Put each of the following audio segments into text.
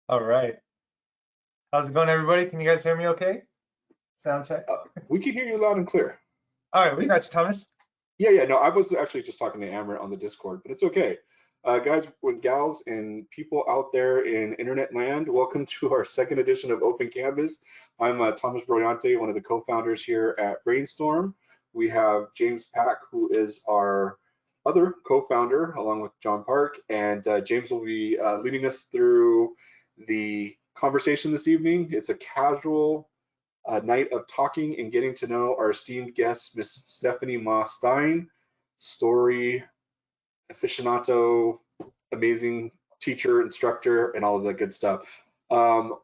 All right. How's it going, everybody? Can you guys hear me okay? Sound check. We can hear you loud and clear. All right, we got you, Thomas. Yeah. No, I was actually just talking to Amber on the Discord, but it's okay. Guys and gals and people out there in internet land, welcome to our second edition of Open Canvas. I'm Thomas Broyante, one of the co-founders here at Brainstorm. We have James Paick, who is our other co-founder, along with John Park, and James will be leading us through the conversation this evening. It's a casual night of talking and getting to know our esteemed guest, Miss Stephanie Ma Stine, story aficionado, amazing teacher, instructor, and all of that good stuff.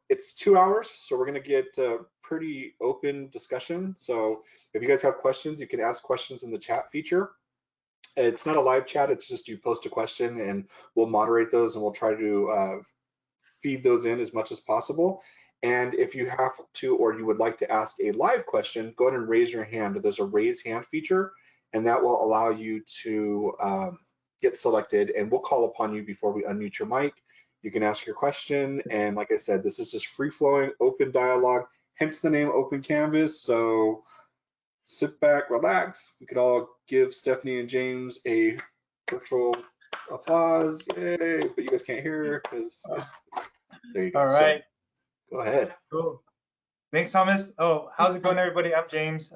It's 2 hours, so we're going to get pretty open discussion. So if you guys have questions, you can ask questions in the chat feature. It's not a live chat, it's just you post a question and we'll moderate those and we'll try to feed those in as much as possible. And if you have to, or you would like to ask a live question, go ahead and raise your hand. There's a raise hand feature, and that will allow you to get selected, and we'll call upon you before we unmute your mic. You can ask your question, and like I said, this is just free-flowing, open dialogue, hence the name Open Canvas. So sit back, relax. We could all give Stephanie and James a virtual applause. Yay, but you guys can't hear her because it's, there you go. All right. So, go ahead. Cool. Thanks, Thomas. Oh, how's it going, everybody? I'm James.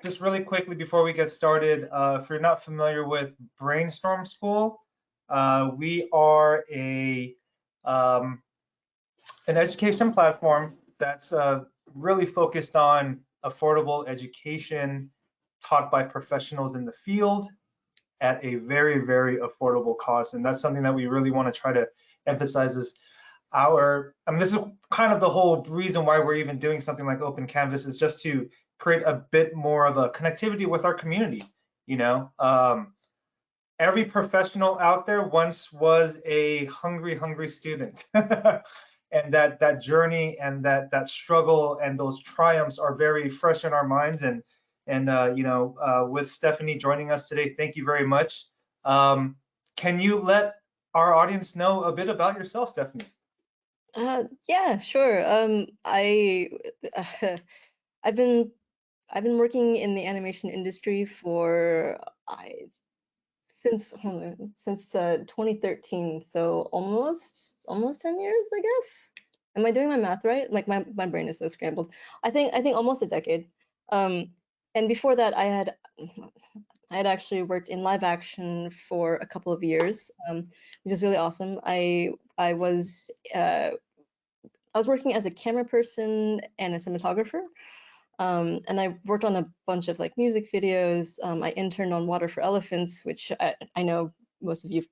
Just really quickly before we get started, if you're not familiar with Brainstorm School, we are an education platform that's really focused on affordable education taught by professionals in the field at a very, very affordable cost. And that's something that we really want to try to emphasize is this is kind of the whole reason why we're even doing something like Open Canvas, is just to create a bit more of a connectivity with our community. You know, every professional out there once was a hungry student. And that journey and that struggle and those triumphs are very fresh in our minds. And with Stephanie joining us today, thank you very much. Can you let our audience know a bit about yourself, Stephanie? Yeah, sure. I've been working in the animation industry for since 2013, so almost 10 years, I guess. Am I doing my math right? Like my brain is so scrambled. I think almost a decade. And before that, I had actually worked in live action for a couple of years, which is really awesome. I was working as a camera person and a cinematographer, and I worked on a bunch of like music videos. I interned on Water for Elephants, which I know most of you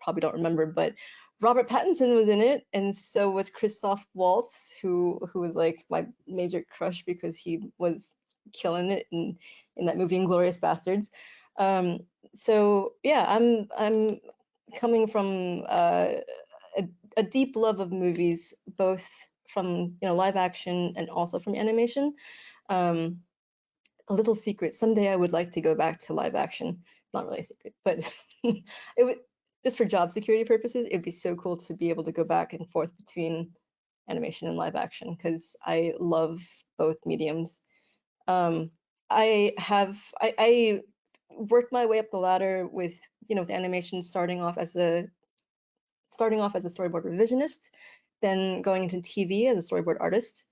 probably don't remember, but Robert Pattinson was in it, and so was Christoph Waltz, who was like my major crush because he was killing it in that movie Inglourious Bastards. So yeah, I'm coming from a deep love of movies, both from live action and also from animation. A little secret: someday I would like to go back to live action. Not really a secret, but it would, just for job security purposes, it'd be so cool to be able to go back and forth between animation and live action because I love both mediums. I worked my way up the ladder with with animation, starting off as a storyboard revisionist, then going into TV as a storyboard artist,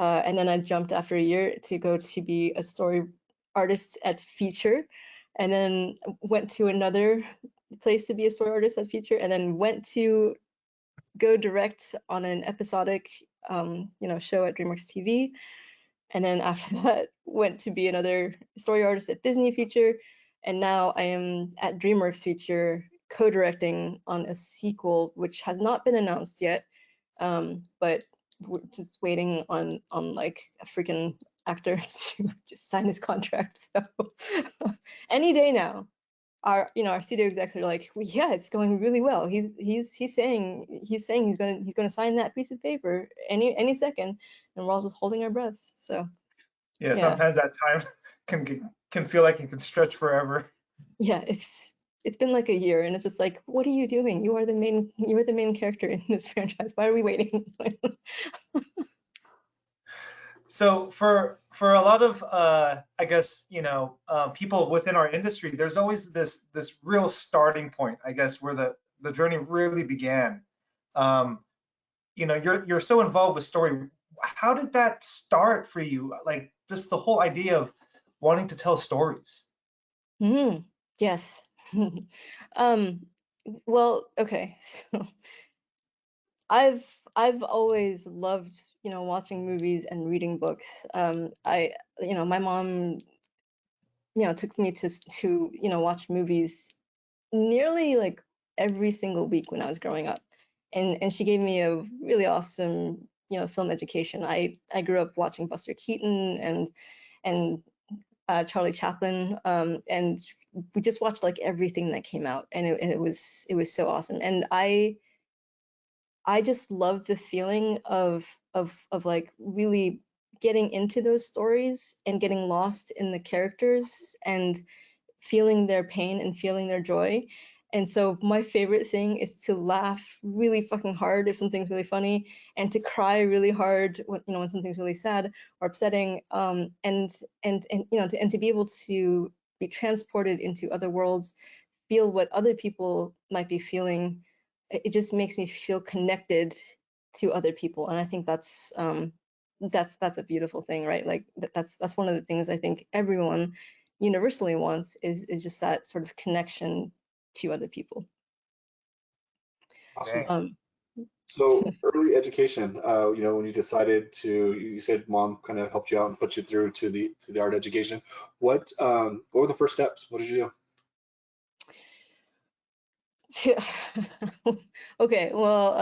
and then I jumped after a year to go to be a story artist at feature, and then went to another place to be a story artist at feature, and then went to go direct on an episodic show at DreamWorks TV, and then after that went to be another story artist at Disney feature, and now I am at DreamWorks feature co-directing on a sequel which has not been announced yet, but we're just waiting on like a freaking actor to just sign his contract. So any day now, our studio execs are like, well, yeah, it's going really well. He's saying he's gonna sign that piece of paper any second, and we're all just holding our breaths. So yeah. Sometimes that time can feel like it can stretch forever. Yeah, it's it's been like a year, and it's just like, what are you doing? You are the main character in this franchise. Why are we waiting? So for a lot of I guess people within our industry, there's always this real starting point, I guess, where the journey really began. Um, you're so involved with story. How did that start for you? Like just the whole idea of wanting to tell stories. Yes. um, well, okay. So I've I've always loved, watching movies and reading books. My mom, took me to watch movies nearly like every single week when I was growing up. And she gave me a really awesome, film education. I grew up watching Buster Keaton and Charlie Chaplin, and we just watched like everything that came out, and it was so awesome. And I just love the feeling of like really getting into those stories and getting lost in the characters and feeling their pain and feeling their joy. And so my favorite thing is to laugh really fucking hard if something's really funny, and to cry really hard when something's really sad or upsetting. And to be able to be transported into other worlds, feel what other people might be feeling. It just makes me feel connected to other people, and I think that's a beautiful thing, right? Like that's one of the things I think everyone universally wants is just that sort of connection to other people. Awesome. Dang. Um, So early education, when you decided to, you said mom kind of helped you out and put you through to the art education. What were the first steps? What did you do? okay, well,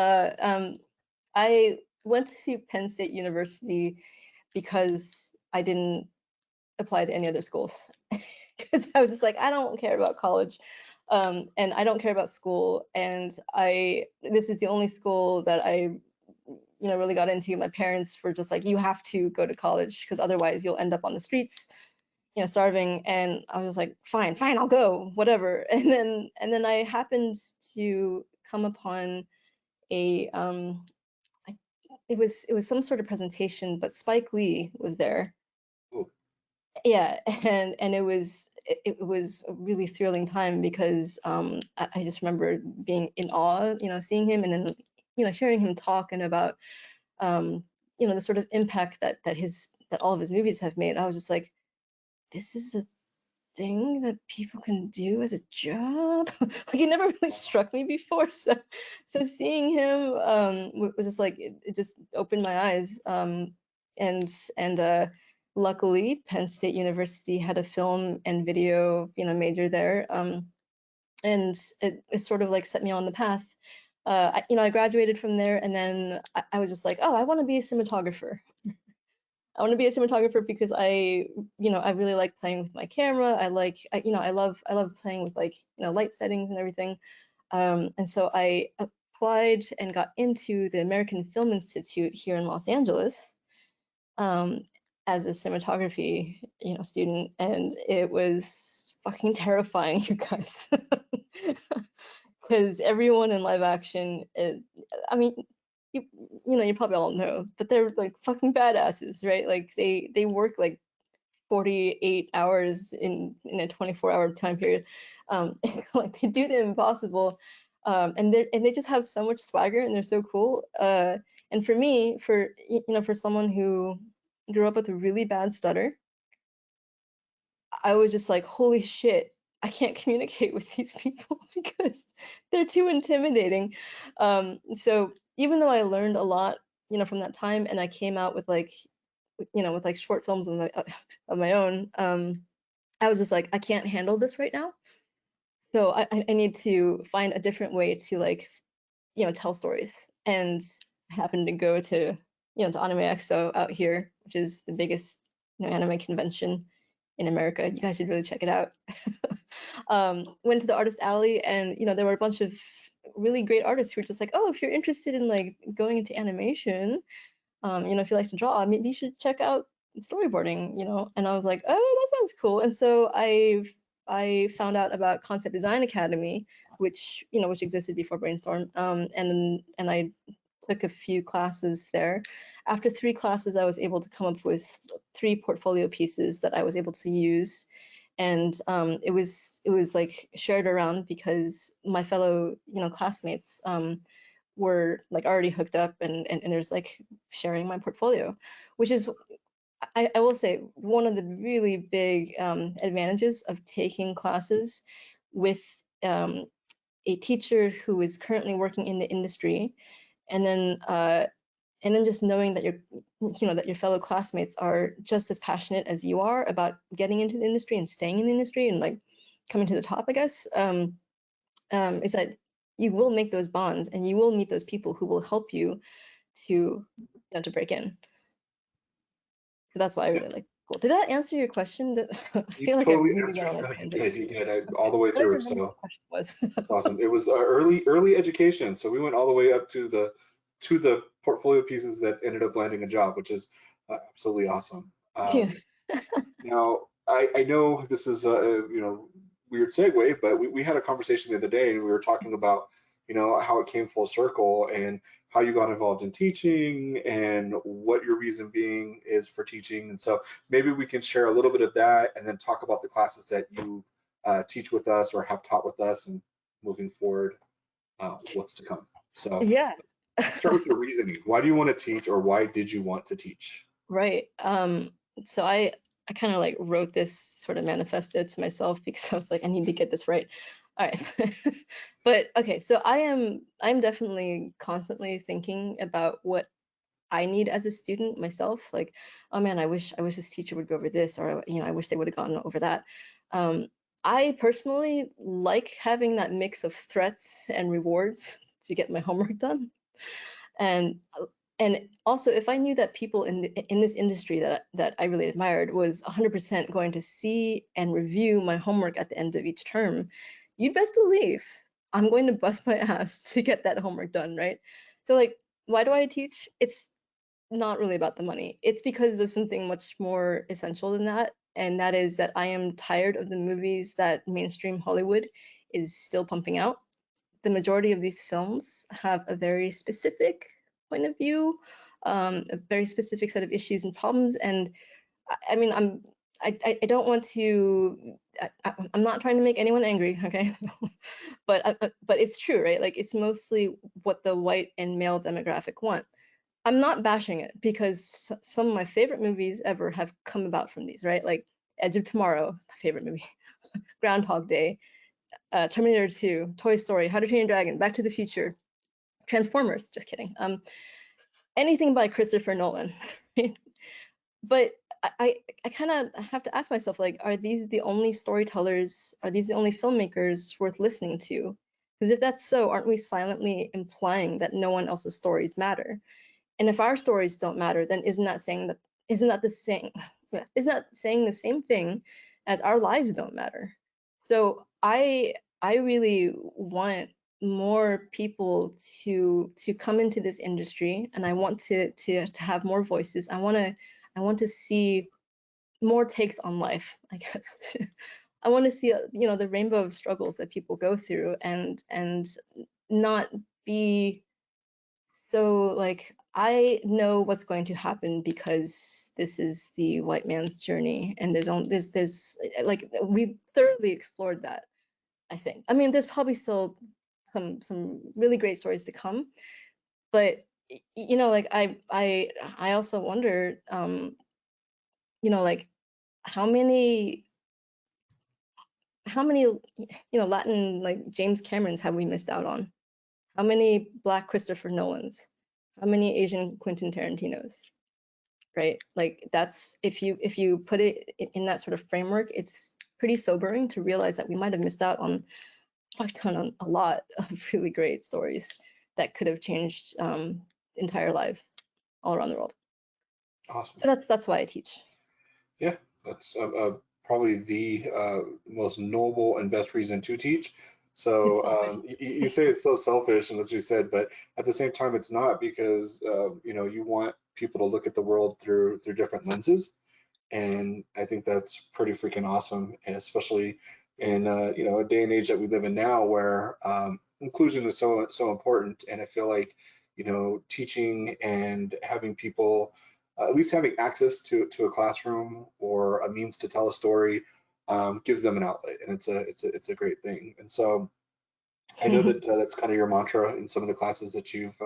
I went to Penn State University because I didn't apply to any other schools because I was just like, I don't care about college, and I don't care about school, and this is the only school that I really got into. My parents were just like, you have to go to college because otherwise you'll end up on the streets, starving. And I was just like, fine, I'll go, whatever. And then I happened to come upon a it was some sort of presentation, but Spike Lee was there. Oh, Yeah, and it was a really thrilling time because I just remember being in awe, seeing him, and then hearing him talk and about the sort of impact that all of his movies have made. I was just like, this is a thing that people can do as a job. Like it never really struck me before. So seeing him was just like it just opened my eyes. And luckily, Penn State University had a film and video major there. And it sort of like set me on the path. I graduated from there, and then I was just like, oh, I want to be a cinematographer. I want to be a cinematographer because I really like playing with my camera. I love playing with like light settings and everything. And so I applied and got into the American Film Institute here in Los Angeles, um, as a cinematography student, and it was fucking terrifying, you guys. Because everyone in live action, I mean, you probably all know, but they're like fucking badasses, right? Like they work like 48 hours in a 24-hour time period. Like they do the impossible, and they just have so much swagger, and they're so cool. And for me, for someone who grew up with a really bad stutter, I was just like, holy shit, I can't communicate with these people because they're too intimidating. So even though I learned a lot, from that time, and I came out with like, with like short films of my own, I was just like, I can't handle this right now. So I need to find a different way to like, tell stories. And I happened to go to Anime Expo out here, which is the biggest, anime convention in America. You guys should really check it out. Went to the artist alley, and there were a bunch of really great artists who were just like, oh, if you're interested in like going into animation, if you like to draw, maybe you should check out storyboarding. And I was like, oh, that sounds cool. And so I found out about Concept Design Academy, which which existed before Brainstorm, and I took a few classes there. After 3 classes, I was able to come up with 3 portfolio pieces that I was able to use, and it was like shared around because my fellow classmates were like already hooked up, and there's like sharing my portfolio, which is I will say one of the really big advantages of taking classes with a teacher who is currently working in the industry, and then just knowing that that your fellow classmates are just as passionate as you are about getting into the industry and staying in the industry and like coming to the top, I guess, is that you will make those bonds and you will meet those people who will help you to to break in. So that's why I really like school. Did that answer your question? I You feel like I totally really answered. went on a No, tangent. you did all the way I don't through. remember what So the question was. that's awesome. It was early education. So we went all the way up to the portfolio pieces that ended up landing a job, which is absolutely awesome. Yeah. Now, I know this is a weird segue, but we had a conversation the other day, and we were talking about how it came full circle and how you got involved in teaching and what your reason being is for teaching. And so maybe we can share a little bit of that, and then talk about the classes that you teach with us or have taught with us, and moving forward, what's to come. So Yeah. let's start with your reasoning. Why do you want to teach, or why did you want to teach? Right. So I kind of like wrote this sort of manifesto to myself because I was like, I need to get this right. All right. But okay, so I'm definitely constantly thinking about what I need as a student myself. Like, oh man, I wish this teacher would go over this, or I wish they would have gone over that. Um, I personally like having that mix of threats and rewards to get my homework done. And also, if I knew that people in this industry that I really admired was 100% going to see and review my homework at the end of each term, you'd best believe I'm going to bust my ass to get that homework done, right? So like, why do I teach? It's not really about the money. It's because of something much more essential than that, and that is that I am tired of the movies that mainstream Hollywood is still pumping out. The majority of these films have a very specific point of view, a very specific set of issues and problems. And I mean, I don't want to. I'm not trying to make anyone angry, okay? but it's true, right? Like it's mostly what the white and male demographic want. I'm not bashing it because some of my favorite movies ever have come about from these, right? Like Edge of Tomorrow is my favorite movie. Groundhog Day, Terminator 2, Toy Story, How to Train Your Dragon, Back to the Future, Transformers. Just kidding. Anything by Christopher Nolan. Right? But I kind of have to ask myself, like, are these the only storytellers? Are these the only filmmakers worth listening to? Because if that's so, aren't we silently implying that no one else's stories matter? And if our stories don't matter, then isn't that the same? Isn't that saying the same thing as our lives don't matter? So I really want more people to come into this industry, and I want to have more voices. I want to see more takes on life, I guess. I want to see the rainbow of struggles that people go through, and not be so like, I know what's going to happen because this is the white man's journey, and there's like, we've thoroughly explored that, I think. I mean, there's probably still some really great stories to come, but like I also wonder, like how many Latin, like James Camerons, have we missed out on? How many Black Christopher Nolans? How many Asian Quentin Tarantinos? Right? Like that's, if you put it in that sort of framework, it's pretty sobering to realize that we might have missed out on a lot of really great stories that could have changed entire lives all around the world. Awesome. So that's why I teach. Yeah, that's probably the most noble and best reason to teach. It's So selfish. you say it's so selfish, and as you said, but at the same time, it's not, because you want people to look at the world through different lenses, and I think that's pretty freaking awesome, and especially in a day and age that we live in now, where inclusion is so important. And I feel like teaching and having people at least having access to a classroom or a means to tell a story gives them an outlet, and it's a great thing. And so I know that that's kind of your mantra in some of the classes that you've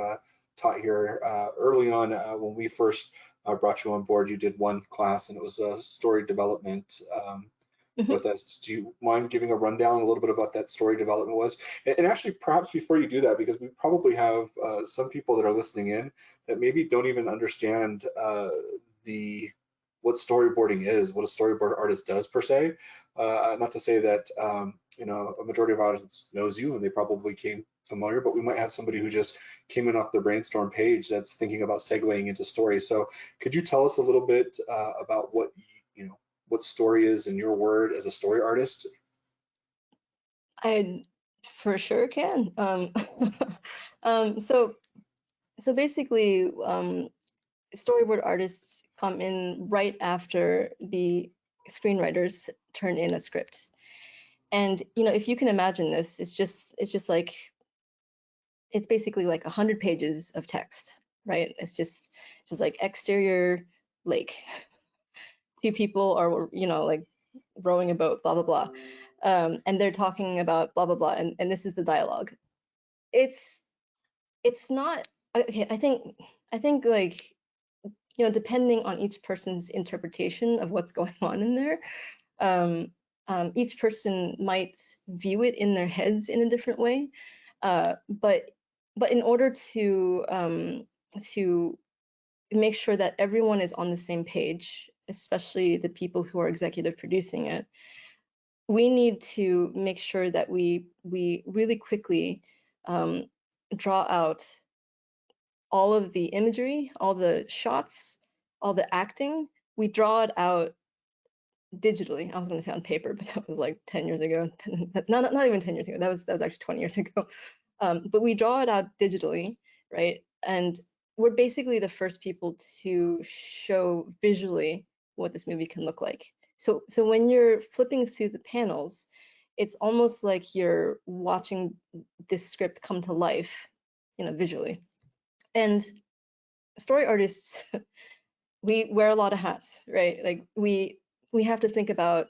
taught here. Early on, when we first brought you on board, you did one class, and it was story development with us. Do you mind giving a rundown a little bit about that story development was? And actually, perhaps before you do that, because we probably have some people that are listening in that maybe don't even understand the what storyboarding is, what a storyboard artist does per se. Not to say that a majority of our audience knows you and they probably came familiar, but we might have somebody who just came in off the Brainstorm page that's thinking about segueing into story. So could you tell us a little bit about what story is in your word as a story artist? I for sure can. So basically, storyboard artists come in right after the screenwriters turn in a script. And if you can imagine this, it's just like, it's basically like 100 pages of text, right? It's just like exterior lake, two people are like rowing a boat, blah blah blah, and they're talking about blah blah blah, and this is the dialogue. It's not okay. I think like, depending on each person's interpretation of what's going on in there, each person might view it in their heads in a different way. But in order to make sure that everyone is on the same page, especially the people who are executive producing it, we need to make sure that we really quickly draw out all of the imagery, all the shots, all the acting. We draw it out digitally. I was going to say on paper, but that was like 10 years ago. Not even 10 years ago. That was actually 20 years ago. But we draw it out digitally, right? And we're basically the first people to show visually what this movie can look like. So when you're flipping through the panels, it's almost like you're watching this script come to life, visually. And story artists, we wear a lot of hats, right? Like we have to think about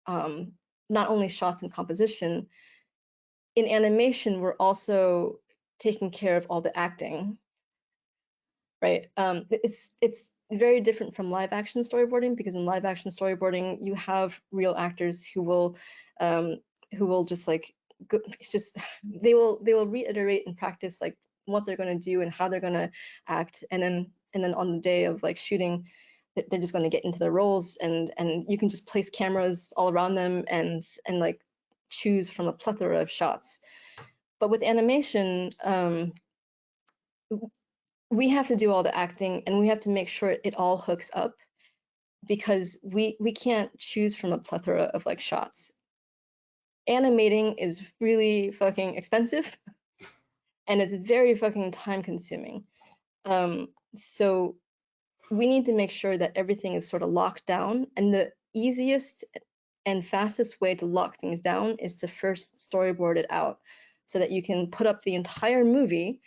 not only shots and composition. In animation, we're also taking care of all the acting, right? It's very different from live action storyboarding, because in live action storyboarding, you have real actors who will just like it's just they will reiterate and practice like what they're going to do and how they're going to act, and then on the day of like shooting, they're just going to get into their roles, and you can just place cameras all around them and like choose from a plethora of shots. But with animation, we have to do all the acting, and we have to make sure it all hooks up, because we can't choose from a plethora of like shots. Animating is really fucking expensive, and it's very fucking time consuming. So we need to make sure that everything is sort of locked down, and the easiest and fastest way to lock things down is to first storyboard it out, so that you can put up the entire movie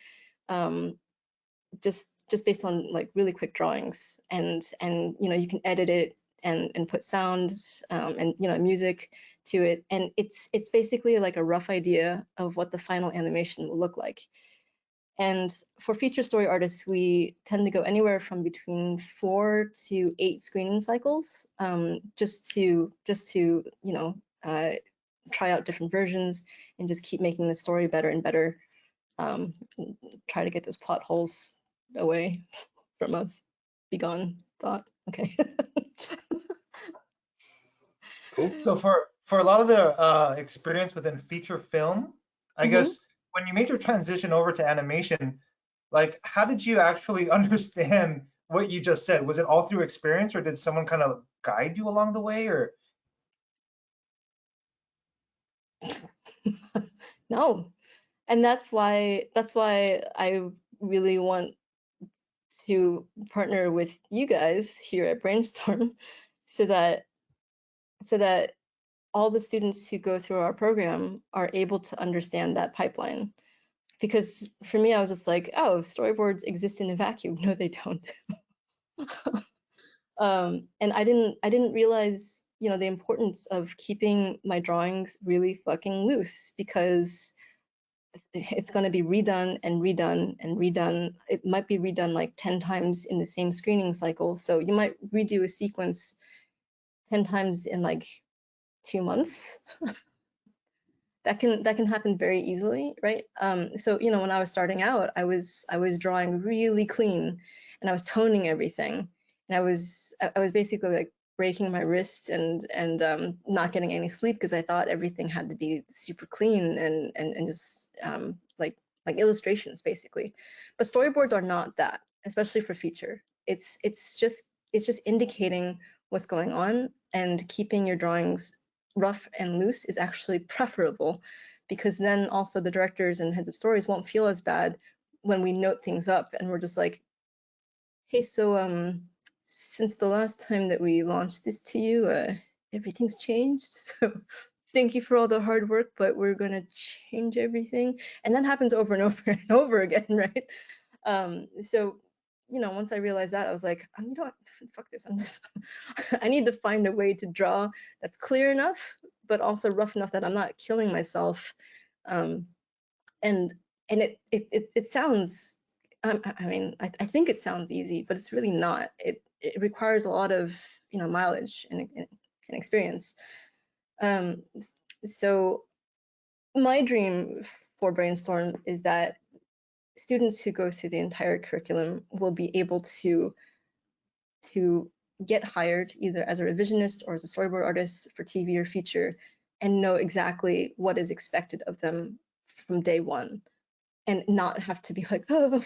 just based on like really quick drawings, and you can edit it and put sound and music to it, and it's basically like a rough idea of what the final animation will look like. And for feature story artists, we tend to go anywhere from between 4 to 8 screening cycles, just to try out different versions and just keep making the story better and better. Try to get those plot holes away from us. Be gone, thought. Okay. Cool. So for a lot of the experience within feature film, I guess when you made your transition over to animation, like how did you actually understand what you just said? Was it all through experience, or did someone kind of guide you along the way, or? No, and that's why I really want to partner with you guys here at Brainstorm, so that all the students who go through our program are able to understand that pipeline. Because for me, I was just like, oh, storyboards exist in a vacuum. No, they don't. And I didn't realize, you know, the importance of keeping my drawings really fucking loose, because it's going to be redone and redone and redone. It might be redone like 10 times in the same screening cycle. So you might redo a sequence 10 times in like 2 months. That can happen very easily, right? So you know, when I was starting out, I was drawing really clean, and I was toning everything, and I was basically like breaking my wrist and not getting any sleep because I thought everything had to be super clean and just like illustrations basically. But storyboards are not that, especially for feature. It's just indicating what's going on, and keeping your drawings rough and loose is actually preferable, because then also the directors and heads of stories won't feel as bad when we note things up and we're just like, hey, so since the last time that we launched this to you, everything's changed. So thank you for all the hard work, but we're gonna change everything. And that happens over and over and over again, right? So you know, once I realized that, I was like, you know what, fuck this. I need to find a way to draw that's clear enough, but also rough enough that I'm not killing myself. Um, and it sounds, I mean, I think it sounds easy, but it's really not. It requires a lot of, you know, mileage and experience. So my dream for Brainstorm is that students who go through the entire curriculum will be able to get hired either as a revisionist or as a storyboard artist for TV or feature, and know exactly what is expected of them from day one, and not have to be like, oh,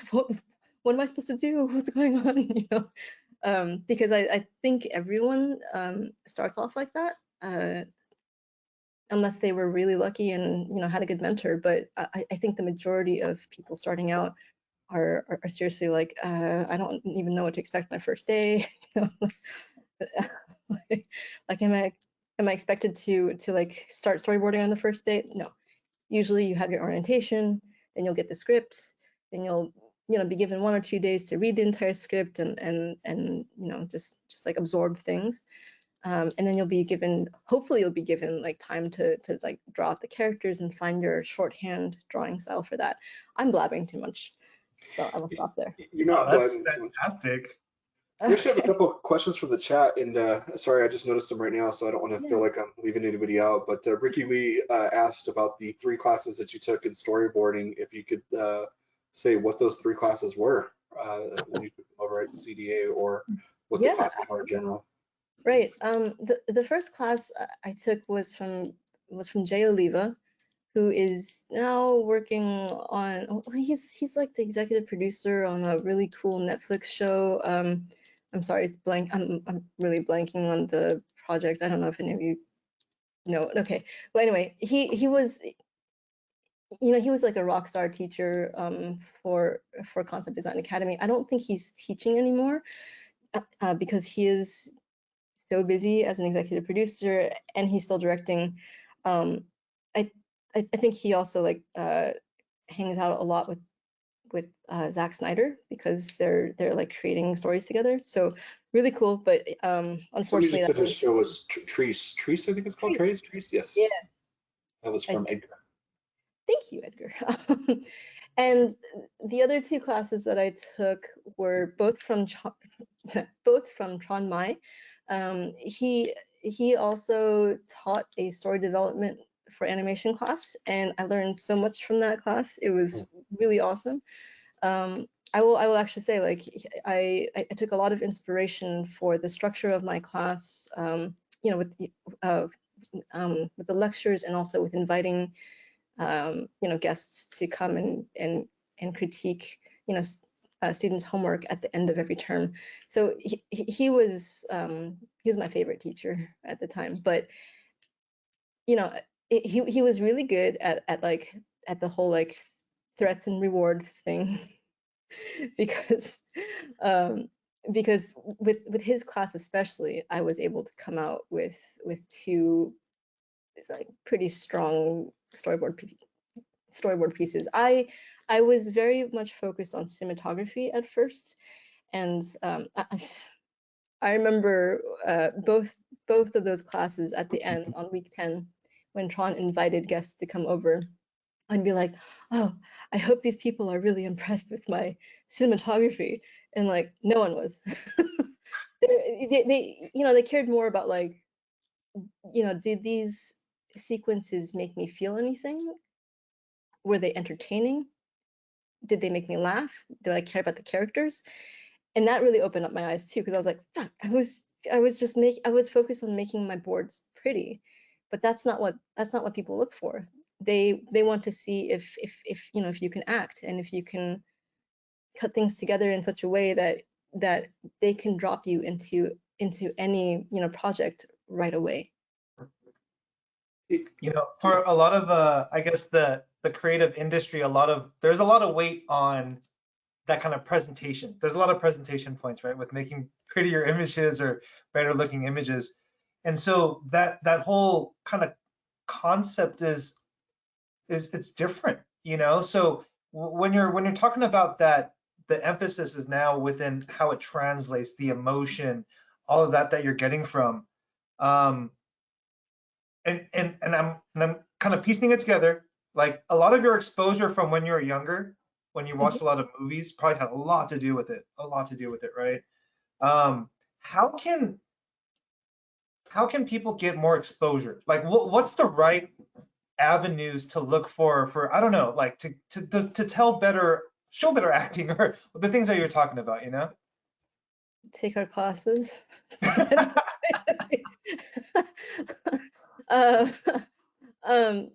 what am I supposed to do? What's going on? You know, because I think everyone starts off like that, unless they were really lucky and, you know, had a good mentor. But I think the majority of people starting out are seriously like, I don't even know what to expect my first day. You know? Like, am I expected to like start storyboarding on the first day? No. Usually you have your orientation, then you'll get the script, then you'll, you know, be given 1 or 2 days to read the entire script and you know, just like absorb things. And then you'll be given, hopefully you'll be given like time to like draw out the characters and find your shorthand drawing style for that. I'm blabbing too much, so I will stop there. You're Oh, not that's blabbing too much. fantastic. We actually have a couple of questions from the chat, and sorry, I just noticed them right now, so I don't want to feel like I'm leaving anybody out. But Ricky Lee asked about the 3 classes that you took in storyboarding. If you could say what those 3 classes were when you took them over at CDA, or what the classes are in general. Right. The first class I took was from Jay Oliva, who is now working on, oh, he's like the executive producer on a really cool Netflix show. I'm sorry, it's blank. I'm really blanking on the project. I don't know if any of you know. Okay. Well, anyway, he was, you know, he was like a rock star teacher for Concept Design Academy. I don't think he's teaching anymore because he is so busy as an executive producer, and he's still directing. I think he also like hangs out a lot with Zack Snyder, because they're like creating stories together. So really cool, but unfortunately, Somebody just said that his show was Trees. Trees, I think it's called. Trees. Yes. Yes. That was from Edgar. Thank you, Edgar. And the other 2 classes that I took were both from Tron Mai. He also taught a story development for animation class, and I learned so much from that class. It was really awesome. I will actually say, like, I took a lot of inspiration for the structure of my class, you know, with the lectures, and also with inviting you know, guests to come and critique, you know, students' homework at the end of every term. So he was my favorite teacher at the time. But you know, he was really good at like at the whole like threats and rewards thing, because with his class especially, I was able to come out with 2 these like pretty strong storyboard pieces. I was very much focused on cinematography at first, and I remember both of those classes at the end on week 10 when Tron invited guests to come over. I'd be like, oh, I hope these people are really impressed with my cinematography, and like no one was. They cared more about like, did these sequences make me feel anything? Were they entertaining? Did they make me laugh? Did I care about the characters? And that really opened up my eyes too, because I was like, fuck, I was focused on making my boards pretty, but that's not what people look for. They want to see if you can act, and if you can cut things together in such a way that they can drop you into any project right away. For a lot of I guess the creative industry, there's a lot of weight on that kind of presentation. There's a lot of presentation points, right, with making prettier images or better looking images. And so that whole kind of concept is it's different, So when you're talking about that, the emphasis is now within how it translates, the emotion, all of that you're getting from. And I'm kind of piecing it together. Like a lot of your exposure from when you were younger, when you watched a lot of movies, probably had a lot to do with it. A lot to do with it, right? Um, how can people get more exposure? Like, what's the right avenues to look for I don't know, like to tell better, show better acting, or the things that you're talking about, Take our classes. uh, I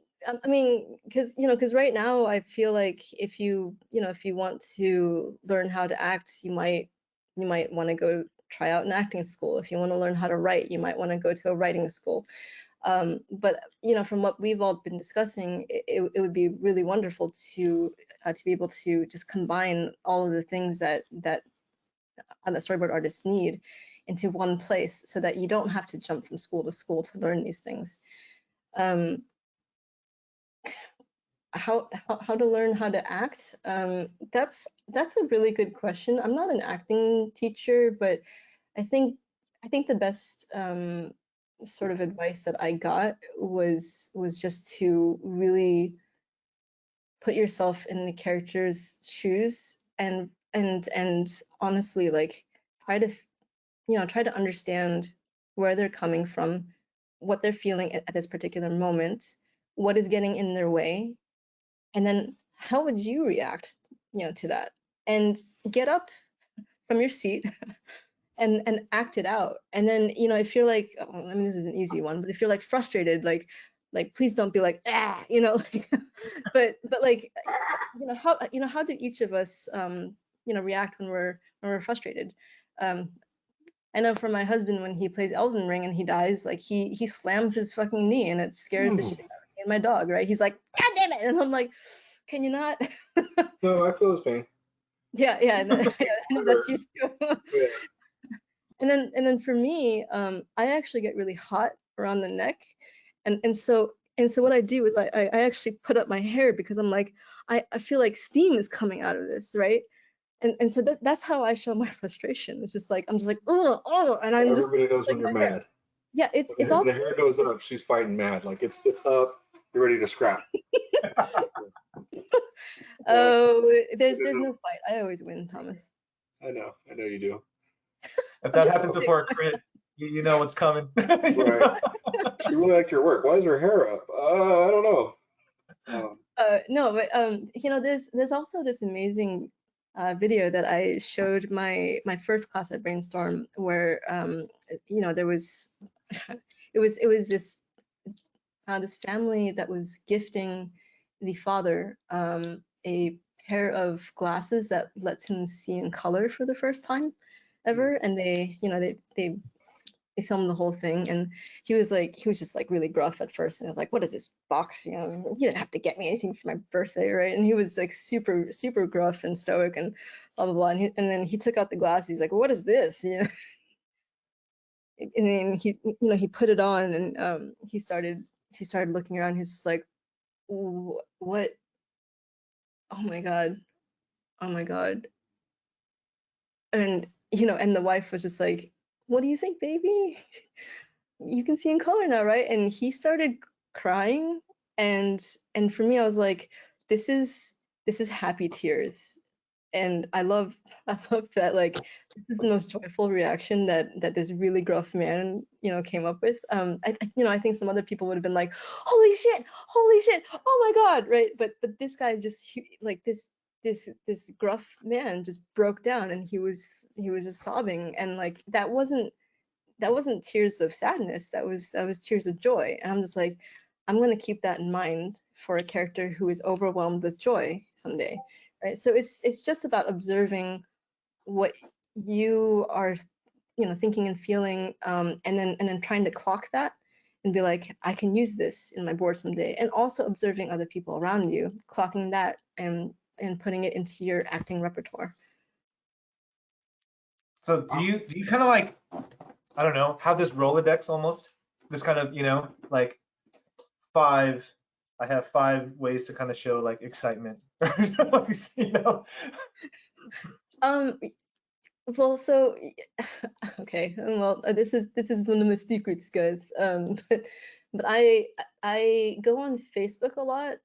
mean, because right now I feel like if you want to learn how to act, you might want to go try out an acting school. If you want to learn how to write, you might want to go to a writing school. But from what we've all been discussing, it would be really wonderful to be able to just combine all of the things that storyboard artists need into one place, so that you don't have to jump from school to school to learn these things. How to learn how to act? That's a really good question. I'm not an acting teacher, but I think the best sort of advice that I got was just to really put yourself in the character's shoes, and honestly, like, try to understand where they're coming from, what they're feeling at this particular moment, what is getting in their way, and then how would you react to that, and get up from your seat and act it out. And then if you're like, I mean, this is an easy one, but if you're like frustrated, like please don't be like, like, but like, how do each of us react when we're frustrated? I know for my husband, when he plays Elden Ring and he dies, like he slams his fucking knee, and it scares the shit out of me and my dog, right? He's like, God damn it. And I'm like, can you not? No, I feel his pain. Yeah, I know that's you too. Yeah. And then for me, I actually get really hot around the neck, and so what I do is I actually put up my hair, because I'm like, I feel like steam is coming out of this, right? And so that's how I show my frustration. It's just like, I'm just like, oh, and I'm just Everybody knows like, when you're mad. Yeah, it's When all the hair goes up, she's fighting mad. Like it's up, you're ready to scrap. Oh, there's no fight. I always win, Thomas. I know you do. If that happens before a crit, you know what's coming. Right. She really liked your work. Why is her hair up? I don't know. No, but there's also this amazing video that I showed my first class at Brainstorm, where there was it was this family that was gifting the father a pair of glasses that lets him see in color for the first time ever, and they filmed the whole thing, and he was just like really gruff at first, and I was like, what is this box, you didn't have to get me anything for my birthday, right? And he was like super gruff and stoic and blah blah blah, and then he took out the glasses. He's like, what is this? And then he put it on, and he started he started looking around. He's just like, what? Oh my god, oh my god. And and the wife was just like, what do you think, baby? You can see in color now, right? And he started crying, and for me, I was like, this is happy tears. And I love that, like, this is the most joyful reaction that this really gruff man came up with. I think some other people would have been like, holy shit, oh my god, right? But this guy just like this gruff man just broke down, and he was just sobbing, and like that wasn't tears of sadness, that was tears of joy. And I'm just like, I'm going to keep that in mind for a character who is overwhelmed with joy someday, right? So it's just about observing what you are thinking and feeling, and then trying to clock that and be like, I can use this in my board someday. And also observing other people around you, clocking that, and putting it into your acting repertoire. So do you kind of like, I don't know, have this Rolodex almost? This kind of, like I have 5 ways to kind of show like excitement. you know? Um, well, so okay, well, this is one of the secrets, guys. But I go on Facebook a lot,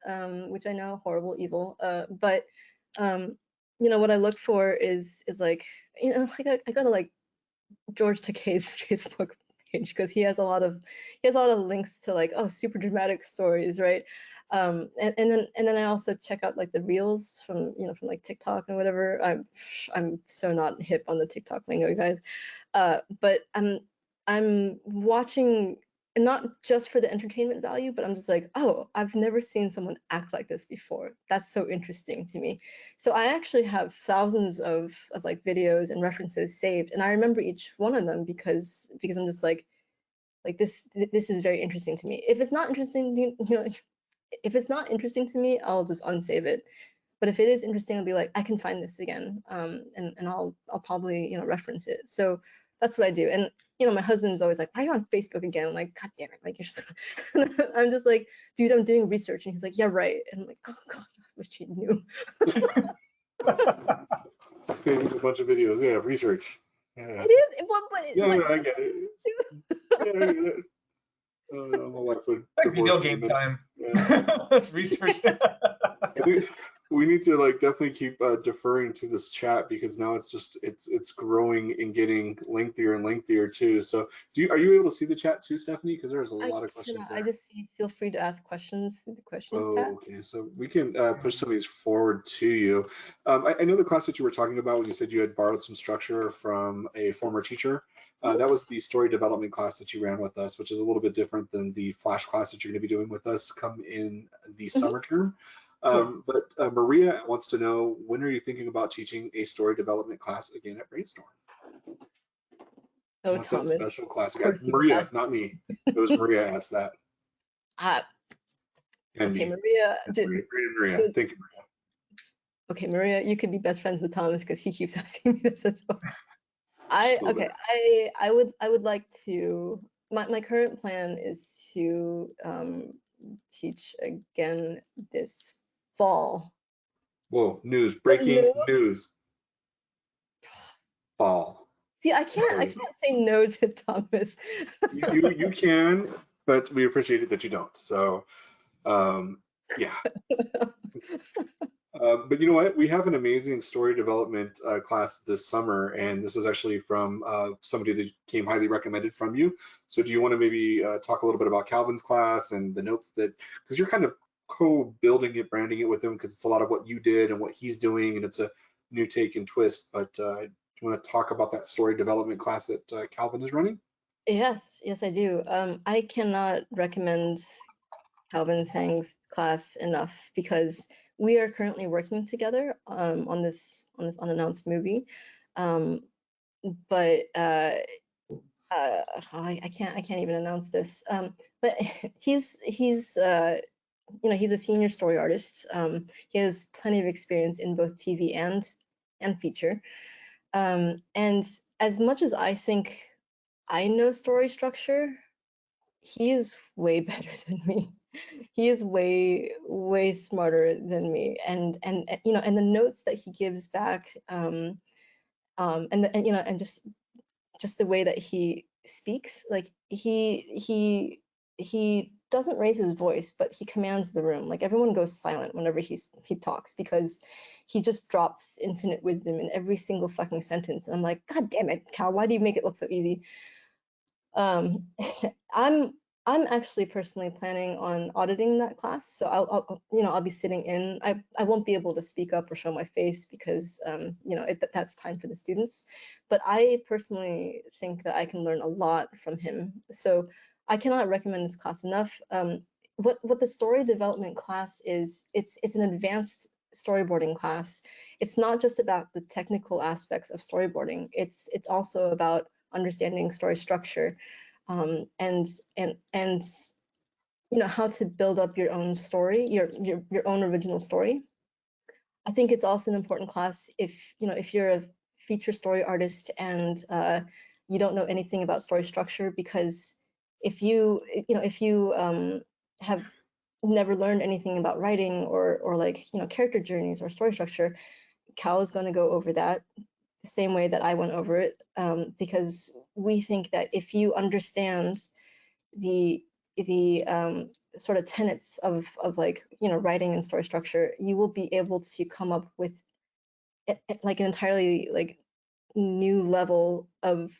which I know, horrible, evil. But what I look for is like, like I go to like George Takei's Facebook page, because he has a lot of links to like, oh, super dramatic stories, right? And then I also check out like the reels from from like TikTok and whatever. I'm so not hip on the TikTok lingo, guys. But I'm watching not just for the entertainment value, but I'm just like, oh, I've never seen someone act like this before. That's so interesting to me. So I actually have thousands of like videos and references saved, and I remember each one of them because I'm just like this is very interesting to me. If it's not interesting, if it's not interesting to me, I'll just unsave it. But if it is interesting, I'll be like, I can find this again, and I'll probably reference it. So that's what I do. And my husband's always like, why are you on Facebook again? I'm like, god damn it, like I'm just like, dude, I'm doing research. And he's like, yeah, right. And I'm like, oh god, I wish he knew. Saving a bunch of videos. Yeah, research. Yeah. It is, but Yeah, I get it. Yeah, I get it. My wife would Like video divorce me. game time. Yeah. Let's research. We need to like definitely keep deferring to this chat, because now it's growing and getting lengthier and lengthier too. So are you able to see the chat too, Stephanie? Because there's a lot of questions there. I just see, feel free to ask questions through the questions Oh, tab. okay. So we can push some of these forward to you. I know the class that you were talking about when you said you had borrowed some structure from a former teacher. That was the story development class that you ran with us, which is a little bit different than the flash class that you're going to be doing with us come in the summer term. Yes. But Maria wants to know, when are you thinking about teaching a story development class again at Brainstorm? Oh, What's Thomas. that special class? Maria, not me. It was Maria asked that. And okay, me. Maria. Maria. Thank you, Maria. Okay, Maria, you could be best friends with Thomas because he keeps asking me this as well. I would like to. My current plan is to teach again this fall. Whoa, breaking news. Fall. See, I can't say no to Thomas. you can, but we appreciate it that you don't. So, yeah. But you know what? We have an amazing story development class this summer, and this is actually from somebody that came highly recommended from you. So do you want to maybe talk a little bit about Calvin's class and the notes that, because you're kind of co-building it, branding it with him, because it's a lot of what you did and what he's doing, and it's a new take and twist. But do you want to talk about that story development class that Calvin is running? Yes, I do. I cannot recommend Calvin Tsang's class enough, because we are currently working together on this unannounced movie, but I can't even announce this. But he's he's a senior story artist. He has plenty of experience in both TV and feature. And as much as I think I know story structure, he is way better than me. He is way smarter than me, and you know, and the notes that he gives back, and you know, and just the way that he speaks, like he doesn't raise his voice, but he commands the room. Like everyone goes silent whenever he talks, because he just drops infinite wisdom in every single fucking sentence. And I'm like, God damn it, Cal, why do you make it look so easy? Um, I'm actually personally planning on auditing that class, so I'll you know, I'll be sitting in. I won't be able to speak up or show my face because you know, that's time for the students. But I personally think that I can learn a lot from him. So I cannot recommend this class enough. What the story development class is, it's an advanced storyboarding class. It's not just about the technical aspects of storyboarding. It's also about understanding story structure, and you know, how to build up your own story, your own original story. I think it's also an important class if, you know, if you're a feature story artist and you don't know anything about story structure, because if you, you know, if you have never learned anything about writing or like, you know, character journeys or story structure, Cal is going to go over that the same way that I went over it, because we think that if you understand the sort of tenets of like, you know, writing and story structure, you will be able to come up with like an entirely like new level of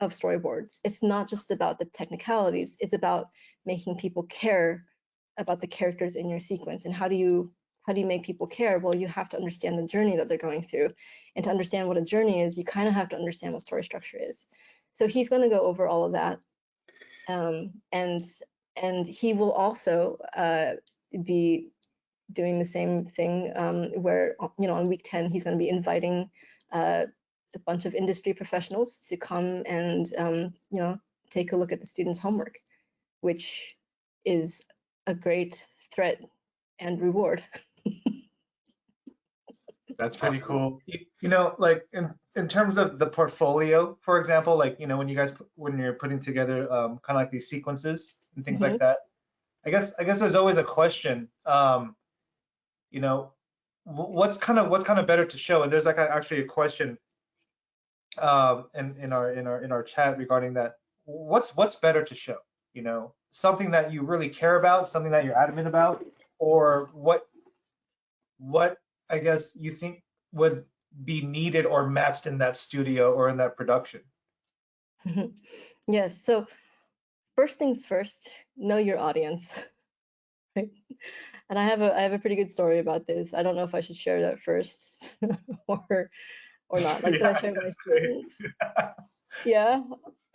storyboards. It's not just about the technicalities, it's about making people care about the characters in your sequence. And how do you make people care? Well, you have to understand the journey that they're going through, and to understand what a journey is, you kind of have to understand what story structure is. So he's going to go over all of that, and he will also be doing the same thing, where, you know, on week 10 he's going to be inviting a bunch of industry professionals to come and you know, take a look at the students' homework, which is a great threat and reward. That's pretty Awesome. cool. You know, like in terms of the portfolio, for example, like, you know, when when you're putting together kind of like these sequences and things like Mhm. that, I guess there's always a question, you know, what's kind of better to show? And there's like actually a question in our chat regarding that. What's better to show? You know, something that you really care about, something that you're adamant about, or what I guess you think would be needed or matched in that studio or in that production. Yes, so first things first, know your audience. Right? And I have a pretty good story about this. I don't know if I should share that first or not. Like, should I Yeah, share my that's great. screen? Yeah.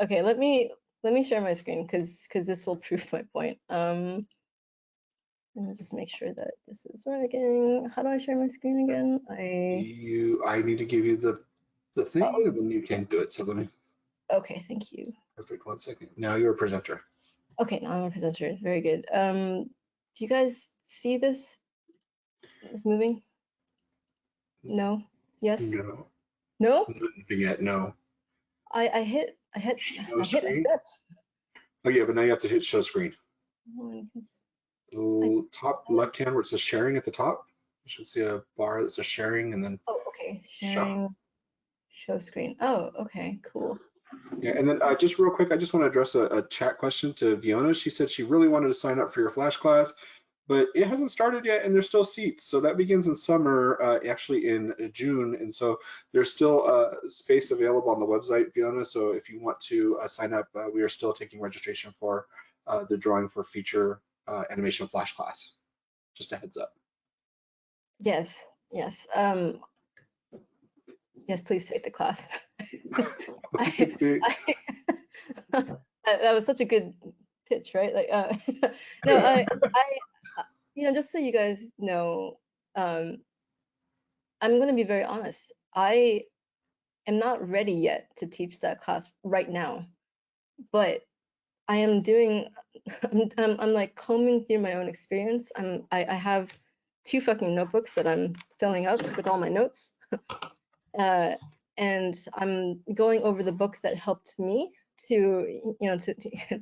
Okay, let me share my screen because this will prove my point. Let me just make sure that this is working. How do I share my screen again? I need to give you the thing, Oh, and then you can do it. So let me. okay, thank you. Perfect. 1 second. Now you're a presenter. Okay, now I'm a presenter. Very good. Do you guys see this? Is moving? No? Yes? No, No? nothing yet. No. I hit Show I hit screen. accept. Oh yeah, but now you have to hit show screen. No one can I, Top left hand where it says sharing at the top. You should see a bar that says sharing, and then oh, okay. show. Sharing show screen. Oh, okay, cool. Yeah, and then just real quick, I just want to address a chat question to Fiona. She said she really wanted to sign up for your Flash class, but it hasn't started yet, and there's still seats. So that begins in summer, actually in June, and so there's still space available on the website, Fiona. So if you want to sign up, we are still taking registration for the drawing for feature animation Flash class. Just a heads up. Yes, yes. Yes, please take the class. I, See? that was such a good pitch, right? Like, no, you know, just so you guys know, I'm going to be very honest. I am not ready yet to teach that class right now, but I am doing, I'm like combing through my own experience. I have 2 fucking notebooks that I'm filling up with all my notes. And I'm going over the books that helped me to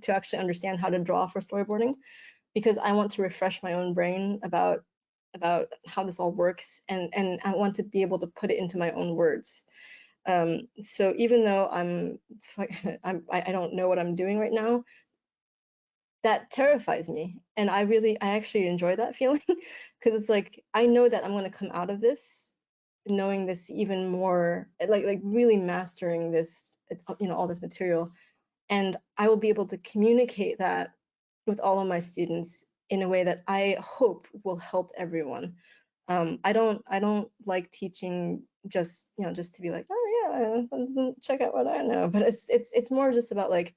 to actually understand how to draw for storyboarding, because I want to refresh my own brain about how this all works, and I want to be able to put it into my own words. So even though I don't know what I'm doing right now, that terrifies me, and I actually enjoy that feeling, because it's like I know that I'm going to come out of this knowing this even more, like really mastering this, all this material, and I will be able to communicate that with all of my students in a way that I hope will help everyone. I don't like teaching just just to be like, oh yeah, check out what I know, but it's more just about like,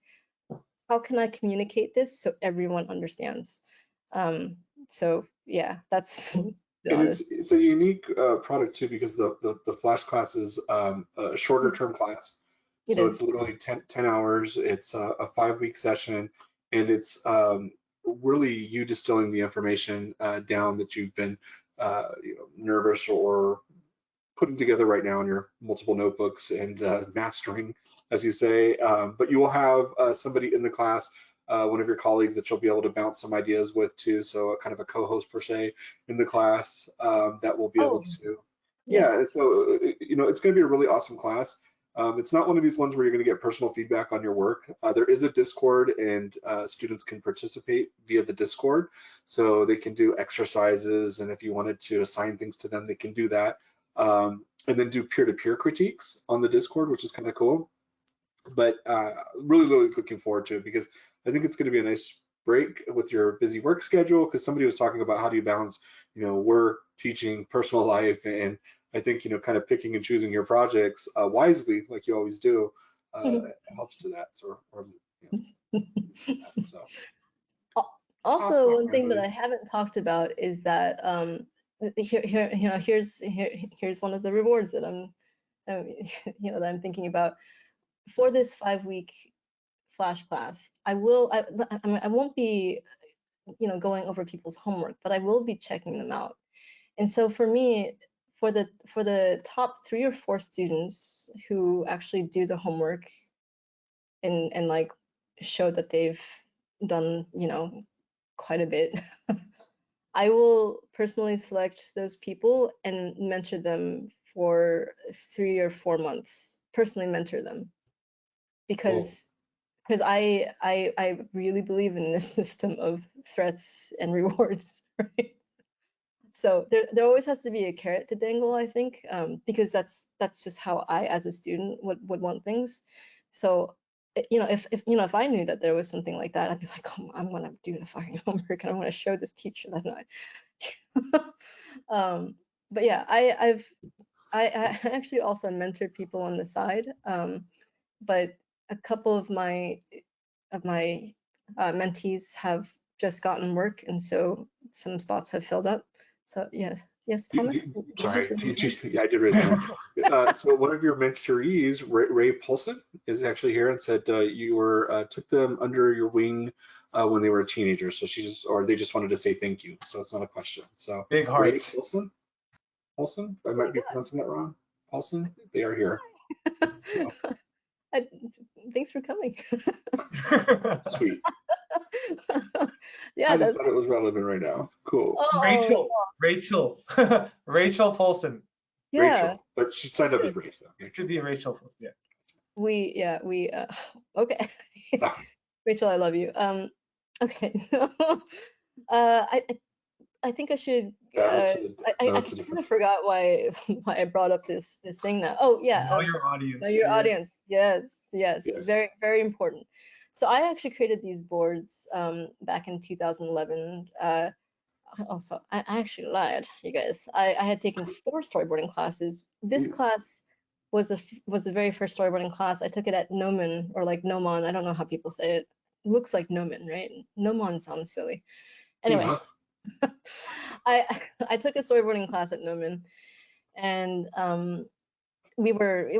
how can I communicate this so everyone understands? So yeah, that's the And honest. it's a unique product too, because the Flash class is a shorter term class. It So is. it's literally 10 hours. It's a 5-week session, and it's really you distilling the information down that you've been nervous or putting together right now in your multiple notebooks and mastering, as you say. But you will have somebody in the class, one of your colleagues that you'll be able to bounce some ideas with too. So kind of a co-host per se in the class that will be able Oh, to, yes. yeah. So it's going to be a really awesome class. It's not one of these ones where you're going to get personal feedback on your work. There is a Discord, and students can participate via the Discord. So they can do exercises, and if you wanted to assign things to them, they can do that. And then do peer-to-peer critiques on the Discord, which is kind of cool. But really looking forward to it, because I think it's going to be a nice break with your busy work schedule, because somebody was talking about how do you balance, work, teaching, personal life, and I think, kind of picking and choosing your projects wisely, like you always do, helps to that. So, so Also, awesome, one thing that everybody. I haven't talked about is that here's one of the rewards that I'm that I'm thinking about for this 5-week Flash class. I mean, I won't be going over people's homework, but I will be checking them out. And so for me, for the top 3 or 4 students who actually do the homework and like show that they've done quite a bit, I will personally select those people and mentor them for 3 or 4 months. Personally mentor them, Cool. because I really believe in this system of threats and rewards, right? So there always has to be a carrot to dangle, I think, because that's just how I, as a student, would want things. So, if I knew that there was something like that, I'd be like, oh, I'm gonna do the fucking homework and I'm gonna show this teacher that but yeah, I actually also mentored people on the side, but a couple of my mentees have just gotten work, and so some spots have filled up. So yes, Thomas, did you just Sorry, raise your hand? yeah, I did raise my hand. So one of your mentorees, Ray Paulson, is actually here and said you were took them under your wing when they were teenagers. So they just wanted to say thank you. So it's not a question. So Big Ray heart. Paulson, I Oh might be my pronouncing that wrong. Paulson, they are here. God. So Thanks for coming. sweet. Yeah, I just that's thought it was relevant right now. Cool. oh Rachel, Rachel, Rachel Polson. yeah. Rachel, but she signed up as Good. Rachel. Used to be Rachel Polson. Yeah. We okay. Rachel, I love you. Okay. I I think I should. Battle to the death. No, I that's a kind different. of forgot why I brought up this thing now. Oh yeah, Know your know audience. your Yeah. audience. Yes, Yes. very important. So I actually created these boards back in 2011. Also, I actually lied, you guys. I had taken 4 storyboarding classes. This class was the very first storyboarding class. I took it at Noman, or like Nomon. I don't know how people say it. Looks like Noman, right? Nomon sounds silly. Anyway. Mhm. I took a storyboarding class at Noman, and we were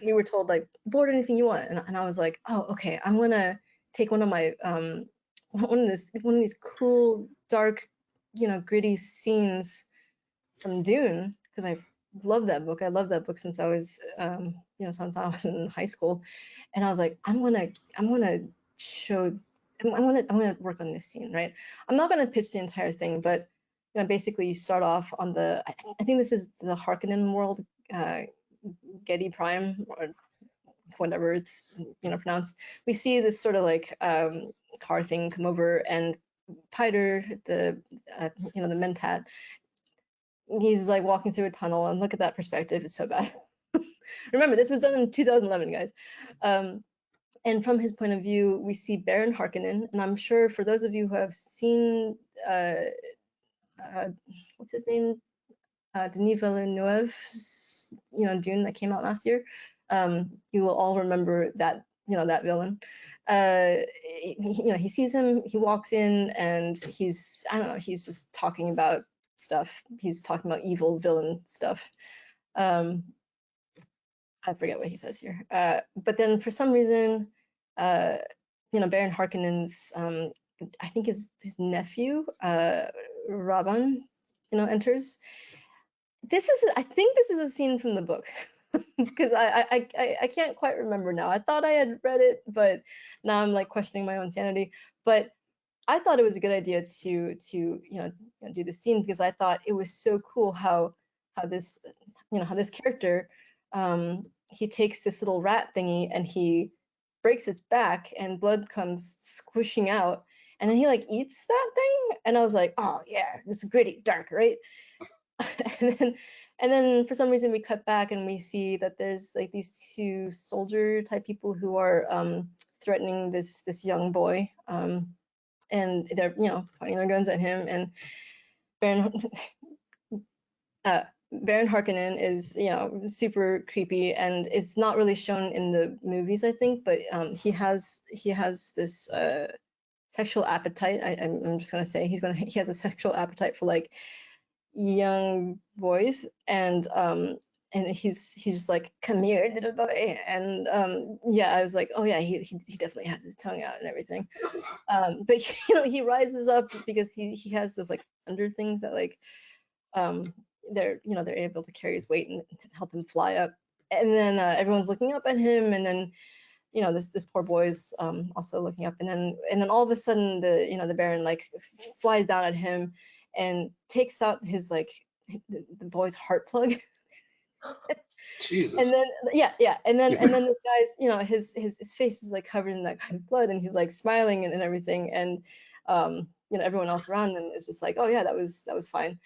we were told like board anything you want, and I was like, oh okay, I'm gonna take one of my one of these cool dark gritty scenes from Dune, because love that book. I love that book since I was, since I was in high school, and I was like, I'm gonna show, I'm gonna work on this scene, right? I'm not gonna pitch the entire thing, but basically you start off on the, I think this is the Harkonnen world, Getty Prime, or whatever it's pronounced. We see this sort of like car thing come over, and Piter, the the mentat, he's like walking through a tunnel, and look at that perspective, it's so bad. Remember, this was done in 2011, guys. And from his point of view, we see Baron Harkonnen, and I'm sure for those of you who have seen what's his name, Denis Villeneuve's Dune that came out last year, you will all remember that that villain. He sees him, he walks in, and he's, I don't know, he's just talking about stuff. He's talking about evil villain stuff. I forget what he says here. But then for some reason, Baron Harkonnen's, I think his nephew, Raban, enters. I think this is a scene from the book, because I can't quite remember now. I thought I had read it, but now I'm like questioning my own sanity. But I thought it was a good idea to do the scene, because I thought it was so cool how this character, he takes this little rat thingy and he breaks its back and blood comes squishing out, and then he like eats that thing, and I was like, oh yeah, it's gritty, dark, right? and then for some reason we cut back and we see that there's like these two soldier type people who are threatening this young boy, and they're pointing their guns at him, and Baron Baron Harkonnen is super creepy, and it's not really shown in the movies, I think, but he has this sexual appetite. I'm just gonna say he has a sexual appetite for like young boys, and he's just like, come here, little boy, and yeah, I was like, oh yeah, he definitely has his tongue out and everything, but he rises up because he has those like thunder things that like they're able to carry his weight and help him fly up, and then everyone's looking up at him, and then this poor boy's also looking up, and then all of a sudden the Baron like flies down at him and takes out his like the boy's heart plug. Jesus. And then and then this guy's his face is like covered in that guy's blood, and he's like smiling and everything, and everyone else around him is just like, oh yeah, that was fine.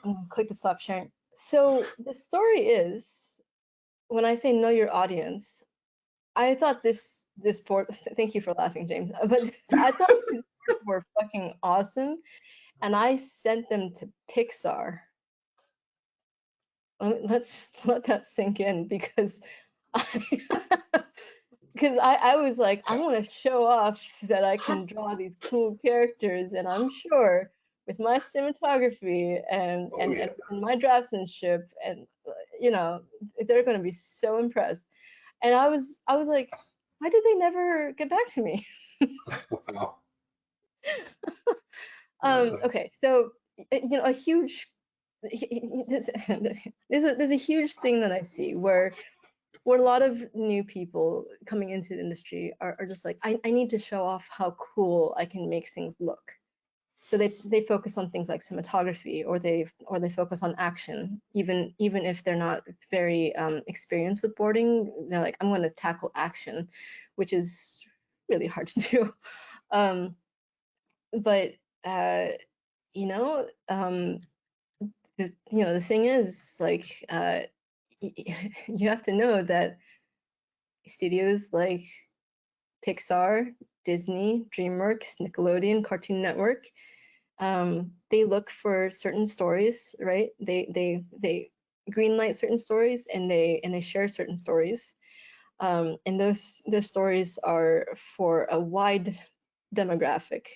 I'm gonna click to stop sharing. So the story is, when I say know your audience, I thought this board, thank you for laughing, James, but I thought these boards were fucking awesome, and I sent them to Pixar. Let's let that sink in, because I was like, I want to show off that I can draw these cool characters, and I'm sure with my cinematography and my draftsmanship, and they're going to be so impressed. And I was like, why did they never get back to me? Wow. Okay, so a huge there's a huge thing that I see where a lot of new people coming into the industry are just like, I need to show off how cool I can make things look. So they focus on things like cinematography, or they focus on action, even if they're not very experienced with boarding. They're like, I'm going to tackle action, which is really hard to do. But the thing is, like, you have to know that studios like Pixar, Disney, DreamWorks, Nickelodeon, Cartoon Network, they look for certain stories, right? They greenlight certain stories, and they share certain stories, and those stories are for a wide demographic.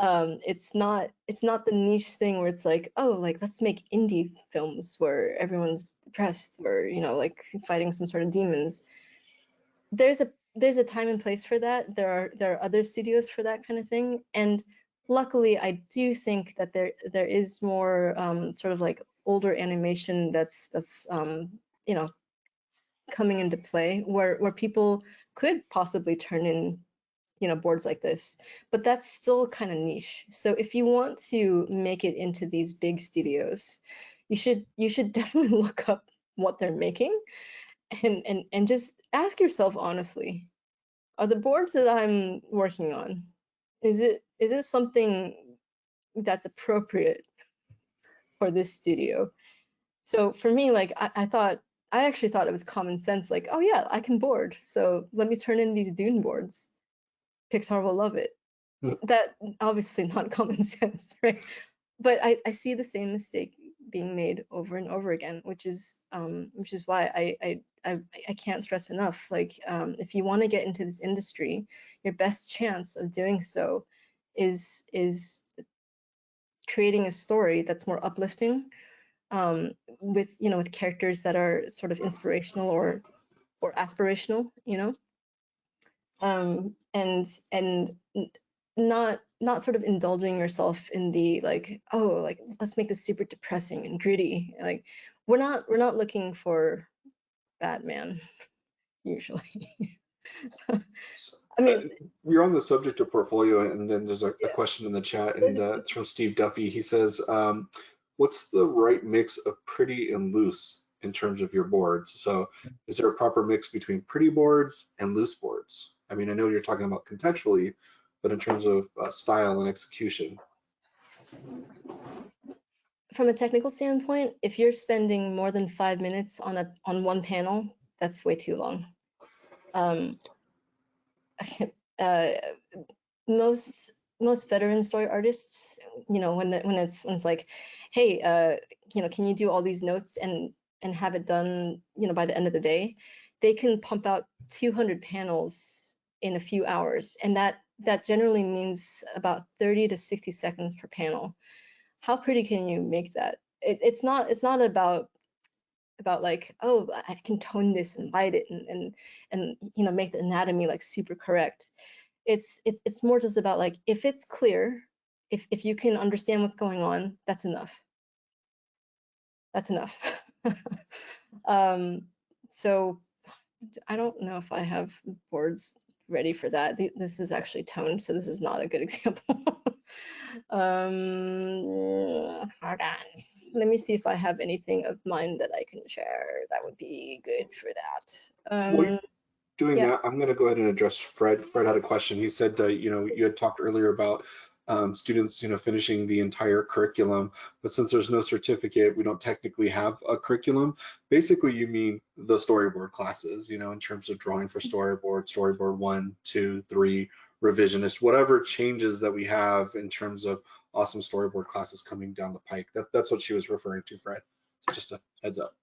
It's not the niche thing where it's like, oh, like let's make indie films where everyone's depressed, or like fighting some sort of demons. There's a time and place for that. There are other studios for that kind of thing, and luckily, I do think that there is more sort of like older animation that's you know, coming into play where people could possibly turn in, you know, boards like this, but that's still kind of niche. So if you want to make it into these big studios, you should definitely look up what they're making and just ask yourself honestly, are the boards that I'm working on, is it something that's appropriate for this studio? So for me, like I actually thought it was common sense, like, oh yeah, I can board, so let me turn in these Dune boards. Pixar will love it. That obviously not common sense, right? But I see the same mistake being made over and over again, which is why I can't stress enough. Like, if you want to get into this industry, your best chance of doing so is creating a story that's more uplifting, with, you know, with characters that are sort of inspirational or aspirational, you know, and not sort of indulging yourself in the like, oh, like let's make this super depressing and gritty. Like we're not looking for Batman usually. So, I mean, we're on the subject of portfolio, and then there's a question in the chat, and it's from Steve Duffy. He says, what's the right mix of pretty and loose in terms of your boards? So is there a proper mix between pretty boards and loose boards? I mean, I know you're talking about contextually, but in terms of style and execution. from a technical standpoint, if you're spending more than 5 minutes on one panel, that's way too long. Um, uh, most veteran story artists, you know, when it's like, hey, you know, can you do all these notes and have it done, you know, by the end of the day, they can pump out 200 panels in a few hours, and that generally means about 30 to 60 seconds per panel. How pretty can you make that? It's not about like, oh, I can tone this and light it and you know, make the anatomy like super correct. It's more just about like, if it's clear, if you can understand what's going on, that's enough. That's enough. So I don't know if I have boards ready for that. This is actually toned, so this is not a good example. Hold on. Let me see if I have anything of mine that I can share. That would be good for that. Well, doing Yeah. that, I'm going to go ahead and address Fred. Fred had a question. He said, you know, you had talked earlier about students, you know, finishing the entire curriculum, but since there's no certificate, we don't technically have a curriculum. Basically, you mean the storyboard classes, you know, in terms of drawing for storyboard 1, 2, 3, revisionist, whatever changes that we have in terms of awesome storyboard classes coming down the pike. That's what she was referring to, Fred. So just a heads up.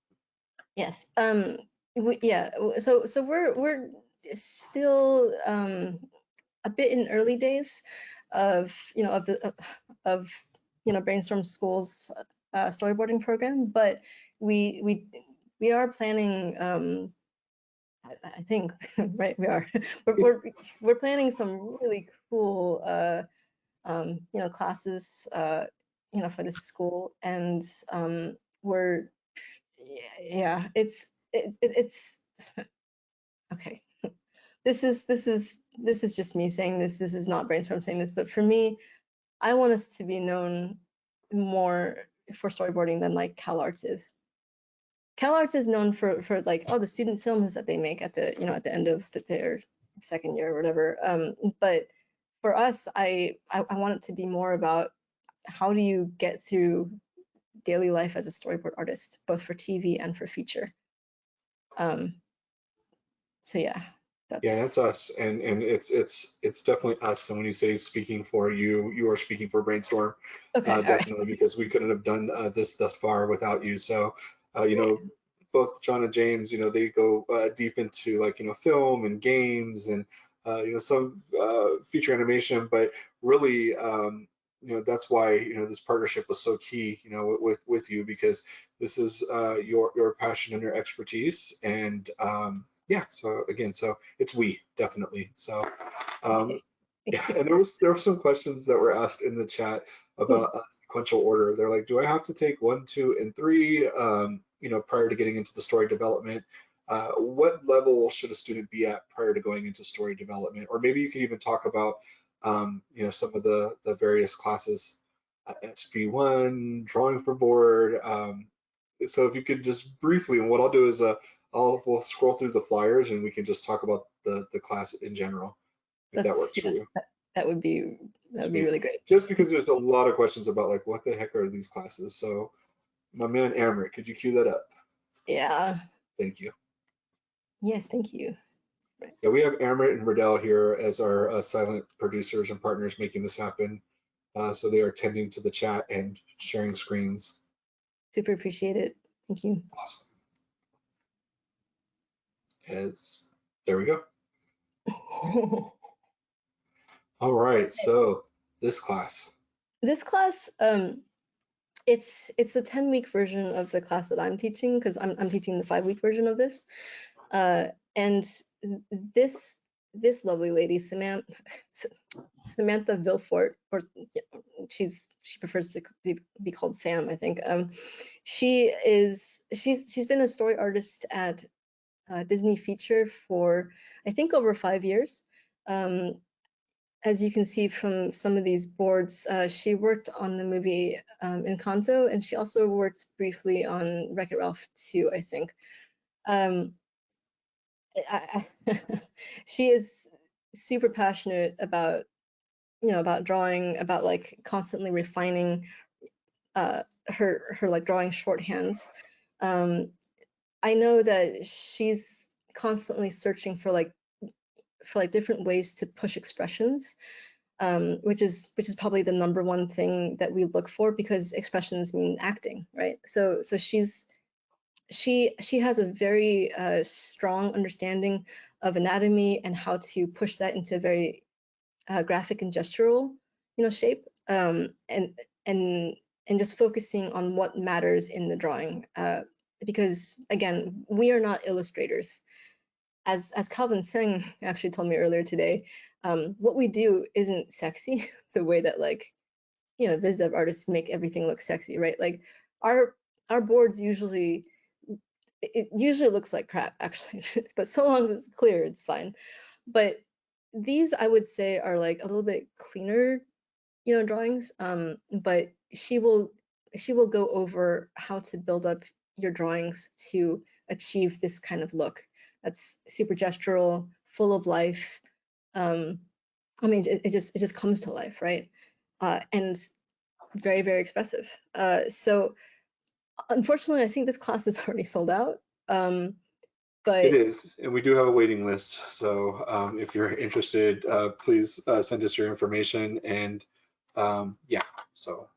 Yes. Yeah. So we're still a bit in early days of, you know, of you know, Brainstorm School's storyboarding program, but we are planning. I think right, we are. We're planning some really cool you know, classes you know, for this school, and we're yeah, it's okay. This is just me saying this. This is not Brainstorm saying this, but for me, I want us to be known more for storyboarding than like CalArts is. CalArts is known for like, oh, the student films that they make at the, you know, at the end of their second year or whatever. But for us, I want it to be more about how do you get through daily life as a storyboard artist, both for TV and for feature. So yeah, Yeah, that's that's us, and it's definitely us. And when you say speaking for you, you are speaking for Brainstorm, okay. All right. definitely, because we couldn't have done this thus far without you. So, you know, both John and James, you know, they go deep into, like, you know, film and games and you know, some feature animation, but really, you know, that's why, you know, this partnership was so key, you know, with you, because this is your passion and your expertise, and yeah. So again, so it's we definitely. So Yeah, and there were some questions that were asked in the chat about sequential order. They're like, do I have to take 1, 2, and 3, prior to getting into the story development? What level should a student be at prior to going into story development? Or maybe you could even talk about, some of the various classes, SB1, drawing for board. So if you could just briefly, and what I'll do is we'll scroll through the flyers and we can just talk about the class in general, if that That's works for you. that would be Sweet. really great. Just because there's a lot of questions about like what the heck are these classes. So my man Amrit, could you cue that up? Yeah. Thank you. Yes, thank you. Yeah, we have Amrit and Riddell here as our silent producers and partners making this happen. So they are tending to the chat and sharing screens. Super appreciate it. Thank you. Awesome. There we go. All right, so this class. This class, it's the 10-week version of the class that I'm teaching, because I'm teaching the 5-week version of this. And this lovely lady, Samantha Villefort, or she prefers to be called Sam, I think. She's been a story artist at Disney Feature for, I think, over 5 years. As you can see from some of these boards, she worked on the movie Encanto, and she also worked briefly on Wreck-It Ralph 2, I think. She is super passionate about, about drawing, about like constantly refining her like drawing shorthands. I know that she's constantly searching for different ways to push expressions, which is probably the number one thing that we look for, because expressions mean acting, right? So she has a very strong understanding of anatomy and how to push that into a very graphic and gestural, shape, and just focusing on what matters in the drawing, because again, we are not illustrators. As Calvin Seng actually told me earlier today, what we do isn't sexy the way that biz dev artists make everything look sexy, right? Like our boards usually looks like crap, actually, but so long as it's clear, it's fine. But these, I would say, are like a little bit cleaner, drawings. But she will go over how to build up your drawings to achieve this kind of look that's super gestural, full of life. I mean, it just comes to life, right? And very, very expressive. So unfortunately, I think this class is already sold out. But it is, and we do have a waiting list. So if you're interested, please send us your information. And yeah, so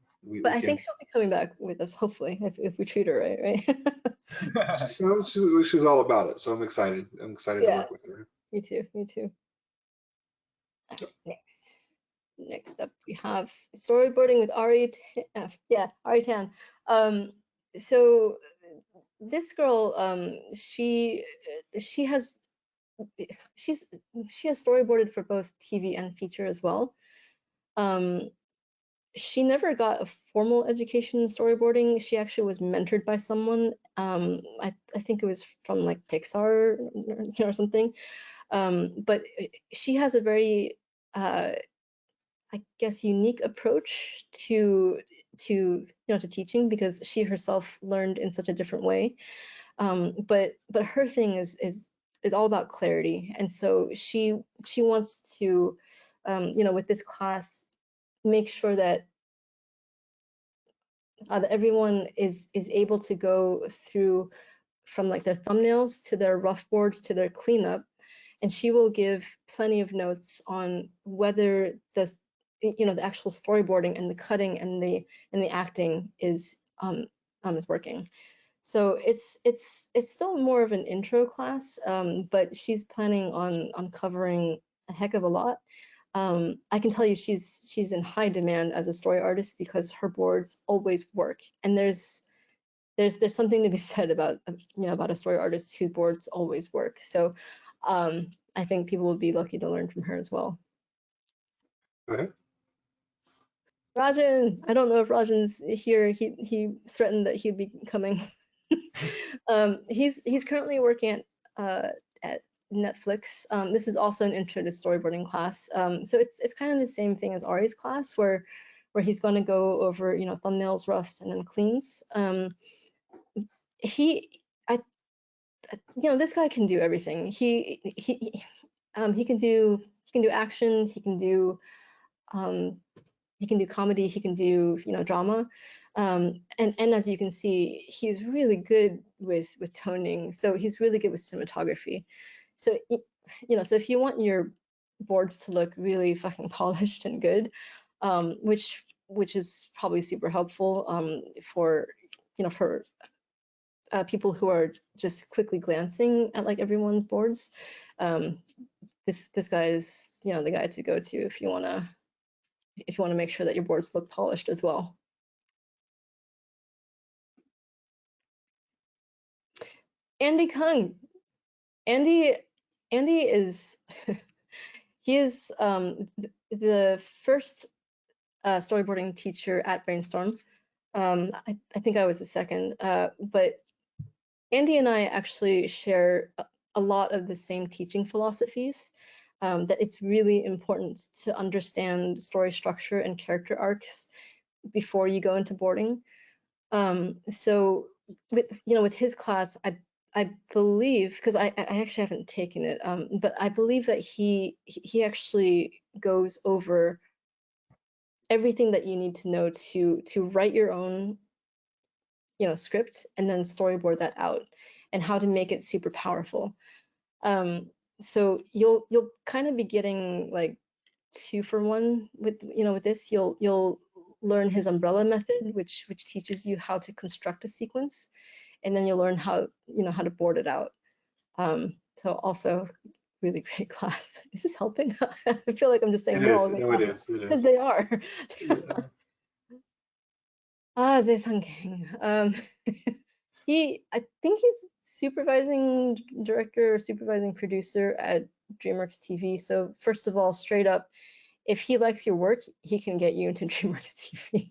I think she'll be coming back with us, hopefully, if we treat her right. she's all about it, so I'm excited. I'm excited to work with her. Me too. Next up, we have storyboarding with Ari. Ari Tan. So this girl, she has storyboarded for both TV and feature as well. She never got a formal education in storyboarding. She actually was mentored by someone. I think it was from like Pixar or something. But she has a very, I guess, unique approach to teaching, because she herself learned in such a different way. But her thing is all about clarity, and so she wants to, with this class, make sure that everyone is able to go through from like their thumbnails to their rough boards to their cleanup, and she will give plenty of notes on whether the actual storyboarding and the cutting and the acting is working. So it's still more of an intro class, but she's planning on covering a heck of a lot. I can tell you she's in high demand as a story artist, because her boards always work, and there's something to be said about about a story artist whose boards always work. So I think people will be lucky to learn from her as well. Go ahead. Rajan, I don't know if Rajan's here. He threatened that he'd be coming. He's currently working at Netflix. This is also an intro to storyboarding class. So it's kind of the same thing as Ari's class, where he's going to go over thumbnails, roughs, and then cleans. This guy can do everything. He can do action. He can do comedy. He can do drama. And as you can see, he's really good with toning. So he's really good with cinematography. So so if you want your boards to look really fucking polished and good, which is probably super helpful for people who are just quickly glancing at like everyone's boards. This guy is the guy to go to if you wanna make sure that your boards look polished as well. Andy Kung. Andy is he is the first storyboarding teacher at Brainstorm. I think I was the second, but Andy and I actually share a lot of the same teaching philosophies. That it's really important to understand story structure and character arcs before you go into boarding. So with his class, I believe, because I actually haven't taken it, but I believe that he actually goes over everything that you need to know to write your own script and then storyboard that out, and how to make it super powerful. So you'll kind of be getting like 2 for 1 with with this. You'll learn his umbrella method, which teaches you how to construct a sequence, and then you'll learn how how to board it out. So also really great class. Is this helping? I feel like I'm just saying It they're is. all great No, it classes, is. It because is. they are. Yeah. Zae I think he's supervising director or supervising producer at DreamWorks TV. So first of all, straight up, if he likes your work, he can get you into DreamWorks TV.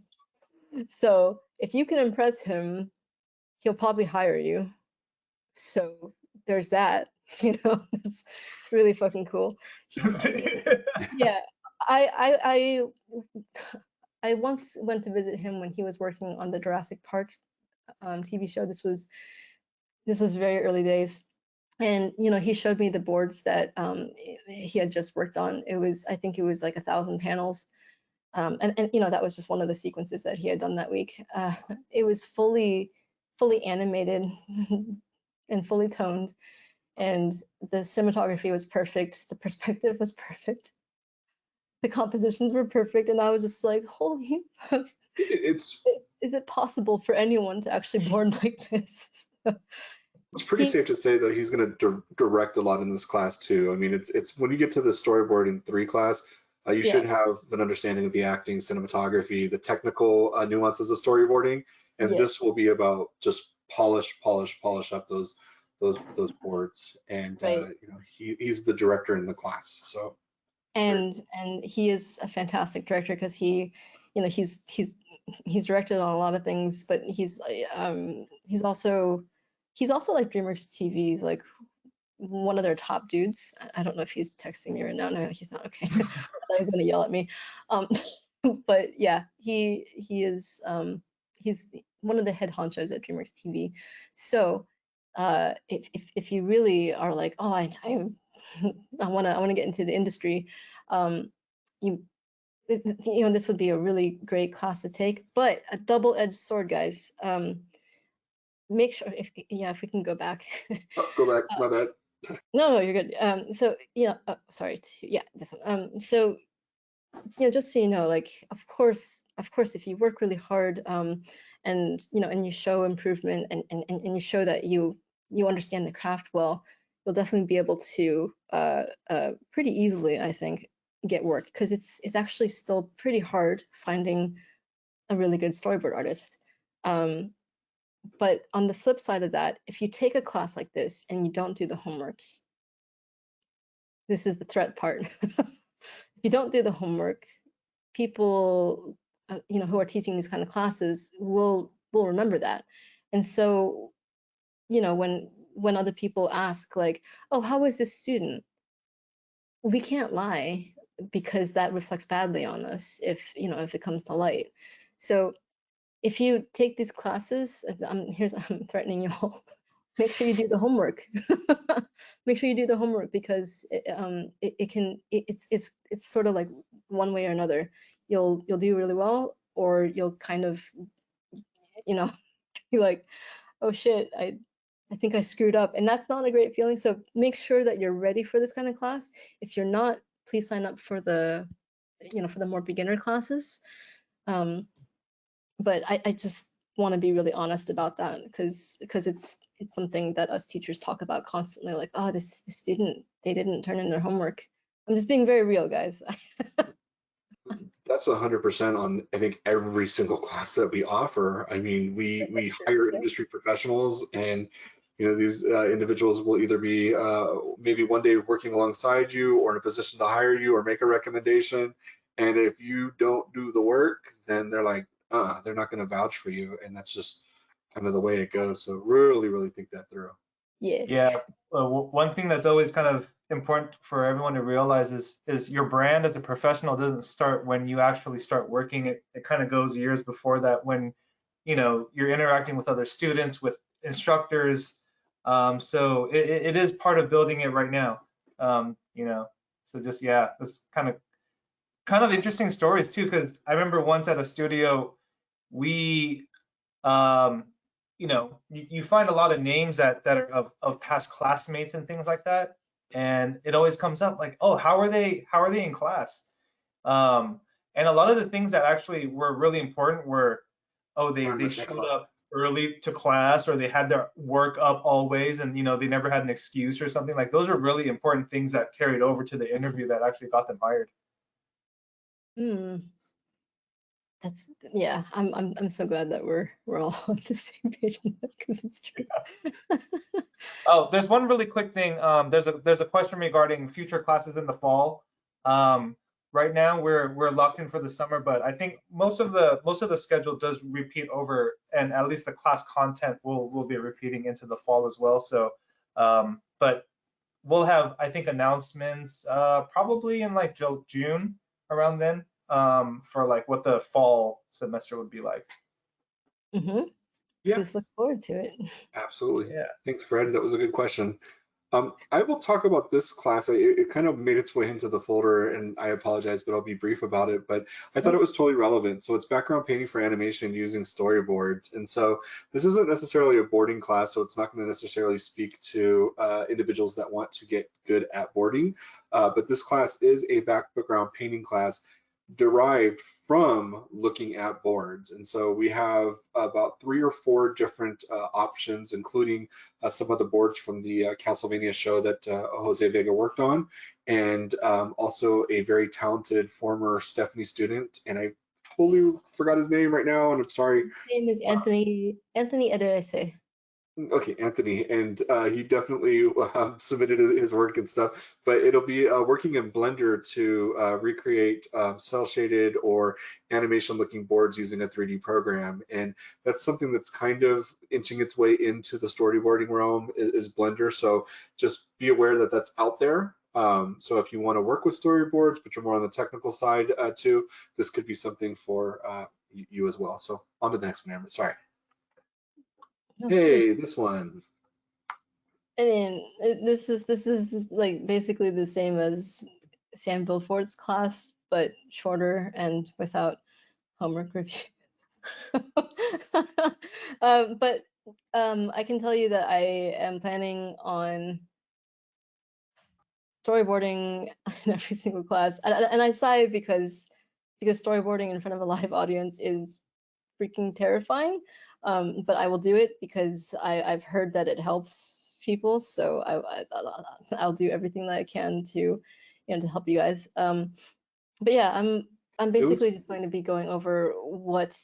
So if you can impress him, he'll probably hire you. So there's that. It's really fucking cool. Yeah, I once went to visit him when he was working on the Jurassic Park TV show. This was very early days, and he showed me the boards that he had just worked on. I think it was like 1,000 panels, and that was just one of the sequences that he had done that week. It was fully animated and fully toned, and the cinematography was perfect, the perspective was perfect, the compositions were perfect, and I was just like, holy fuck. It's Is it possible for anyone to actually board like this? it's pretty safe to say that he's going to direct a lot in this class too. I mean, it's when you get to the storyboarding 3 class, you Yeah, should have an understanding of the acting, cinematography, the technical nuances of storyboarding, and yeah, this will be about just polish up those boards. And right. he's the director in the class, so it's very And he is a fantastic director, because he's directed on a lot of things, but he's also like DreamWorks TV's like one of their top dudes. I don't know if he's texting me right now. No, he's not. Okay. I thought he was gonna yell at me. But yeah, is he's one of the head honchos at DreamWorks TV. So if you really are like, oh, I wanna get into the industry, you this would be a really great class to take. But a double-edged sword, guys. Make sure if we can go back. oh, go back, my bad. No, you're good. So sorry. This one. So just so you know, like, of course, if you work really hard, and you show improvement, and you show that you understand the craft well, you'll definitely be able to pretty easily, I think, get work, because it's actually still pretty hard finding a really good storyboard artist. But on the flip side of that, if you take a class like this and you don't do the homework, this is the threat part. If you don't do the homework, people, who are teaching these kind of classes will remember that. And so, when other people ask like, oh, how was this student? We can't lie, because that reflects badly on us if it comes to light. So if you take these classes, I'm threatening you all. Make sure you do the homework. Make sure you do the homework, because it's sort of like one way or another. You'll do really well, or you'll kind of, be like, oh shit, I think I screwed up, and that's not a great feeling. So make sure that you're ready for this kind of class. If you're not, please sign up for the more beginner classes. But I just want to be really honest about that, because it's something that us teachers talk about constantly, like, oh, this student, they didn't turn in their homework. I'm just being very real, guys. That's 100% on, I think, every single class that we offer. I mean, That's we true. hire Yeah. industry professionals, and these individuals will either be maybe one day working alongside you, or in a position to hire you or make a recommendation. And if you don't do the work, then they're like, they're not going to vouch for you, and that's just kind of the way it goes. So really, really think that through. Yeah. Yeah, one thing that's always kind of important for everyone to realize is your brand as a professional doesn't start when you actually start working. It kind of goes years before that, when you're interacting with other students, with instructors. So it is part of building it right now. So just, yeah, it's kind of interesting stories too, because I remember once at a studio, we um, you find a lot of names that are of past classmates and things like that, and it always comes up like, oh, how are they in class? And a lot of the things that actually were really important were, oh, they showed up early to class, or they had their work up always, and they never had an excuse or something. Like, those are really important things that carried over to the interview that actually got them hired. Hmm. That's, yeah. I'm so glad that we're all on the same page, because it's true. Oh, there's one really quick thing. There's a question regarding future classes in the fall. Um, right now we're locked in for the summer, but I think most of the schedule does repeat over, and at least the class content will be repeating into the fall as well. So, but we'll have, I think, announcements probably in like June, around then, for like what the fall semester would be like. Mm-hmm. Yeah, Just look forward to it. absolutely. Yeah. Thanks, Fred. That was a good question. I will talk about this class. It kind of made its way into the folder, and I apologize, but I'll be brief about it. But I thought it was totally relevant. So it's background painting for animation using storyboards. And so this isn't necessarily a boarding class, so it's not going to necessarily speak to individuals that want to get good at boarding. But this class is a background painting class derived from looking at boards. And so we have about 3 or 4 different options, including some of the boards from the Castlevania show that Jose Vega worked on, and also a very talented former Stephanie student, and I totally forgot his name right now, and I'm sorry. His name is Anthony Ederese. Okay, Anthony, and he definitely submitted his work and stuff, but it'll be working in Blender to recreate cel shaded or animation looking boards using a 3D program. And that's something that's kind of inching its way into the storyboarding realm, is Blender. So just be aware that that's out there. So if you want to work with storyboards, but you're more on the technical side too, this could be something for you as well. So on to the next one, Amber. Sorry. Hey, this one. I mean, this is like basically the same as Sam Bilford's class, but shorter and without homework reviews. But I can tell you that I am planning on storyboarding in every single class, and I sigh because storyboarding in front of a live audience is freaking terrifying. But I will do it because I've heard that it helps people. So I'll do everything that I can to to help you guys. But yeah, I'm basically just going to be going over what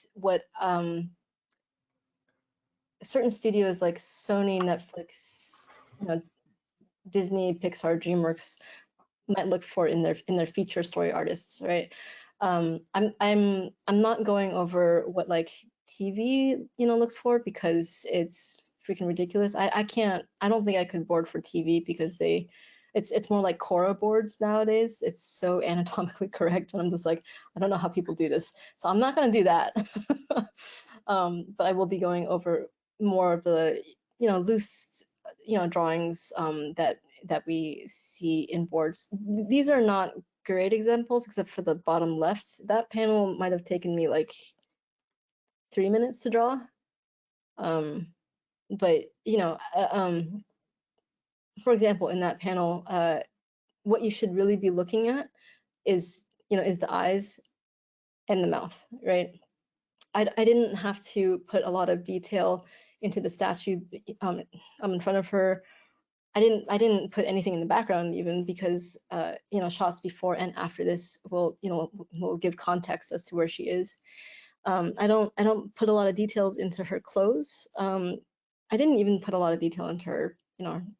certain studios like Sony, Netflix, Disney, Pixar, DreamWorks might look for in their feature story artists, right? I'm not going over what like TV, looks for, because it's freaking ridiculous. I don't think I could board for TV because it's more like Cora boards nowadays. It's so anatomically correct, and I'm just like, I don't know how people do this. So I'm not gonna do that. But I will be going over more of the, loose, drawings, that we see in boards. These are not great examples except for the bottom left. That panel might have taken me like 3 minutes to draw. But for example, in that panel, what you should really be looking at is the eyes and the mouth, right? I didn't have to put a lot of detail into the statue in front of her. I didn't put anything in the background even, because shots before and after this will give context as to where she is. I don't put a lot of details into her clothes. I didn't even put a lot of detail into her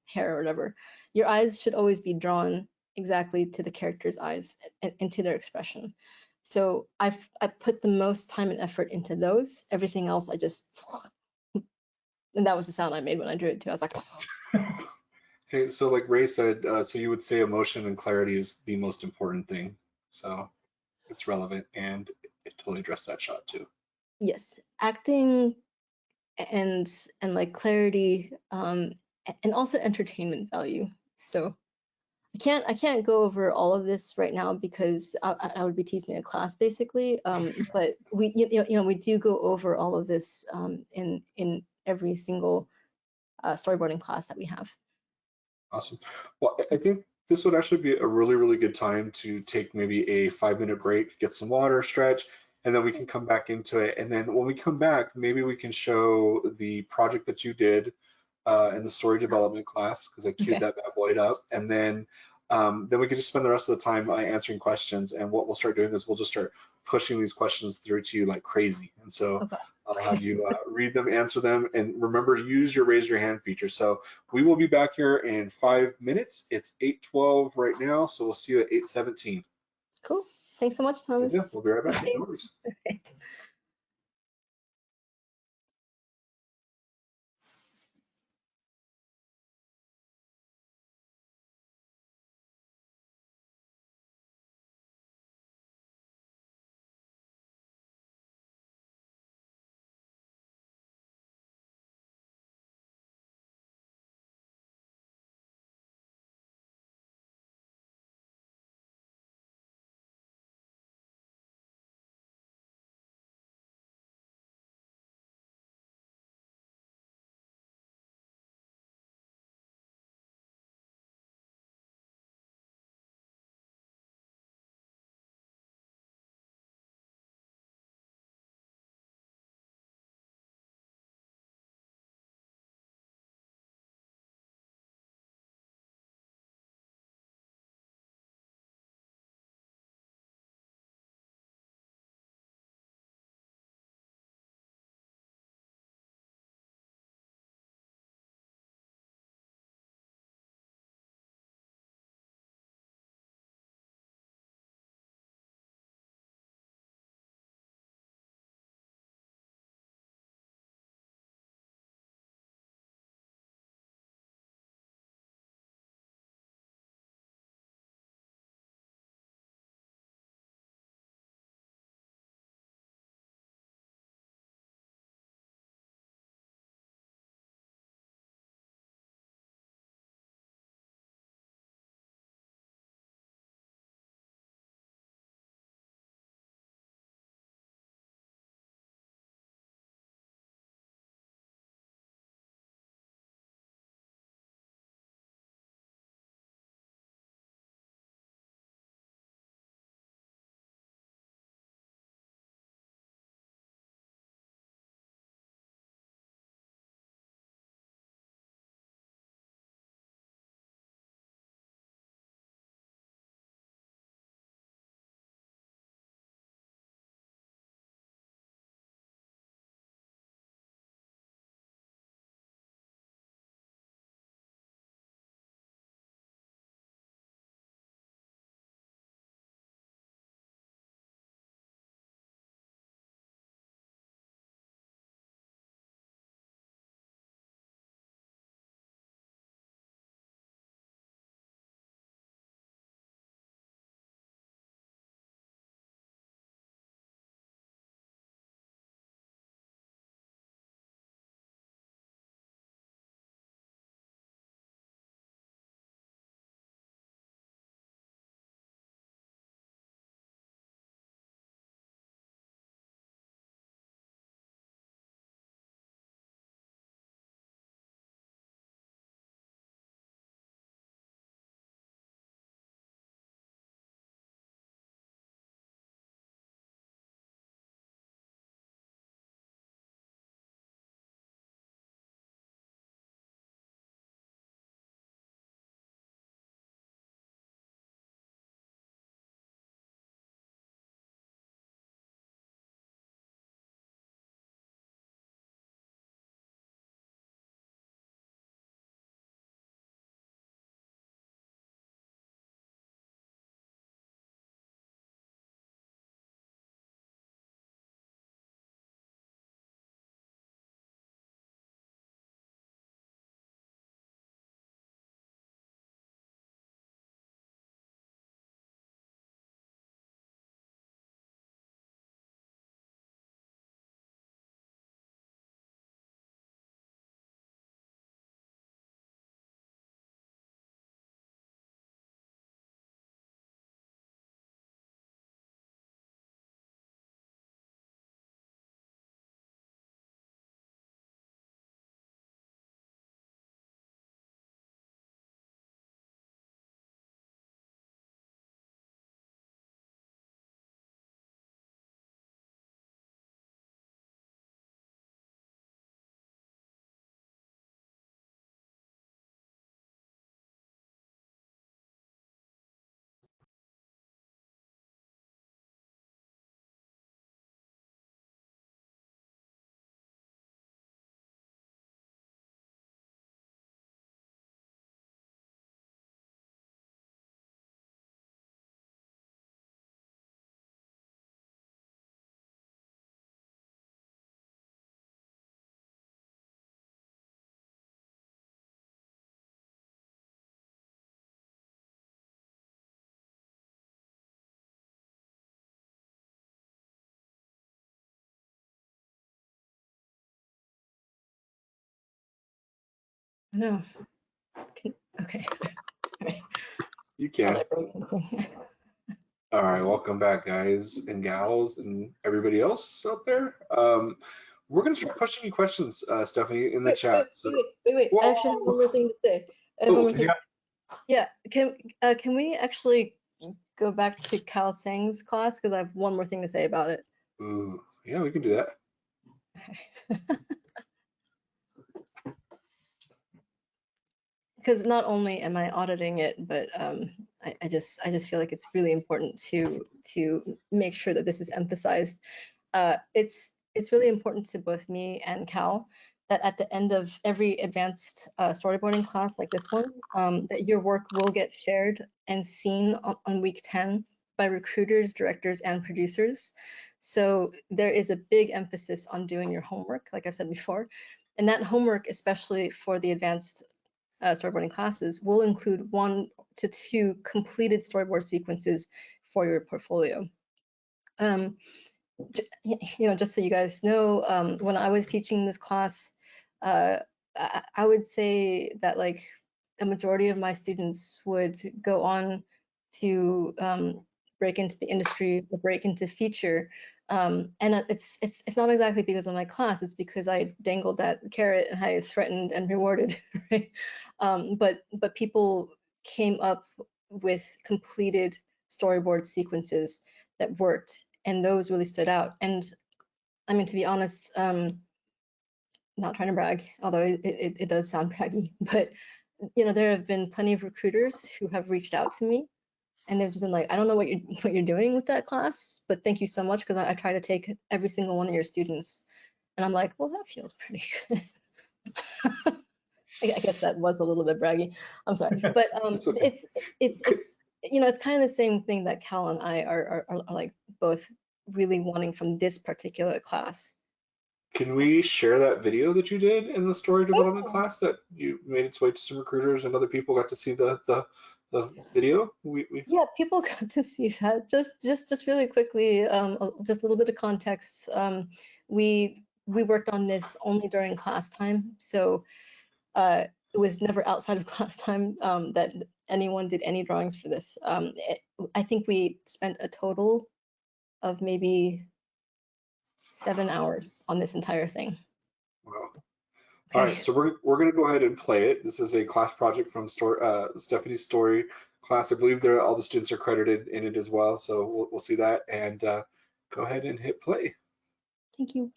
hair or whatever. Your eyes should always be drawn exactly to the character's eyes and to their expression. So I put the most time and effort into those. Everything else I just and that was the sound I made when I drew it too. I was like. Okay, so like Ray said, so you would say emotion and clarity is the most important thing. So it's relevant, and it totally addressed that shot too. Yes, acting and like clarity, and also entertainment value. So I can't go over all of this right now because I would be teaching a class basically. But we we do go over all of this in every single storyboarding class that we have. Awesome. Well, I think this would actually be a really, really good time to take maybe a 5-minute break, get some water, stretch, and then we can come back into it. And then when we come back, maybe we can show the project that you did in the story development class, because I queued Okay. that bad boy up. And then we can just spend the rest of the time answering questions. And what we'll start doing is we'll just start pushing these questions through to you like crazy. And so Okay. I'll have you read them, answer them, and remember to use your raise your hand feature. So we will be back here in 5 minutes. It's 8:12 right now, so we'll see you at 8:17. Cool. Thanks so much, Thomas. Yeah, we'll be right back. No worries. No. Okay. All right. You Thought can. I broke something. All right, welcome back, guys and gals, and everybody else out there. We're gonna start pushing you questions, Stephanie, in the Wait, chat. So, wait. I actually have whoa. one more thing to say. I have Oh, one more okay. thing. Yeah. Can we actually go back to Cal Sang's class, because I have one more thing to say about it. Ooh, yeah, we can do that. Because not only am I auditing it, but I just feel like it's really important to make sure that this is emphasized. It's really important to both me and Cal that at the end of every advanced storyboarding class like this one, that your work will get shared and seen on week 10 by recruiters, directors, and producers. So there is a big emphasis on doing your homework, like I've said before. And that homework, especially for the advanced storyboarding classes, will include 1 to 2 completed storyboard sequences for your portfolio. Just so you guys know, when I was teaching this class, I would say that like a majority of my students would go on to break into the industry or break into feature. And it's not exactly because of my class, it's because I dangled that carrot and I threatened and rewarded, right? But people came up with completed storyboard sequences that worked, and those really stood out. And I mean, to be honest, not trying to brag, although it does sound braggy, but there have been plenty of recruiters who have reached out to me, and they've just been like, I don't know what you're doing with that class, but thank you so much, because I try to take every single one of your students. And I'm like, well, that feels pretty good. I guess that was a little bit braggy. I'm sorry, but Okay. it's kind of the same thing that Cal and I are like both really wanting from this particular class. Can we share that video that you did in the story development class that you made its way to some recruiters and other people got to see the video? Yeah, people got to see that. Just really quickly, just a little bit of context. We worked on this only during class time, so it was never outside of class time that anyone did any drawings for this. I think we spent a total of maybe 7 hours on this entire thing. Wow. Okay. All right, so we're going to go ahead and play it. This is a class project from Stephanie's story class. I believe all the students are credited in it as well, so we'll see that, and go ahead and hit play. Thank you.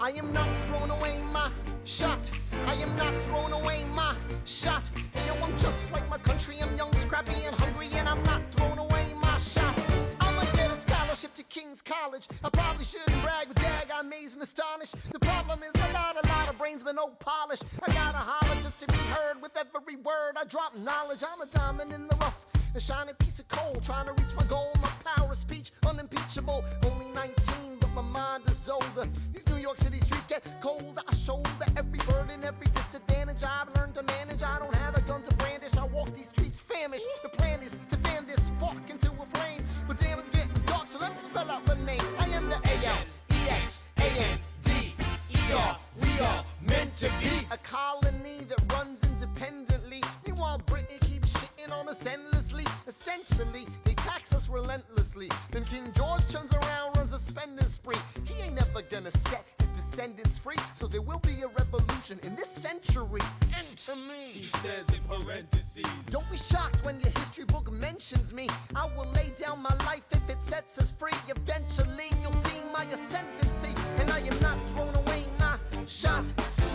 I am not throwing away my shot. I am not throwing away my shot. Hey, yo, I'm just like my country. I'm young, scrappy, and hungry, and I'm not throwing away my shot. I'ma get a scholarship to King's College. I probably shouldn't brag, but dag, I'm amazed and astonished. The problem is I got a lot of brains, but no polish. I gotta holler just to be heard with every word. I drop knowledge. I'm a diamond in the rough, a shining piece of coal, trying to reach my goal. My power of speech, unimpeachable. Only 19, but my mind is older. These New York City streets get colder. I shoulder every burden, every disadvantage. I've learned to manage. I don't have a gun to brandish. I walk these streets famished. The plan is to fan this spark into a flame. But damn, it's getting dark, so let me spell out the name. I am the A-L-E-X-A-N-D-E-R. We are meant to be a colony that runs independently. Meanwhile, Britain keeps shitting on us endlessly. Essentially, they tax us relentlessly. Then King George turns around, runs a spending spree. He ain't never gonna set his descendants free. So there will be a revolution in this century. Enter me. He says in parentheses. Don't be shocked when your history book mentions me. I will lay down my life if it sets us free. Eventually, you'll see my ascendancy. And I am not throwing away my shot.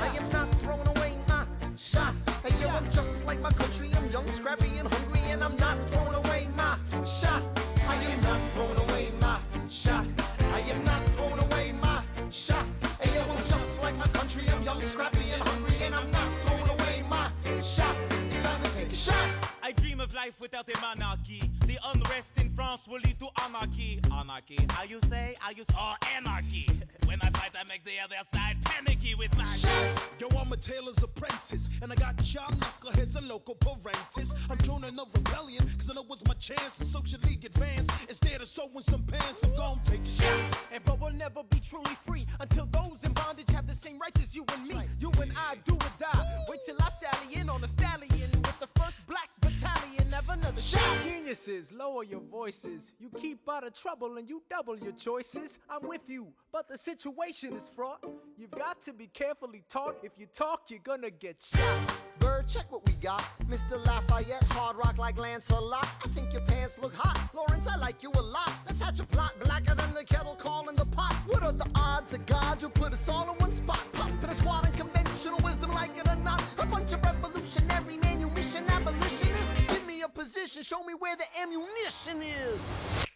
I am not throwing away my shot. Hey, yo, I'm just like my country. I'm young, scrappy, and hungry, and I'm not throwing away my shot. I am not throwing away my shot. I am not throwing away my shot. Hey, yo, I'm just like my country. I'm young, scrappy, and hungry, and I'm not throwing away my shot. It's time to take a shot. I dream of life without a monarchy. The unrest in France will lead to anarchy. Anarchy, how you say? Oh, anarchy. When I fight, I make the other side panicky with my shot. Yo, I'm a tailor's apprentice, and I got y'all knuckleheads and local parentis. I'm joining the rebellion, cause I know it's my chance to socially advance. Instead of sewing some pants, I'm gonna take a shot. But we'll never be truly free until those in bondage have the same rights as you and me. You and I do or die. Wait till I sally in on a stallion with the first black battalion. Have another shot. Geniuses, lower your voices. You keep out of trouble and you double your choices. I'm with you, but the situation is fraught. You've got to be carefully taught. If you talk, you're gonna get shot. Bird, check what we got. Mr. Lafayette, hard rock like Lancelot. I think your pants look hot. Lawrence, I like you a lot. Let's hatch a plot blacker than the kettle calling the pot. What are the odds that God will put us all in one spot? Pop in a squad of conventional wisdom, like it or not. A bunch of revolutionary manumission abolitionists. Give me a position, show me where the ammunition is.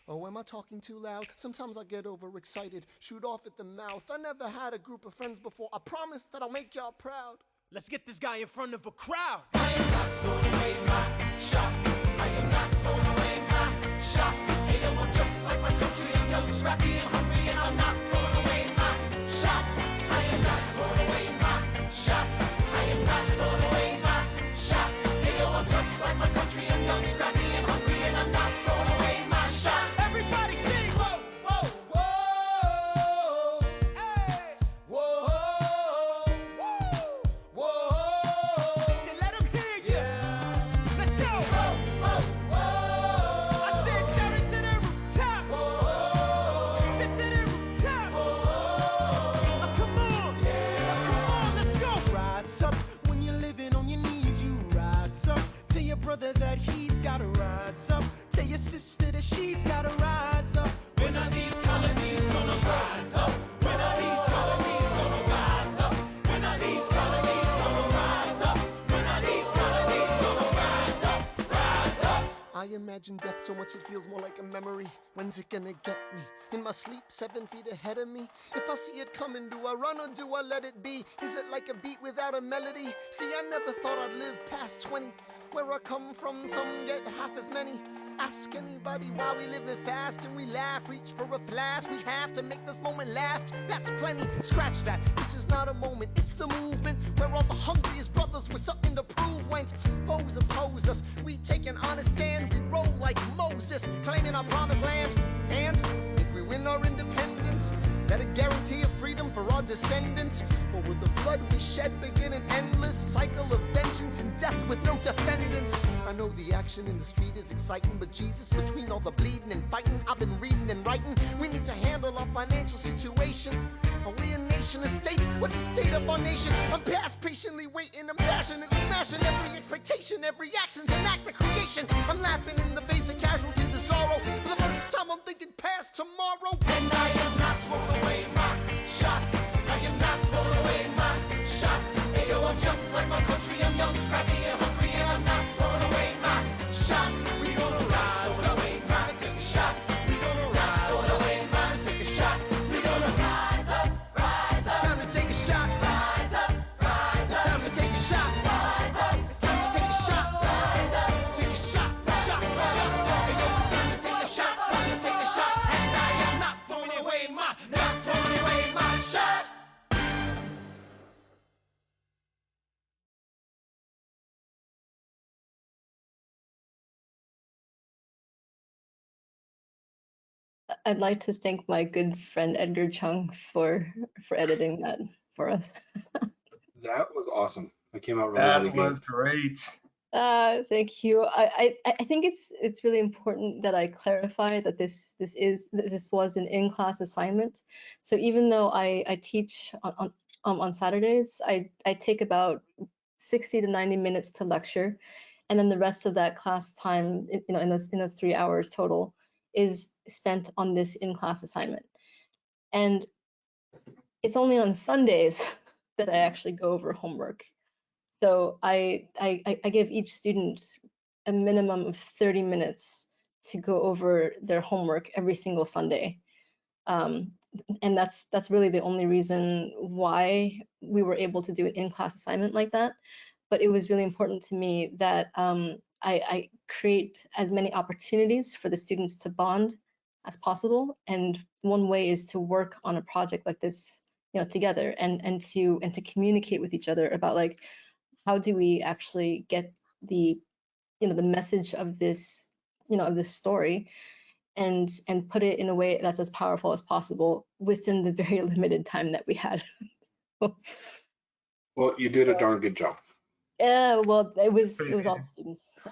Oh, am I talking too loud? Sometimes I get overexcited, shoot off at the mouth. I never had a group of friends before. I promise that I'll make y'all proud. Let's get this guy in front of a crowd. I am not throwing away my shot. I am not throwing away my shot. Hey, yo, I'm just like my country. I'm young, scrappy, and hungry, and I'm not throwing away my shot. I am not throwing away my shot. I am not throwing away my shot. Hey, yo, I'm just like my country. I'm young, scrappy, and hungry, and I'm not throwing away my shot. Everybody sing. Whoa, whoa, whoa. Hey. Whoa, whoa. Say, let him hear you. Yeah. Let's go. Whoa, whoa, whoa. I said shout it to the rooftop. Whoa. Sit to the rooftop. Whoa. Oh, come on. Come on, let's go. Rise up when you're living on your knees. You rise up. Tell your brother that he's gotta rise up. Tell your sister that she's gotta rise up. When are these colonies gonna rise up? When are these colonies gonna rise up? When are these colonies gonna rise up? When are these colonies gonna rise up? Rise up. I imagine death so much it feels more like a memory. When's it gonna get me? In my sleep, 7 feet ahead of me. If I see it coming, do I run or do I let it be? Is it like a beat without a melody? See, I never thought I'd live past 20. Where I come from, some get half as many. Ask anybody why we living fast and we laugh. Reach for a flask, we have to make this moment last. That's plenty, scratch that. This is not a moment, it's the movement. Where all the hungriest brothers with something to prove. When foes oppose us, we take an honest stand. We roll like Moses, claiming our promised land. And if we win our independence, is that a guarantee of freedom for our descendants? Or will the blood we shed begin an endless cycle of vengeance and death with no defendants? I know the action in the street is exciting, but Jesus, between all the bleeding and fighting, I've been reading and writing. We need to handle our financial situation. Are we a nation of states? What's the state of our nation? I'm past patiently waiting, I'm passionately smashing every expectation, every action's an act of creation. I'm laughing in the face of casualties of sorrow. For the first time, I'm thinking past tomorrow. And I am not throwing away my shot. I am not throwing away my shot. Hey, yo, I'm just like my country. I'm young, scrappy, and hungry, and I'm not throwing away my shot. We gonna rise up, time to take a shot. We gonna rise up, time to take a shot. We gonna rise up, rise up. It's time to take a shot. Rise up, rise up. It's time to take a shot. Rise up. It's time to take a shot. Rise up. Take a shot, shot, shot. Hey, yo, it's time to take a shot. Time to take a shot. And I am not throwing away my shot. I'd like to thank my good friend Edgar Chung for editing that for us. That was awesome. That came out really, That really good. was great. Thank you. I think it's really important that I clarify that this was an in-class assignment. So even though I teach on Saturdays, I take about 60 to 90 minutes to lecture, and then the rest of that class time, in those 3 hours total, is spent on this in-class assignment. And it's only on Sundays that I actually go over homework. So I give each student a minimum of 30 minutes to go over their homework every single Sunday. And that's really the only reason why we were able to do an in-class assignment like that. But it was really important to me that I create as many opportunities for the students to bond as possible. And one way is to work on a project like this, together and to communicate with each other about, like, how do we actually get the message of this of this story, and put it in a way that's as powerful as possible within the very limited time that we had. Well, you did a darn good job. Yeah, well, it was Pretty all amazing. the students. So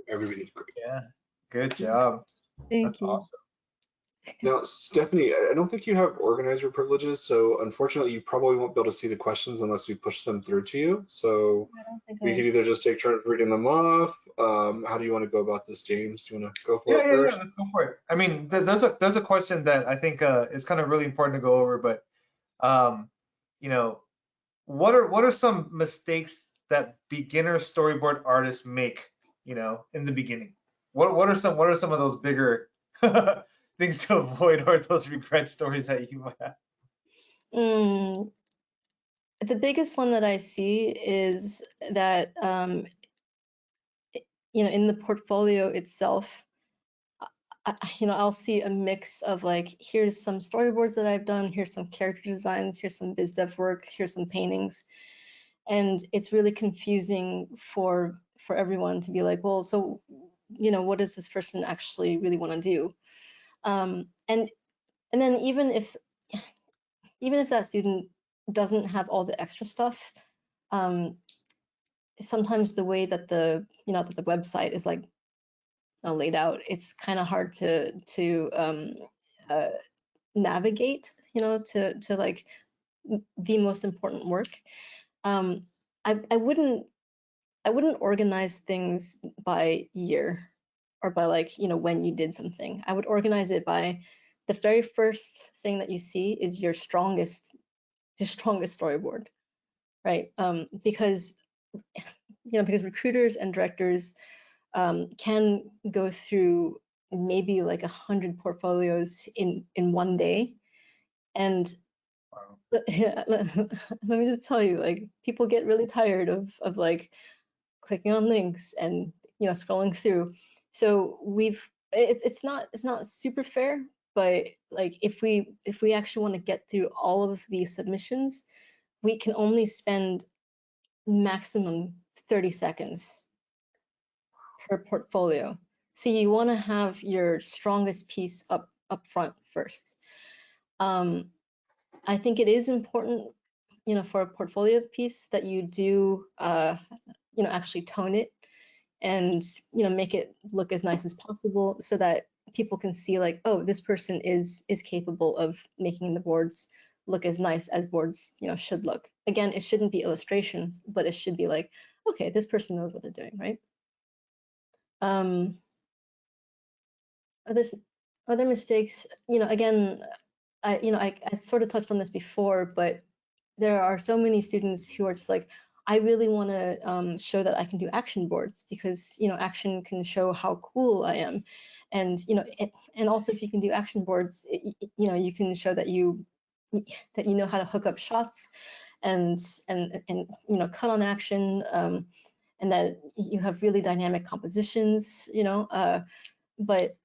Everybody did great. Yeah, good job. thank That's you. awesome. Now, Stephanie, I don't think you have organizer privileges, so unfortunately, you probably won't be able to see the questions unless we push them through to you. So I don't think we could either just take turns reading them off. How do you want to go about this, James? Do you want to go for it Yeah, first? let's go for it. I mean, there's a question that I think is kind of really important to go over, but you know, what are some mistakes that beginner storyboard artists make, in the beginning? What are some of those bigger things to avoid, or those regret stories that you might have? The biggest one that I see is that in the portfolio itself, I'll see a mix of like, here's some storyboards that I've done, here's some character designs, here's some biz dev work, here's some paintings, and it's really confusing for everyone to be like, well, so what does this person actually really want to do? And then even if that student doesn't have all the extra stuff, sometimes the way that the website is like laid out, it's kind of hard to navigate, to like the most important work. I wouldn't organize things by year or by like when you did something. I would organize it by the very first thing that you see is your strongest storyboard, right? Because recruiters and directors can go through maybe like 100 portfolios in one day, and Wow. let me just tell you, like, people get really tired of like clicking on links and scrolling through. So it's not super fair, but like if we actually want to get through all of these submissions, we can only spend maximum 30 seconds per portfolio. So you want to have your strongest piece up front first. I think it is important, for a portfolio piece that you do, actually tone it and make it look as nice as possible, so that people can see like, oh, this person is capable of making the boards look as nice as boards should look. Again, it shouldn't be illustrations, but it should be like, okay, this person knows what they're doing, right? Other mistakes, again, I sort of touched on this before, but there are so many students who are just like, I really want to show that I can do action boards, because action can show how cool I am, and and also if you can do action boards, you can show that you know how to hook up shots and cut on action, and that you have really dynamic compositions, but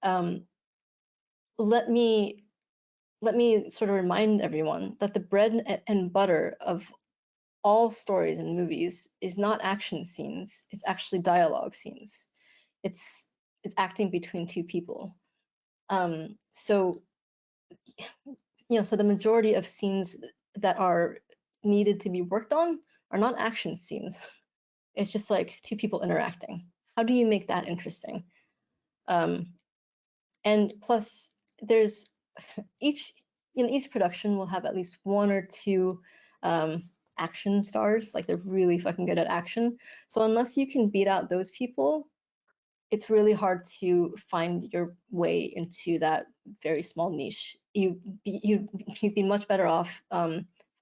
let me sort of remind everyone that the bread and butter of all stories and movies is not action scenes, it's actually dialogue scenes. It's acting between two people. So so the majority of scenes that are needed to be worked on are not action scenes. It's just like two people interacting. How do you make that interesting? And plus, there's each production will have at least one or two action stars, like they're really fucking good at action. So unless you can beat out those people, it's really hard to find your way into that very small niche. You'd be much better off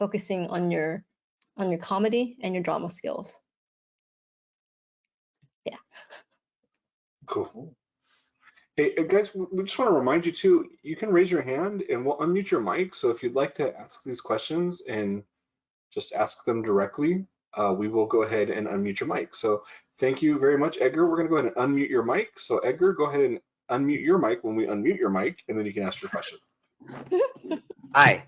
focusing on your comedy and your drama skills. Yeah. Cool. Hey, guys, we just want to remind you too, you can raise your hand and we'll unmute your mic. So if you'd like to ask these questions and just ask them directly, we will go ahead and unmute your mic. So thank you very much, Edgar. We're going to go ahead and unmute your mic. So Edgar, go ahead and unmute your mic when we unmute your mic, and then you can ask your question. Hi.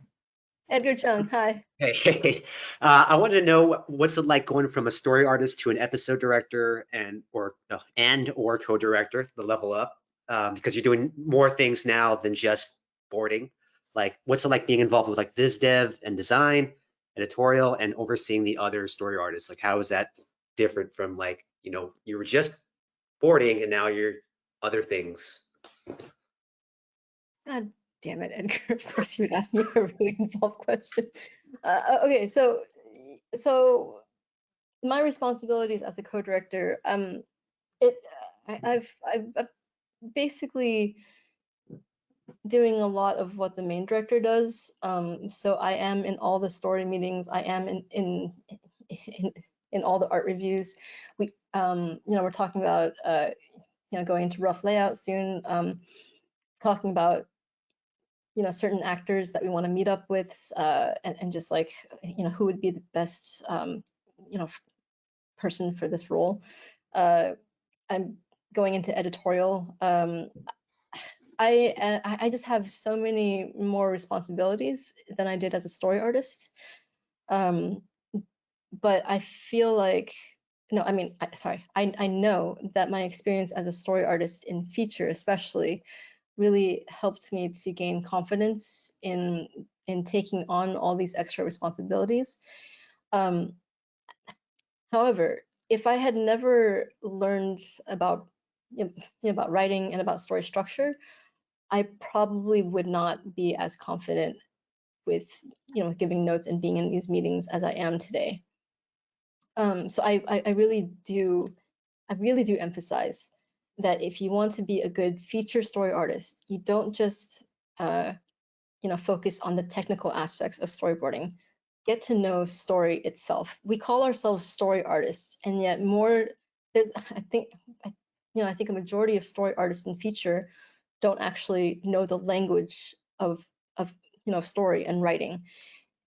Edgar Chung, hi. Hey, I wanted to know what's it like going from a story artist to an episode director and or co-director, the level up, because you're doing more things now than just boarding. Like, what's it like being involved with like viz dev and design, editorial, and overseeing the other story artists? Like, how is that different from like, you were just boarding and now you're other things? God damn it, Edgar. Of course you would ask me a really involved question. Okay, so my responsibilities as a co-director, it I've basically doing a lot of what the main director does. So I am in all the story meetings. I am in all the art reviews. We're talking about going into rough layout soon. Talking about certain actors that we want to meet up with, and just like who would be the best person for this role. I'm going into editorial. I just have so many more responsibilities than I did as a story artist. But I feel like, no, I mean, I know that my experience as a story artist in feature especially really helped me to gain confidence in taking on all these extra responsibilities. However, if I had never learned about about writing and about story structure, I probably would not be as confident with with giving notes and being in these meetings as I am today. So I really do emphasize that if you want to be a good feature story artist, you don't just focus on the technical aspects of storyboarding. Get to know story itself. We call ourselves story artists, and yet there's I think a majority of story artists in feature don't actually know the language of story and writing.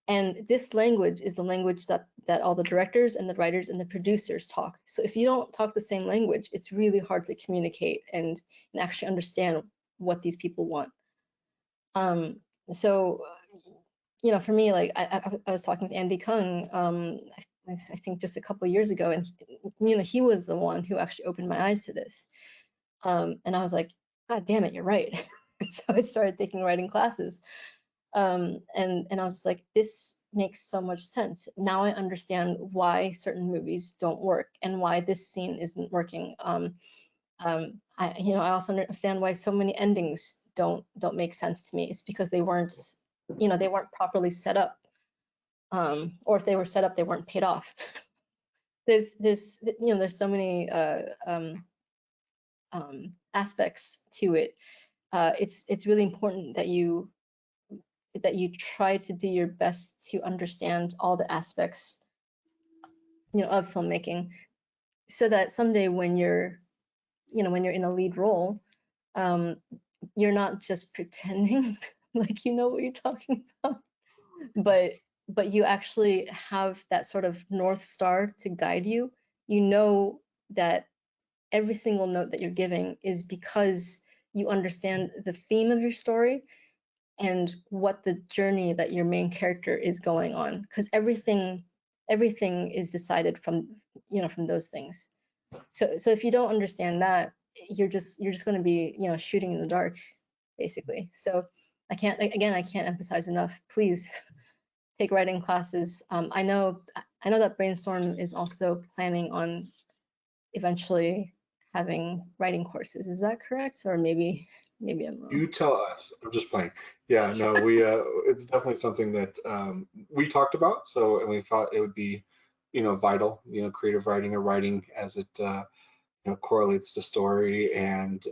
And this language is the language that all the directors and the writers and the producers talk. So if you don't talk the same language, it's really hard to communicate and actually understand what these people want. So for me, like I was talking with Andy Kung, I think just a couple of years ago, and he was the one who actually opened my eyes to this. And I was like, God damn it, you're right. So I started taking writing classes. And I was like, this makes so much sense. Now I understand why certain movies don't work and why this scene isn't working. I also understand why so many endings don't make sense to me. It's because they weren't properly set up, or if they were set up, they weren't paid off. there's so many aspects to it. It's really important that you try to do your best to understand all the aspects of filmmaking, so that someday when you're in a lead role, you're not just pretending like you know what you're talking about, but you actually have that sort of North Star to guide you. You know that every single note that you're giving is because you understand the theme of your story and what the journey that your main character is going on, because everything is decided from from those things. So if you don't understand that, you're just going to be shooting in the dark, basically. So I can't emphasize enough, please take writing classes. I know that Brainstorm is also planning on eventually having writing courses. Is that correct? Or maybe I'm wrong. You tell us. I'm just playing. Yeah, no, we it's definitely something that we talked about. So, and we thought it would be, vital, creative writing or writing as it correlates to story and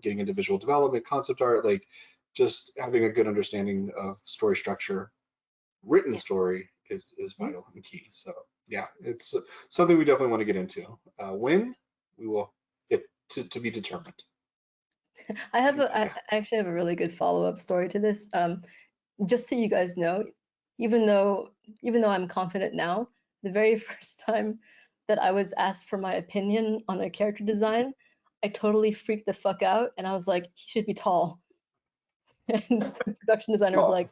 getting into visual development, concept art, like just having a good understanding of story structure. Written story is vital and key. So yeah, it's something we definitely want to get into. When we will get to be determined. I actually have a really good follow-up story to this. Just so you guys know, even though I'm confident now, the very first time that I was asked for my opinion on a character design, I totally freaked the fuck out, and I was like, he should be tall. And the production designer was like,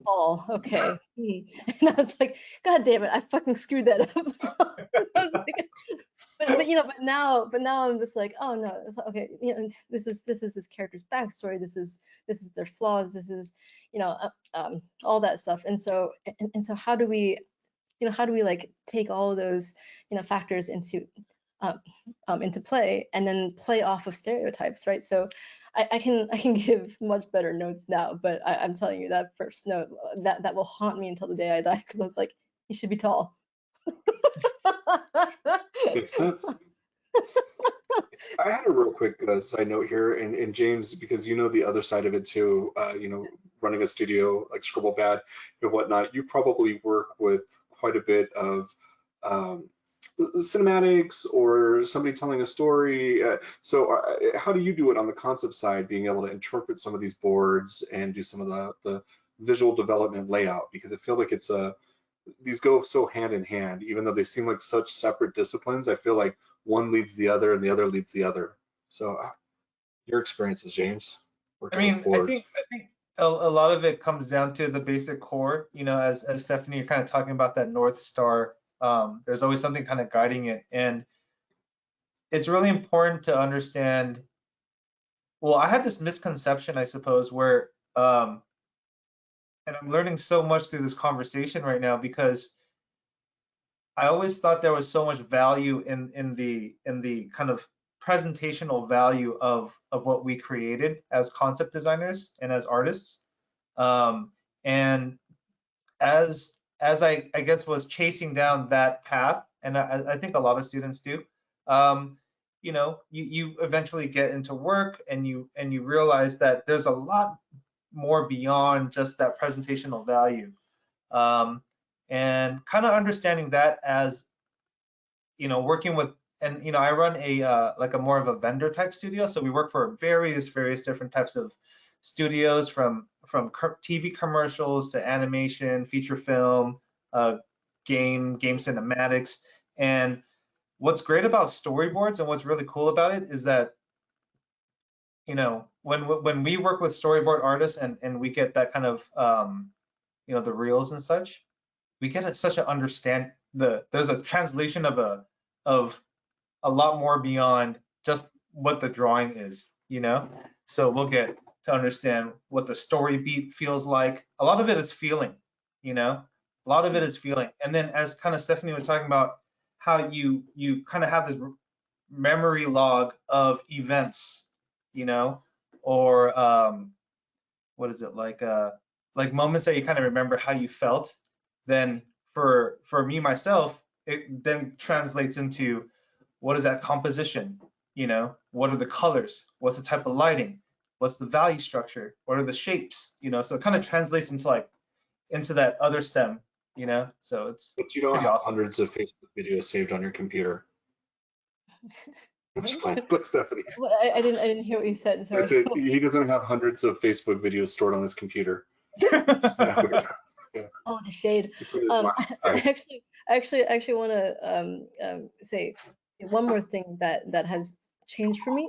tall. Okay. And I was like, God damn it, I fucking screwed that up. I was like, but now I'm just like, oh no, it's okay. This is this character's backstory. This is their flaws. This is, all that stuff. And so how do we, like take all of those, factors into play, and then play off of stereotypes, right? So I can give much better notes now, but I'm telling you that first note that will haunt me until the day I die, because I was like, he should be tall. Makes sense. I had a real quick side note here, and James, because you know the other side of it too, running a studio like Scribblebad and whatnot, you probably work with quite a bit of cinematics or somebody telling a story. So how do you do it on the concept side, being able to interpret some of these boards and do some of the visual development layout? Because I feel like these go so hand in hand, even though they seem like such separate disciplines. I feel like one leads the other and the other leads the other. So your experiences, James, I working mean, with boards. I think a lot of it comes down to the basic core. As Stephanie, you're kind of talking about that North Star. There's always something kind of guiding it, and it's really important to understand. Well, I have this misconception, I suppose, where and I'm learning so much through this conversation right now, because I always thought there was so much value in the kind of presentational value of what we created as concept designers and as artists. And as I guess was chasing down that path, and I think a lot of students do, you eventually get into work, and you realize that there's a lot more beyond just that presentational value. And kind of understanding that as, working with, and I run a like a more of a vendor type studio, so we work for various different types of studios, from TV commercials to animation, feature film, game cinematics. And what's great about storyboards, and what's really cool about it, is that when we work with storyboard artists, and we get that kind of the reels and such, we get such an understand there's a translation of a lot more beyond just what the drawing is. So we'll get to understand what the story beat feels like. A lot of it is feeling. A lot of it is feeling. And then, as kind of Stephanie was talking about, how you kind of have this memory log of events, or what is it, like moments that you kind of remember how you felt. Then for me, myself, it then translates into, what is that composition? What are the colors? What's the type of lighting? What's the value structure? What are the shapes? So it kind of translates into that other stem. So it's But you don't pretty have awesome. hundreds of Facebook videos saved on your computer. That's fine. Look, Stephanie. Well, I didn't hear what you said. I Sorry. said he doesn't have hundreds of Facebook videos stored on his computer. Yeah, weird. Yeah. Oh, the shade. It's on his left side. I actually want to say one more thing that has changed for me.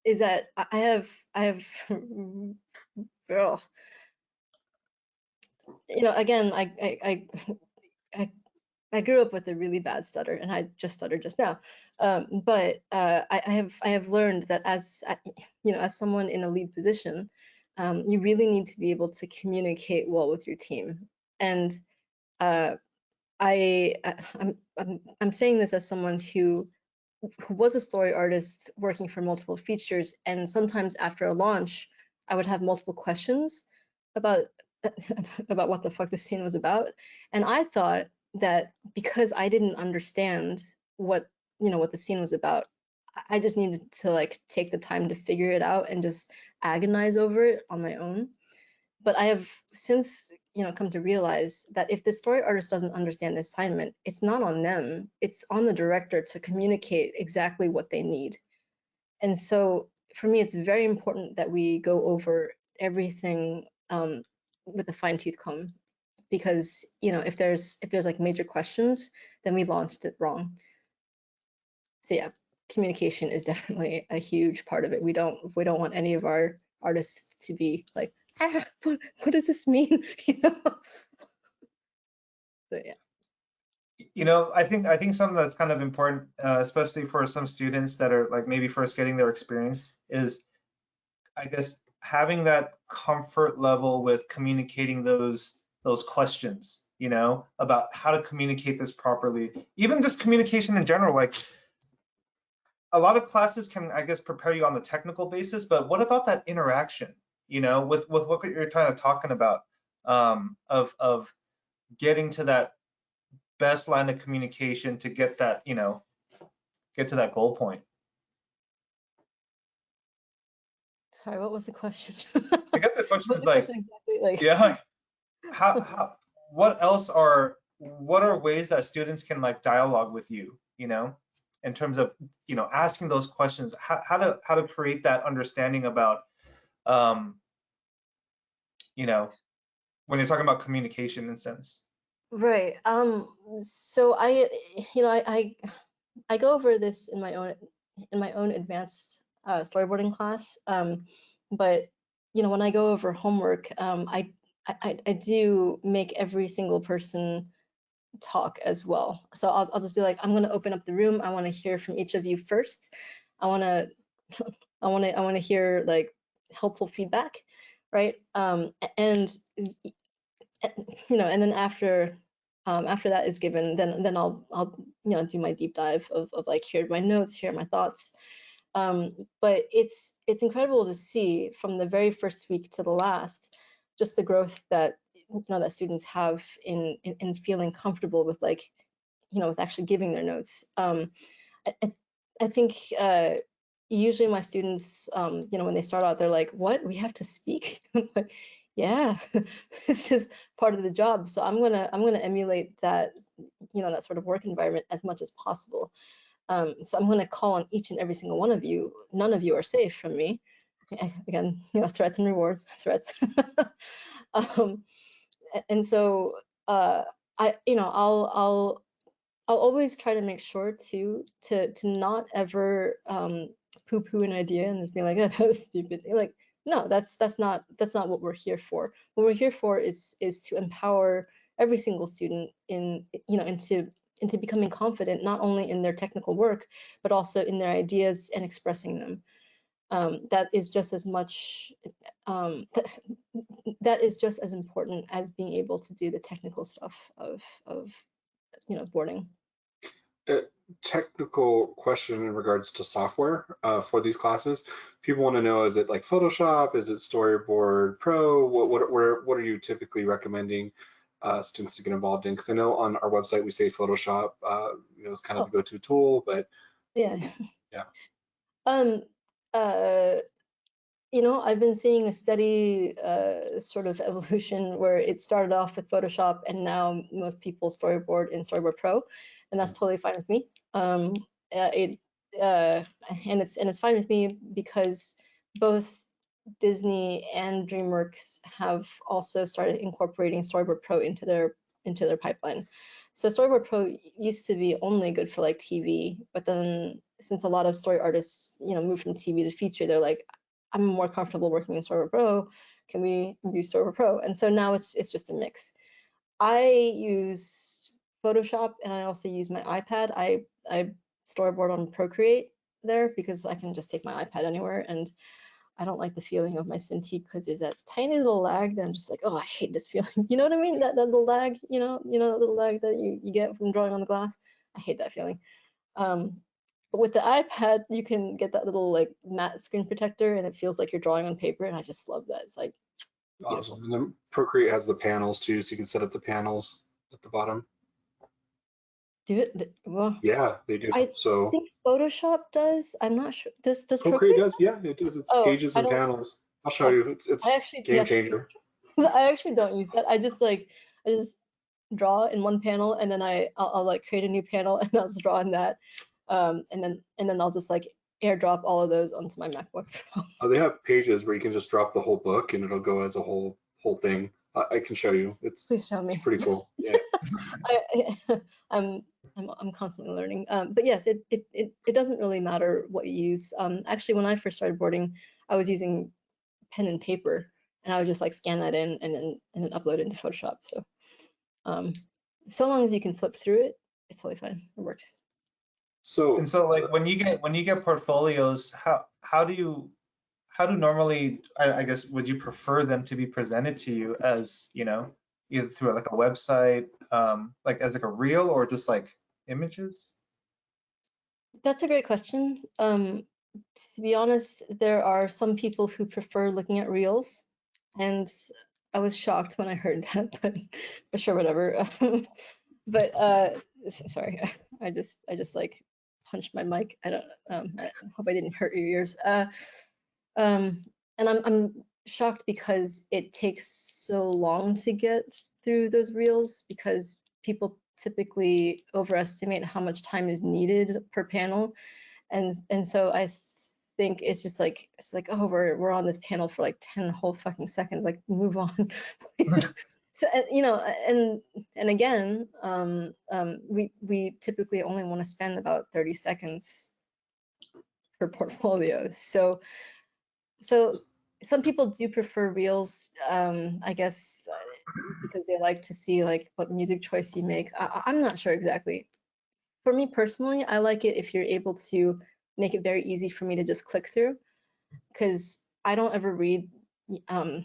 Is that I have oh, again, I grew up with a really bad stutter, and I just stuttered just now. But I have learned that as someone in a lead position, you really need to be able to communicate well with your team. And I'm saying this as someone who was a story artist working for multiple features, and sometimes after a launch, I would have multiple questions about what the fuck the scene was about. And I thought that because I didn't understand what the scene was about, I just needed to take the time to figure it out and just agonize over it on my own. But I have since come to realize that if the story artist doesn't understand the assignment, it's not on them, it's on the director to communicate exactly what they need. And so for me, it's very important that we go over everything with a fine-tooth comb, because if there's major questions, then we launched it wrong. So yeah, communication is definitely a huge part of it. We don't want any of our artists to be what does this mean? You know? So yeah. You know, I think something that's kind of important, especially for some students that are like maybe first getting their experience, is I guess having that comfort level with communicating those questions, you know, about how to communicate this properly. Even just communication in general, like a lot of classes can, I guess, prepare you on the technical basis, but what about that interaction, you know, with what you're kind of talking about, of getting to that best line of communication to get that, you know, get to that goal point. Sorry, what was the question? I guess the question What was is the like, question exactly? Like, yeah, like what else what are ways that students can like dialogue with you know, in terms of, you know, asking those questions, how to create that understanding about, um, you know, when you're talking about communication in a sense. right. So I go over this in my own advanced storyboarding class. But you know, when I go over homework, I do make every single person talk as well. So I'll just be like, I'm gonna open up the room. I want to hear from each of you first. I want to I want to hear like helpful feedback, right? And you know, and then after that is given, then I'll you know, do my deep dive of like, here are my notes, here are my thoughts. But it's incredible to see from the very first week to the last, just the growth that, you know, that students have in feeling comfortable with, like, you know, with actually giving their notes. I think usually my students, you know, when they start out, they're like, "What? We have to speak?" I'm like, yeah, this is part of the job. So I'm gonna emulate that, you know, that sort of work environment as much as possible. So I'm gonna call on each and every single one of you. None of you are safe from me. Again, you know, threats and rewards, threats. um, and so you know, I'll always try to make sure to not ever poo-poo an idea and just be like, oh, that was stupid. Like, no, that's not what we're here for. What we're here for is to empower every single student in, you know, into becoming confident, not only in their technical work, but also in their ideas and expressing them. That is just as much that is just as important as being able to do the technical stuff of you know, boarding. Technical question in regards to software for these classes. People want to know, is it like Photoshop? Is it Storyboard Pro? What are you typically recommending students to get involved in? Because I know on our website we say Photoshop, you know, is kind of the go-to tool, but Yeah. yeah. You know, I've been seeing a steady sort of evolution where it started off with Photoshop and now most people storyboard in Storyboard Pro, and that's totally fine with me. And it's fine with me because both Disney and DreamWorks have also started incorporating Storyboard Pro into their pipeline. So Storyboard Pro used to be only good for like TV, but then since a lot of story artists, you know, moved from TV to feature, they're like, I'm more comfortable working in Storyboard Pro. Can we use Storyboard Pro? And so now it's just a mix. I use Photoshop and I also use my iPad. I storyboard on Procreate there because I can just take my iPad anywhere, and I don't like the feeling of my Cintiq because there's that tiny little lag that I'm just like, oh, I hate this feeling. You know what I mean? That little lag, you know that little lag that you get from drawing on the glass. I hate that feeling. But with the iPad, you can get that little like matte screen protector, and it feels like you're drawing on paper, and I just love that. It's like beautiful. Awesome. And then Procreate has the panels too, so you can set up the panels at the bottom. Do it? Well, Yeah, they do. I So think Photoshop does. I'm not sure. Does Procreate Procreate? does, yeah, it does. It's Oh, pages I and don't. panels. I'll show Oh, you. It's I actually, game yeah, changer. I actually don't use that. I just draw in one panel, and then I'll like create a new panel, and I'll just draw in that, and then I'll just like airdrop all of those onto my MacBook Pro. Oh, they have pages where you can just drop the whole book and it'll go as a whole thing. I can show you. It's Please show me. pretty cool. Yeah. I'm constantly learning. But yes, it doesn't really matter what you use. Actually, when I first started boarding, I was using pen and paper, and I would just like scan that in and then upload it into Photoshop. So so long as you can flip through it, it's totally fine. It works. So And so like when you get portfolios, how do normally, I guess, would you prefer them to be presented to you as, either through like a website, like as like a reel, or just like images? That's a great question. To be honest, there are some people who prefer looking at reels, and I was shocked when I heard that, but sure, whatever. But sorry, I just like punched my mic. I hope I didn't hurt your ears. And I'm shocked because it takes so long to get through those reels, because people typically overestimate how much time is needed per panel, and so I think it's just like, oh, we're on this panel for like 10 whole fucking seconds, like move on. So and again, we typically only want to spend about 30 seconds per portfolio. So some people do prefer reels, I guess, because they like to see like what music choice you make. I'm not sure exactly. For me personally, I like it if you're able to make it very easy for me to just click through, because I don't ever read I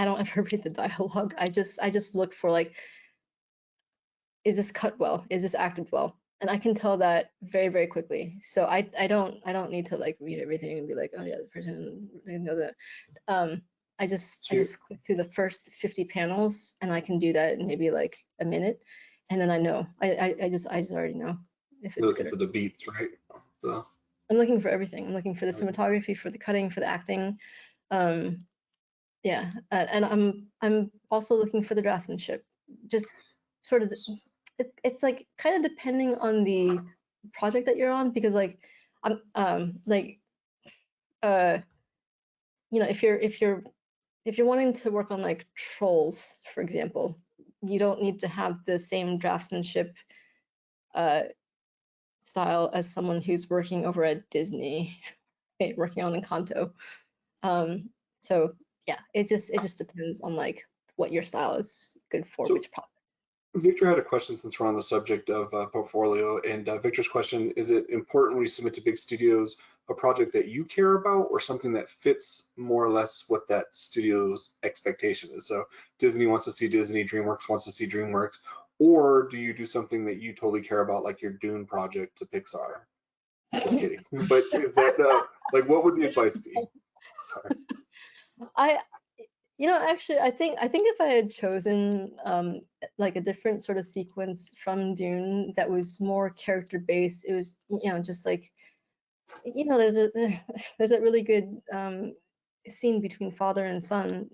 don't ever read the dialogue. I just look for like, is this cut well? Is this acted well? And I can tell that very, very quickly. So I don't need to like read everything and be like, oh yeah, the person, I know that. I just click through the first 50 panels, and I can do that in maybe like a minute, and then I know. I just already know if it's looking good. for the beats, right? So I'm looking for everything. I'm looking for the cinematography, for the cutting, for the acting. Yeah, and I'm also looking for the draftsmanship. Just sort of, it's like kind of depending on the project that you're on, because like I'm like if you're wanting to work on like Trolls, for example, you don't need to have the same draftsmanship style as someone who's working over at Disney, right, working on Encanto. So yeah, it just depends on like what your style is good for, So- which project. Victor had a question, since we're on the subject of portfolio, and Victor's question: is it important when you submit to big studios a project that you care about, or something that fits more or less what that studio's expectation is? So Disney wants to see Disney, DreamWorks wants to see DreamWorks, or do you do something that you totally care about, like your Dune project to Pixar? Just kidding. But is that like, what would the advice be? Sorry. Actually, I think if I had chosen like a different sort of sequence from Dune that was more character based, it was just like there's a really good scene between father and son,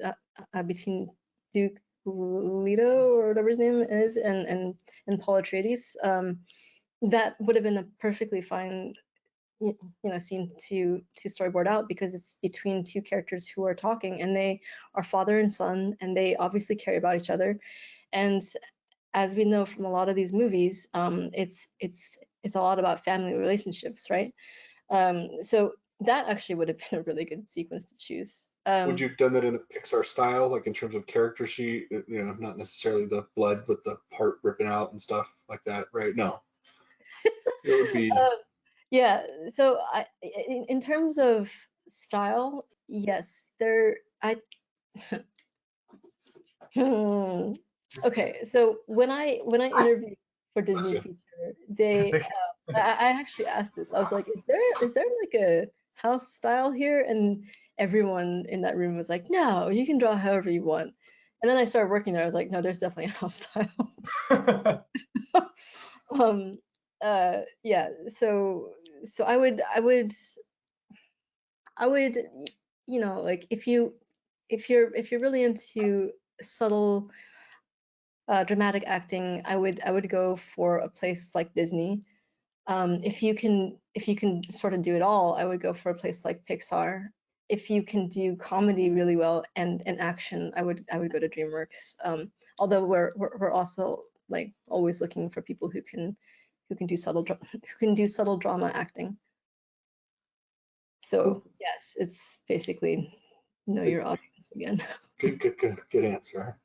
between Duke Leto, or whatever his name is, and Paul Atreides. That would have been a perfectly fine scene to storyboard out, because it's between two characters who are talking, and they are father and son, and they obviously care about each other. And as we know from a lot of these movies, it's a lot about family relationships, right? So that actually would have been a really good sequence to choose. Would you have done that in a Pixar style, like in terms of character sheet, not necessarily the blood with the heart ripping out and stuff like that, right? No. It would be Yeah, so in terms of style, yes, okay, so when I interviewed for Disney you. Feature, I actually asked this. I was like, is there like a house style here? And everyone in that room was like, no, you can draw however you want. And then I started working there. I was like, no, there's definitely a house style. Yeah, so I would like if you're really into subtle dramatic acting, I would go for a place like Disney. If you can sort of do it all, I would go for a place like Pixar. If you can do comedy really well and action, I would go to DreamWorks. Although we're also like always looking for people who can do subtle drama acting. So yes, it's basically know your audience again. Good answer.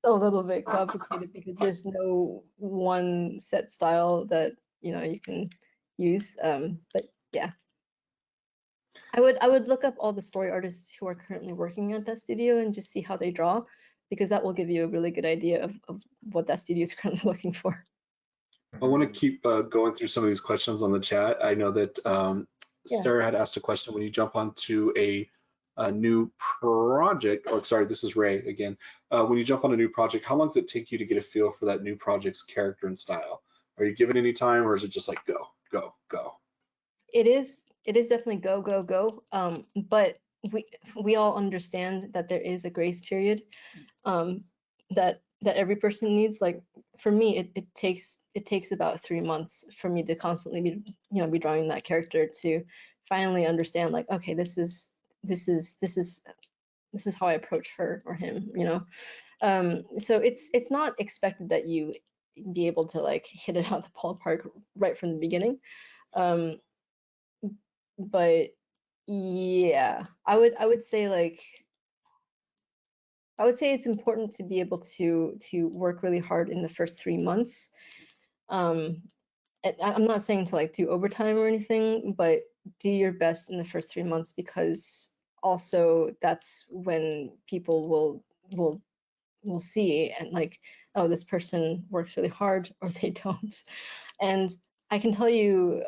A little bit complicated because there's no one set style that you can use. But yeah, I would look up all the story artists who are currently working at that studio and just see how they draw, because that will give you a really good idea of what that studio is currently looking for. I want to keep going through some of these questions on the chat. I know that Yeah. Sarah had asked a question. When you jump onto a new project, or sorry, this is Ray again. When you jump on a new project, how long does it take you to get a feel for that new project's character and style? Are you given any time, or is it just like go, go, go? It is definitely go, go, go. But we all understand that there is a grace period that every person needs. Like for me, it takes about 3 months for me to constantly be drawing that character to finally understand, like, okay, this is how I approach her or him, so it's not expected that you be able to like hit it out of the ballpark right from the beginning. But yeah, I would say it's important to be able to work really hard in the first 3 months. I'm not saying to like do overtime or anything, but do your best in the first 3 months, because also that's when people will see and like, oh, this person works really hard, or they don't. And I can tell you,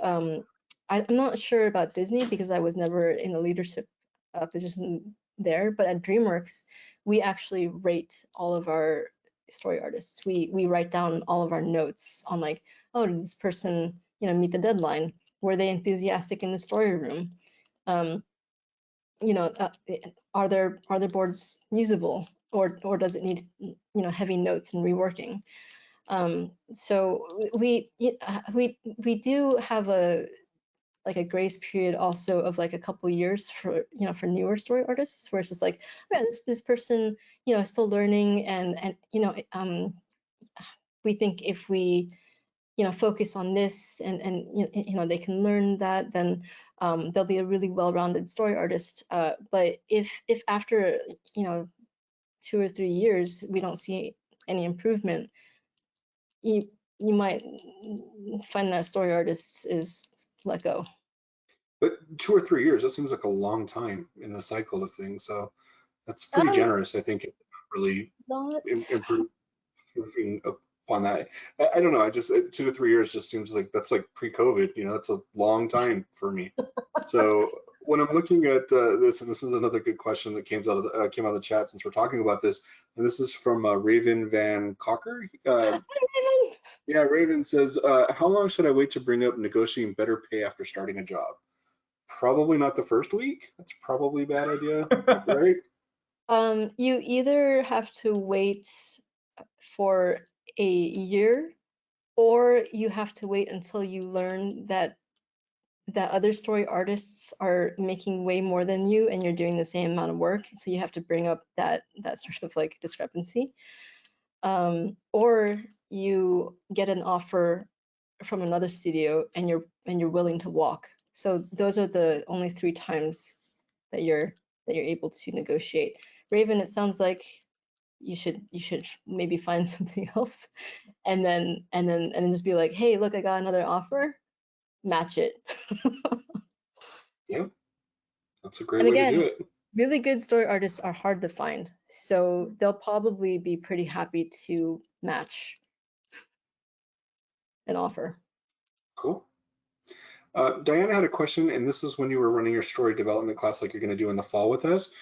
I'm not sure about Disney because I was never in a leadership position there, but at DreamWorks, we actually rate all of our story artists. We write down all of our notes on like, oh, did this person meet the deadline? Were they enthusiastic in the story room? Are their boards usable, or does it need heavy notes and reworking? So we do have a grace period also of like a couple years for newer story artists, where it's just like, oh, yeah, this person is still learning, and we think if we focus on this and they can learn that, then they'll be a really well-rounded story artist. But if after 2 or 3 years we don't see any improvement, you might find that story artist is let go. But 2 or 3 years, that seems like a long time in the cycle of things. So that's pretty generous, I think. It really improving upon that. I don't know. I just 2 to 3 years just seems like that's like pre-COVID. That's a long time for me. So when I'm looking at this, and this is another good question that came out of the chat since we're talking about this, and this is from Raven Van Cocker. Yeah, Raven says, how long should I wait to bring up negotiating better pay after starting a job? Probably not the first week. That's probably a bad idea, right? You either have to wait for a year, or you have to wait until you learn that other story artists are making way more than you and you're doing the same amount of work. So you have to bring up that sort of like discrepancy. Or you get an offer from another studio and you're willing to walk. So those are the only 3 times that you're able to negotiate. Raven, it sounds like you should maybe find something else, and then just be like, hey, look, I got another offer, match it. Yeah, that's a great way to do it. Really good story artists are hard to find, so they'll probably be pretty happy to match an offer. Cool. Diana had a question, and this is when you were running your story development class like you're going to do in the fall with us.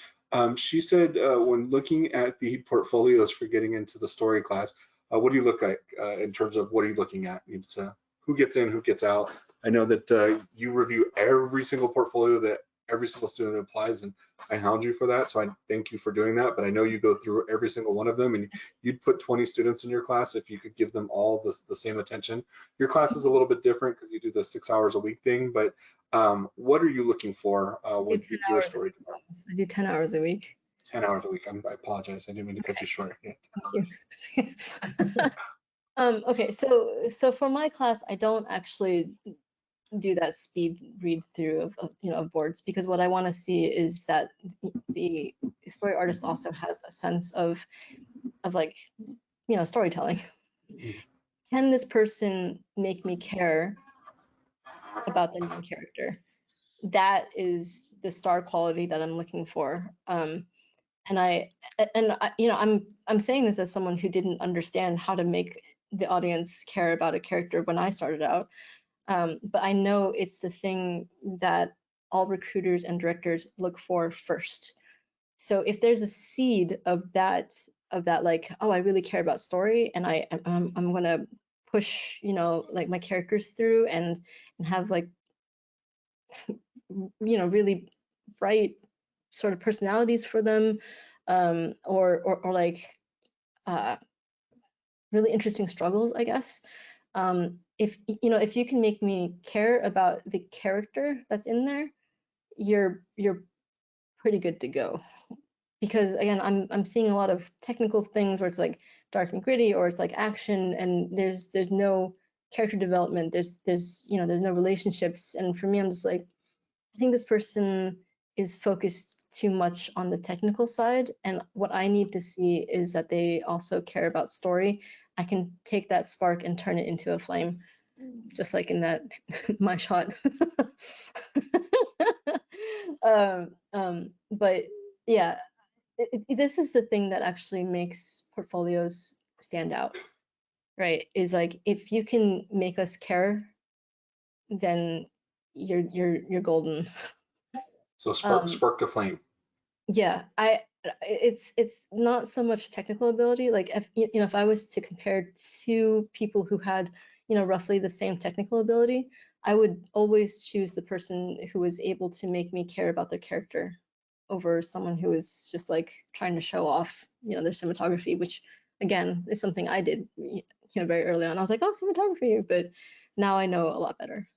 She said, when looking at the portfolios for getting into the story class, what do you look like in terms of what are you looking at? It's, who gets in, who gets out? I know that you review every single portfolio that every single student applies, and I hound you for that, so I thank you for doing that. But I know you go through every single one of them, and you'd put 20 students in your class if you could give them all the same attention. Your class is a little bit different because you do the 6 hours a week thing, but what are you looking for with your story development? I do 10 hours a week. 10 hours a week. I apologize. I didn't mean to cut you short. Yeah, Thank you. Okay, so for my class, I don't actually do that speed read through of boards, because what I want to see is that the story artist also has a sense of like, storytelling. Can this person make me care about the main character? That is the star quality that I'm looking for. And I, I'm saying this as someone who didn't understand how to make the audience care about a character when I started out. But I know it's the thing that all recruiters and directors look for first. So if there's a seed of that like, oh, I really care about story, and I'm gonna push, like my characters through and have like, really bright sort of personalities for them, or like really interesting struggles, I guess. If you can make me care about the character that's in there, you're pretty good to go. Because again, I'm seeing a lot of technical things where it's like dark and gritty, or it's like action, and there's no character development. There's no relationships, and for me, I'm just like, I think this person is focused too much on the technical side, and what I need to see is that they also care about story. I can take that spark and turn it into a flame, just like in that my shot. But yeah, this is the thing that actually makes portfolios stand out, right? Is like, if you can make us care, then you're golden. So spark to flame. Yeah, it's not so much technical ability. Like, if I was to compare two people who had, roughly the same technical ability, I would always choose the person who was able to make me care about their character over someone who is just like trying to show off, their cinematography, which again is something I did, very early on. I was like, oh, cinematography, but now I know a lot better.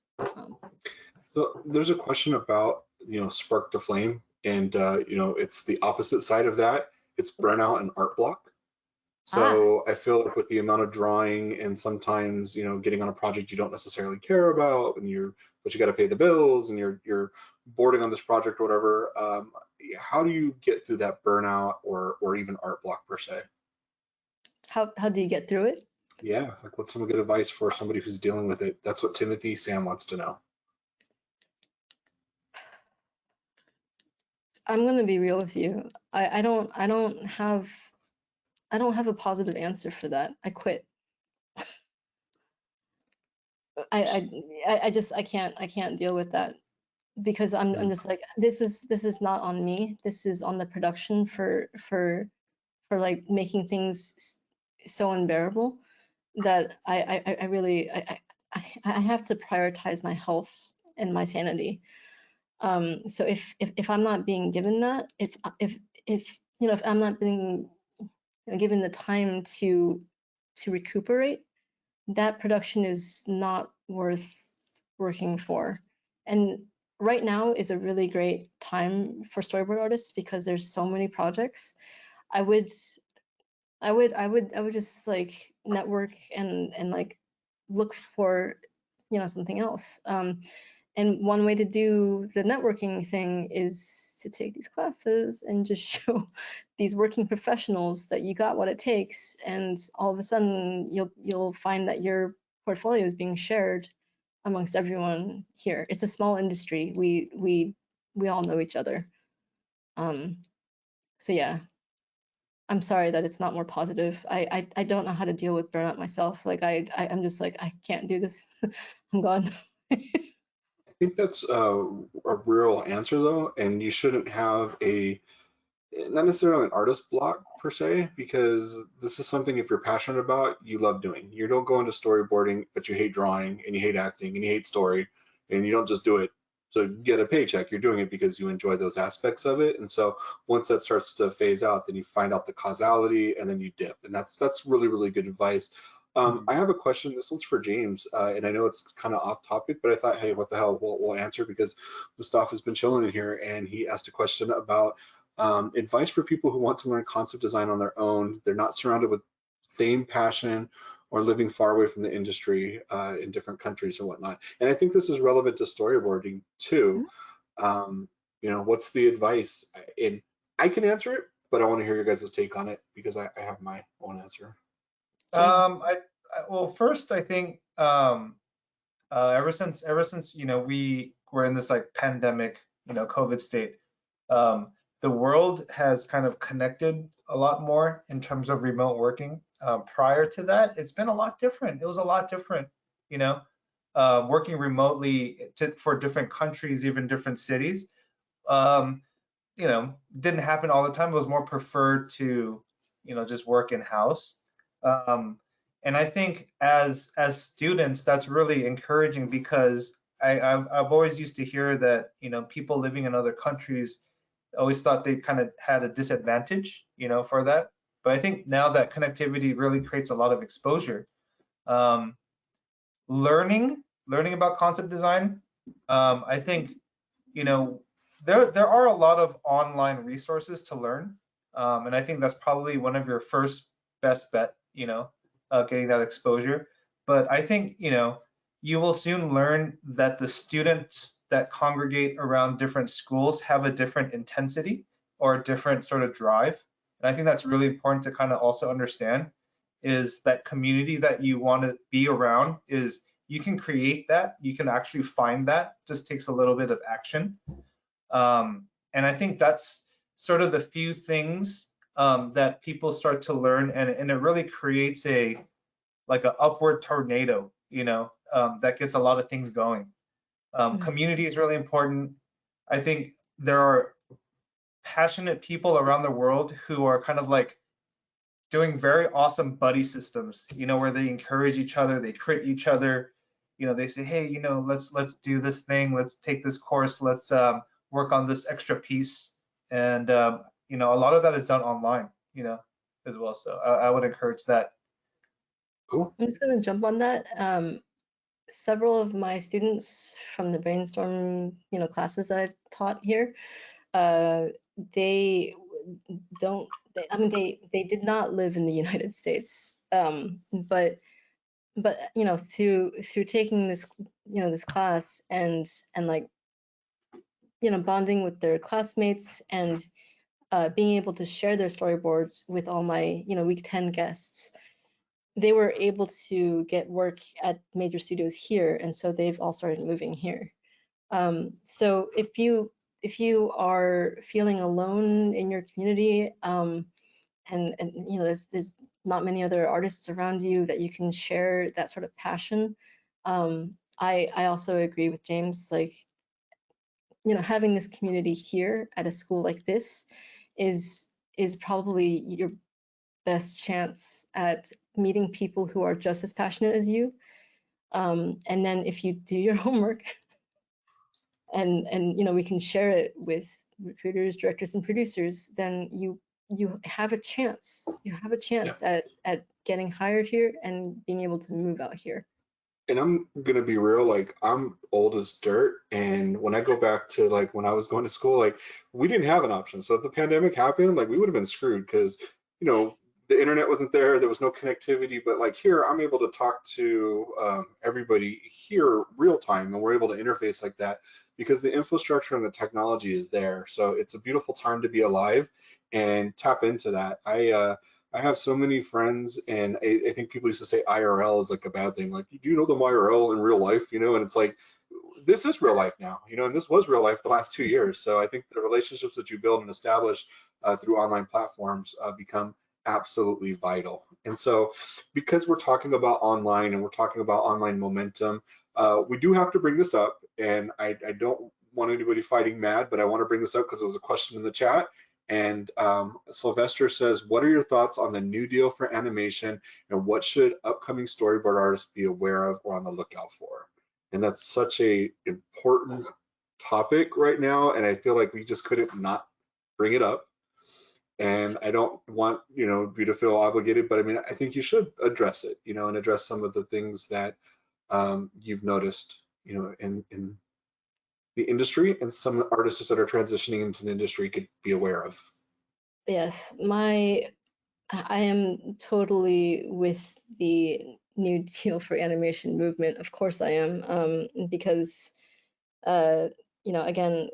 So there's a question about, spark to flame, and it's the opposite side of that. It's burnout and art block. So I feel like with the amount of drawing and sometimes, getting on a project you don't necessarily care about, and but you got to pay the bills, and you're boarding on this project or whatever. How do you get through that burnout or even art block per se? How do you get through it? Yeah, like what's some good advice for somebody who's dealing with it? That's what Timothy Sam wants to know. I'm gonna be real with you. I don't have a positive answer for that. I quit. I can't deal with that, because I'm just like, this is not on me. This is on the production for like making things so unbearable that I really I have to prioritize my health and my sanity. So if I'm not being given that, if I'm not being given the time to recuperate, that production is not worth working for. And right now is a really great time for storyboard artists because there's so many projects. I would just like network and like look for something else. And one way to do the networking thing is to take these classes and just show these working professionals that you got what it takes, and all of a sudden you'll find that your portfolio is being shared amongst everyone here. It's a small industry. We all know each other. So yeah, I'm sorry that it's not more positive. I don't know how to deal with burnout myself. Like I'm just like, I can't do this. I'm gone. I think that's a real answer though, and you shouldn't have not necessarily an artist block per se, because this is something, if you're passionate about, you love doing. You don't go into storyboarding, but you hate drawing and you hate acting and you hate story, and you don't just do it to get a paycheck. You're doing it because you enjoy those aspects of it. And so once that starts to phase out, then you find out the causality and then you dip. And that's really, really good advice. I have a question. This one's for James, and I know it's kind of off topic, but I thought, hey, what the hell, we'll answer, because Mustafa has been chilling in here and he asked a question about advice for people who want to learn concept design on their own. They're not surrounded with same passion or living far away from the industry in different countries and whatnot. And I think this is relevant to storyboarding too. You know, what's the advice? And I can answer it, but I want to hear your guys' take on it because I have my own answer. James. Well, first, I think ever since you know we were in this like pandemic, you know, COVID state, the world has kind of connected a lot more in terms of remote working. Prior to that, it's been a lot different. It was a lot different, you know, working remotely for different countries, even different cities. Um, you know, didn't happen all the time. It was more preferred to, you know, just work in house. Um, and I think as students, that's really encouraging because I've always used to hear that, you know, people living in other countries always thought they kind of had a disadvantage, you know, for that. But I think now that connectivity really creates a lot of exposure. Um, learning about concept design, I think, you know, there are a lot of online resources to learn, and I think that's probably one of your first best bet, you know, getting that exposure. But I think, you know, you will soon learn that the students that congregate around different schools have a different intensity or a different sort of drive. And I think that's really important to kind of also understand is that community that you want to be around is you can create that, you can actually find that, just takes a little bit of action. And I think that's sort of the few things that people start to learn, and it really creates a like an upward tornado, you know, that gets a lot of things going. Community is really important. I think there are passionate people around the world who are kind of like doing very awesome buddy systems, you know, where they encourage each other, they crit each other, you know, they say, hey, you know, let's do this thing, let's take this course, let's work on this extra piece, and you know, a lot of that is done online, you know, as well. So I would encourage that. Cool. I'm just gonna jump on that. Several of my students from the Brainstorm, you know, classes that I've taught here, they don't. I mean, they did not live in the United States, but you know, through taking this, you know, this class and like, you know, bonding with their classmates and being able to share their storyboards with all my, you know, week 10 guests, they were able to get work at major studios here, and so they've all started moving here. So if you are feeling alone in your community, and you know, there's not many other artists around you that you can share that sort of passion. I also agree with James, like, you know, having this community here at a school like this is probably your best chance at meeting people who are just as passionate as you. And then if you do your homework and you know, we can share it with recruiters, directors, and producers, then you have a chance. You have a chance at getting hired here and being able to move out here. And I'm gonna be real, like I'm old as dirt, and when I go back to like when I was going to school, like we didn't have an option. So if the pandemic happened, like we would have been screwed because, you know, the internet wasn't there, there was no connectivity. But like here, I'm able to talk to everybody here real time, and we're able to interface like that because the infrastructure and the technology is there. So it's a beautiful time to be alive and tap into that. I have so many friends, and I think people used to say IRL is like a bad thing. Like, do you know them IRL in real life? You know, and it's like, this is real life now, you know, and this was real life the last 2 years. So I think the relationships that you build and establish through online platforms become absolutely vital. And so because we're talking about online and we're talking about online momentum, we do have to bring this up. And I don't want anybody fighting mad, but I want to bring this up because there was a question in the chat. And Sylvester says, what are your thoughts on the new deal for animation, and what should upcoming storyboard artists be aware of or on the lookout for? And that's such a important topic right now, and I feel like we just couldn't not bring it up. And I don't want, you know, you to feel obligated, but I mean, I think you should address it, you know, and address some of the things that you've noticed, you know, in the industry, and some artists that are transitioning into the industry could be aware of. Yes, my I am totally with the New Deal for animation movement. Of course I am, because, you know, again,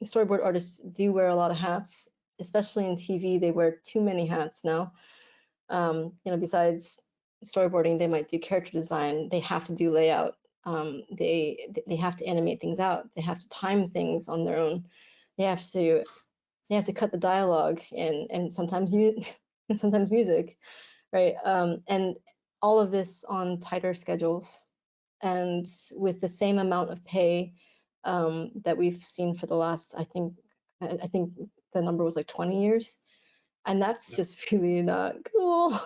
storyboard artists do wear a lot of hats, especially in TV. They wear too many hats now. You know, besides storyboarding, they might do character design. They have to do layout. They have to animate things out. They have to time things on their own. They have to cut the dialogue and sometimes and sometimes music, right? And all of this on tighter schedules and with the same amount of pay that we've seen for the last, I think the number was like 20 years. And that's just really not cool.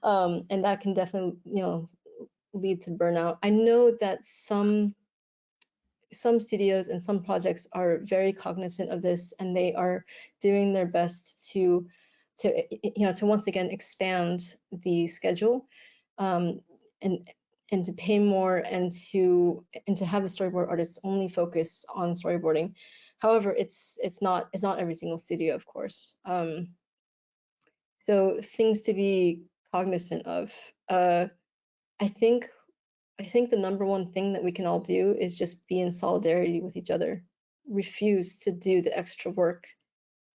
And that can definitely, you know, lead to burnout. I know that some studios and some projects are very cognizant of this, and they are doing their best to you know, to once again expand the schedule, and to pay more, and to have the storyboard artists only focus on storyboarding. However, it's not every single studio, of course. So things to be cognizant of. I think the number one thing that we can all do is just be in solidarity with each other. Refuse to do the extra work.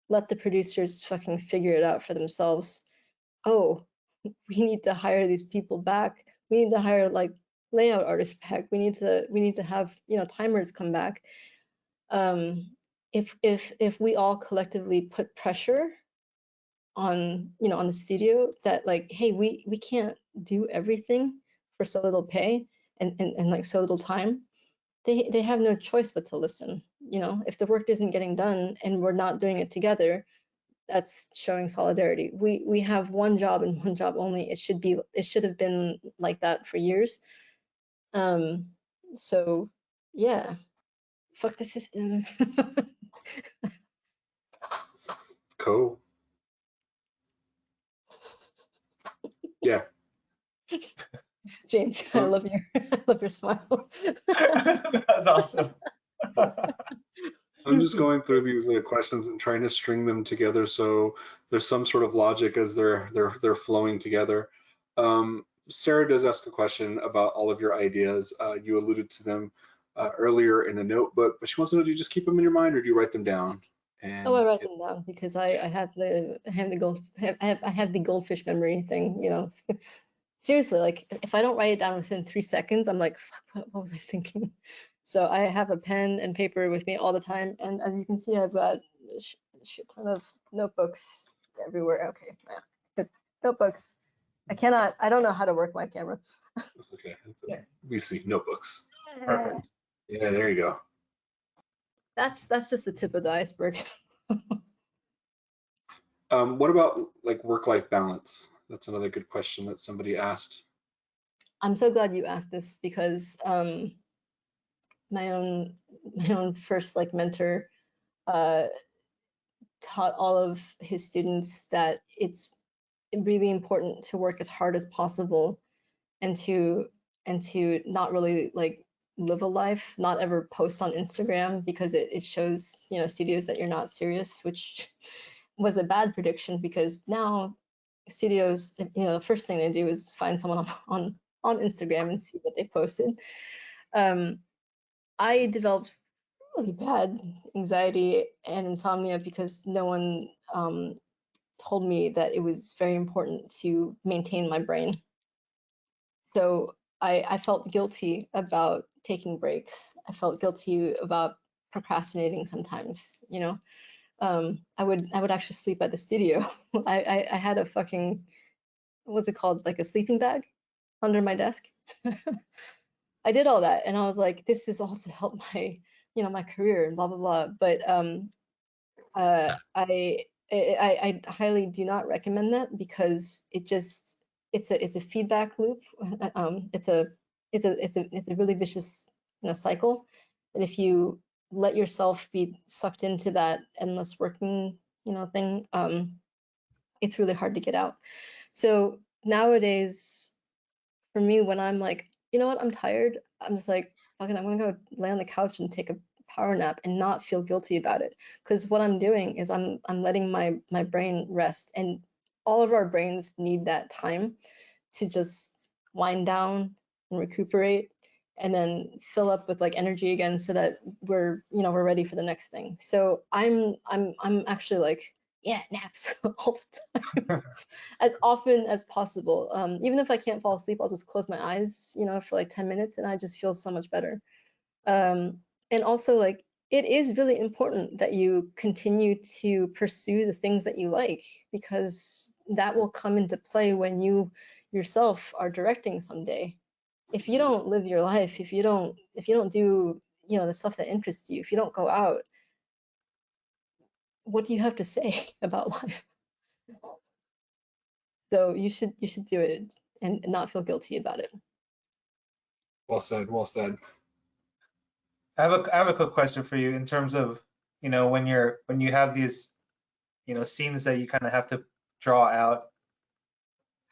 Let the producers fucking figure it out for themselves. Oh, we need to hire these people back. We need to hire like layout artists back. We need to have, you know, timers come back. If we all collectively put pressure on, you know, on the studio that like, hey, we can't do everything for so little pay and like so little time, they have no choice but to listen. You know, if the work isn't getting done and we're not doing it together, that's showing solidarity. We have one job and one job only. It should have been like that for years. So yeah, fuck the system. Cool. Yeah. James, I love your I love your smile. That's awesome. I'm just going through these questions and trying to string them together so there's some sort of logic as they're flowing together. Sarah does ask a question about all of your ideas. You alluded to them earlier in a notebook, but she wants to know, do you just keep them in your mind or do you write them down? And Oh, I write them down because I have the goldfish memory thing, you know. Seriously, like if I don't write it down within 3 seconds, I'm like, fuck, what was I thinking? So I have a pen and paper with me all the time, and as you can see, I've got a shit ton of notebooks everywhere. Okay, yeah, 'cause notebooks. I don't know how to work my camera. that's okay. We see notebooks. Perfect. Yeah, there you go. That's just the tip of the iceberg. What about like work-life balance? That's another good question that somebody asked. I'm so glad you asked this because my own first like mentor taught all of his students that it's really important to work as hard as possible and to not really like live a life, not ever post on Instagram because it shows, you know, studios that you're not serious, which was a bad prediction because now studios, you know, the first thing they do is find someone on Instagram and see what they posted. I developed really bad anxiety and insomnia because no one told me that it was very important to maintain my brain. So I felt guilty about taking breaks. I felt guilty about procrastinating sometimes, you know. I would actually sleep at the studio. I had a fucking, what's it called, like a sleeping bag under my desk. I did all that and I was like, this is all to help my, you know, my career and blah blah blah. But I highly do not recommend that because it's a feedback loop. It's a really vicious, you know, cycle. And if you let yourself be sucked into that endless working, you know, thing, it's really hard to get out. So nowadays, for me, when I'm like, you know what, I'm tired, I'm just like, fucking, I'm gonna go lay on the couch and take a power nap and not feel guilty about it. Because what I'm doing is I'm letting my brain rest, and all of our brains need that time to just wind down and recuperate and then fill up with like energy again so that we're ready for the next thing. So I'm actually like, yeah, naps all the time as often as possible. Even if I can't fall asleep, I'll just close my eyes, for like 10 minutes, and I just feel so much better. And also, like, it is really important that you continue to pursue the things that you like, because that will come into play when you yourself are directing someday. If you don't live your life, if you don't do, the stuff that interests you, if you don't go out, what do you have to say about life? So you should do it and not feel guilty about it. Well said. Well said. I have a quick question for you in terms of, when you have these, scenes that you kind of have to draw out.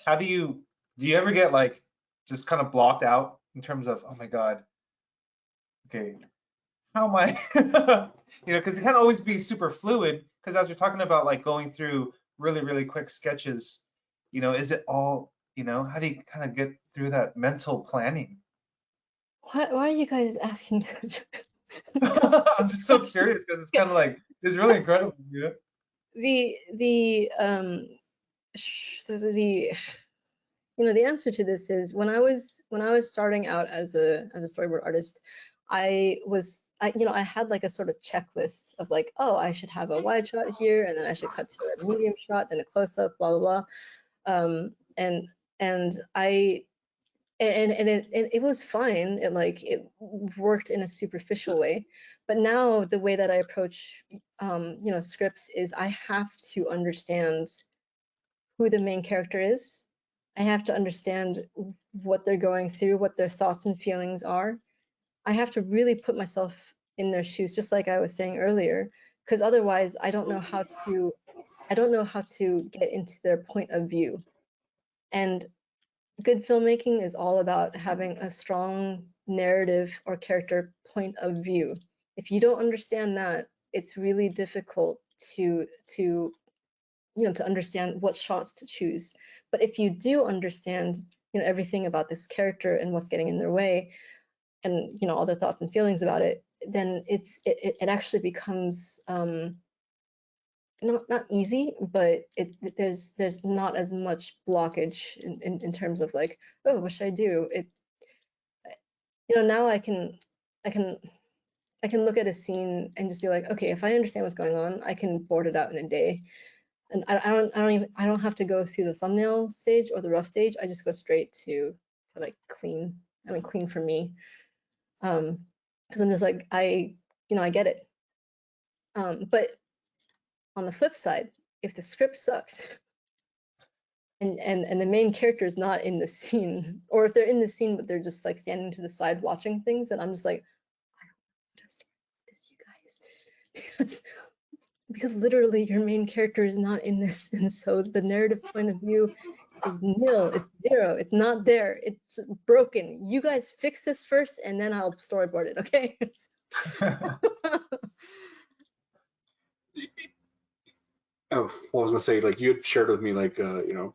How do you ever get like just kind of blocked out in terms of, oh my God, okay, how am I, because it can't always be super fluid, because as we're talking about like going through really, really quick sketches, is it all, how do you kind of get through that mental planning? Why are you guys asking such? I'm just so curious because it's kind of like, it's really incredible, So the answer to this is, when I was starting out as a storyboard artist, I had like a sort of checklist of like, oh, I should have a wide shot here, and then I should cut to a medium shot, then a close up, blah blah blah. And it was fine. It worked in a superficial way. But now the way that I approach scripts is, I have to understand who the main character is. I have to understand what they're going through, what their thoughts and feelings are. I have to really put myself in their shoes, just like I was saying earlier, because otherwise I don't know how to get into their point of view. And good filmmaking is all about having a strong narrative or character point of view. If you don't understand that, it's really difficult to understand what shots to choose. But if you do understand, everything about this character and what's getting in their way, and all their thoughts and feelings about it, then it actually becomes not easy, but there's not as much blockage in terms of like, oh, what should I do? Now I can look at a scene and just be like, okay, if I understand what's going on, I can board it out in a day. And I don't have to go through the thumbnail stage or the rough stage. I just go straight to like clean. I mean, clean for me, because I'm just like, I get it. But on the flip side, if the script sucks and the main character is not in the scene, or if they're in the scene but they're just like standing to the side watching things, and I'm just like, I don't just this, you guys, because literally your main character is not in this, and so the narrative point of view is nil, it's zero, it's not there, it's broken. You guys fix this first, and then I'll storyboard it, okay? Oh, well, I was gonna say, like, you had shared with me like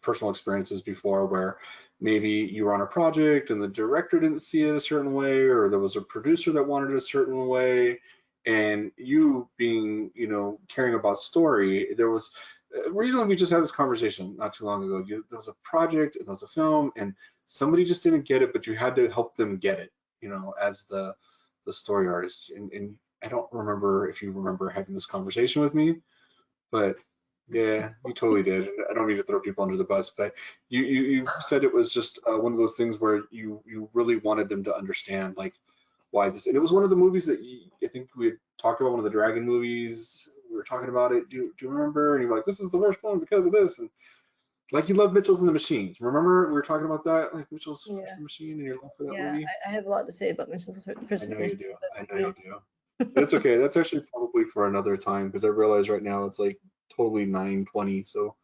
personal experiences before where maybe you were on a project and the director didn't see it a certain way, or there was a producer that wanted it a certain way, and you being caring about story, there was recently we just had this conversation not too long ago. There was a project and there was a film and somebody just didn't get it, but you had to help them get it, as the story artist. And I don't remember if you remember having this conversation with me, but yeah, you totally did. I don't mean to throw people under the bus, but you said it was just one of those things where you really wanted them to understand like why this. And it was one of the movies that I think we had talked about, one of the dragon movies. We were talking about it. Do you remember? And you're like, this is the worst one because of this. And like, you love Mitchell's and the Machines. Remember we were talking about that, like Mitchell's versus the Machine, and your love for that movie. I have a lot to say about Mitchell's versus I know you do. I know you do. But it's okay. That's actually probably for another time, because I realize right now it's like totally 9:20, so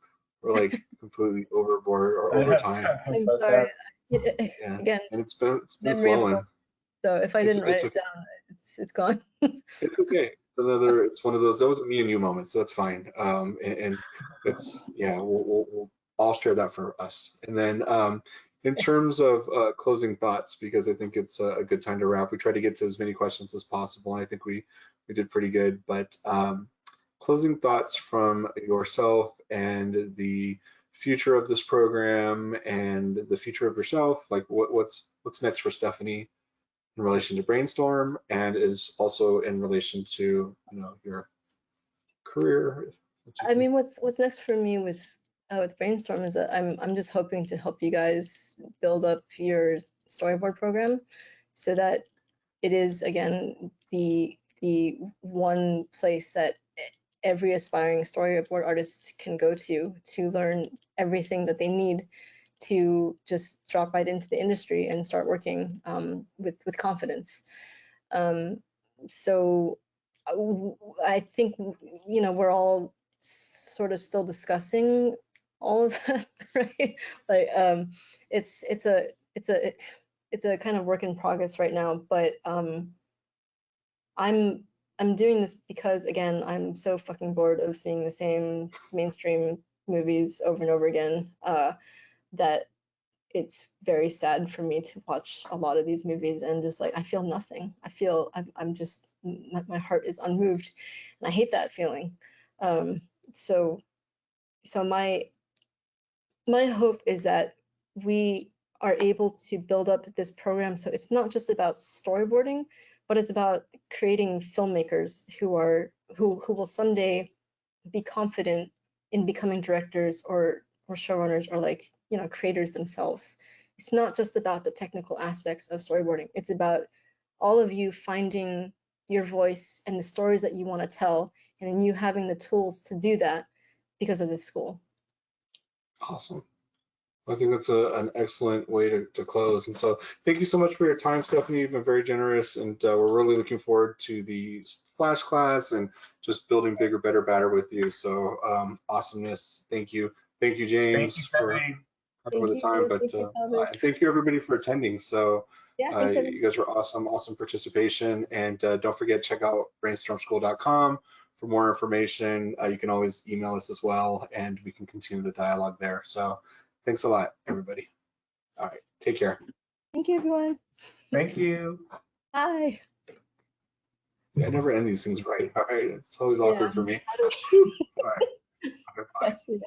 we're like completely overboard or over time. I'm sorry. Yeah. Again, And it's been memory of flowing. so if I didn't write It's it okay. down, it's gone. It's okay. It's one of those. That was a me and you moment, so that's fine. And it's yeah, we'll all share that for us. And then in terms of closing thoughts, because I think it's a good time to wrap. We try to get to as many questions as possible, and I think we did pretty good. But closing thoughts from yourself and the future of this program and the future of yourself. Like what's next for Stephanie in relation to Brainstorm, and is also in relation to your career. I mean, what's next for me with Brainstorm is that I'm just hoping to help you guys build up your storyboard program so that it is again the one place that every aspiring storyboard artist can go to learn everything that they need to just drop right into the industry and start working with confidence. So I think we're all sort of still discussing all of that, right? Like it's a kind of work in progress right now, but I'm doing this because again I'm so fucking bored of seeing the same mainstream movies over and over again that it's very sad for me to watch a lot of these movies and just like I feel nothing. I feel I'm just my heart is unmoved, and I hate that feeling. So my hope is that we are able to build up this program so it's not just about storyboarding, but it's about creating filmmakers who will someday be confident in becoming directors or showrunners or like creators themselves. It's not just about the technical aspects of storyboarding. It's about all of you finding your voice and the stories that you want to tell, and then you having the tools to do that because of this school. Awesome. I think that's an excellent way to close. And so thank you so much for your time, Stephanie. You've been very generous, and we're really looking forward to the Flash class and just building bigger, better, badder with you. So awesomeness. Thank you. Thank you, James, for the time. But thank you, everybody, for attending. So yeah, you guys were awesome participation. And don't forget, check out brainstormschool.com for more information. You can always email us as well, and we can continue the dialogue there. So thanks a lot, everybody. All right, take care. Thank you, everyone. Thank you. Bye. I never end these things right. All right, it's always awkward for me. All right. Okay, bye. Bye.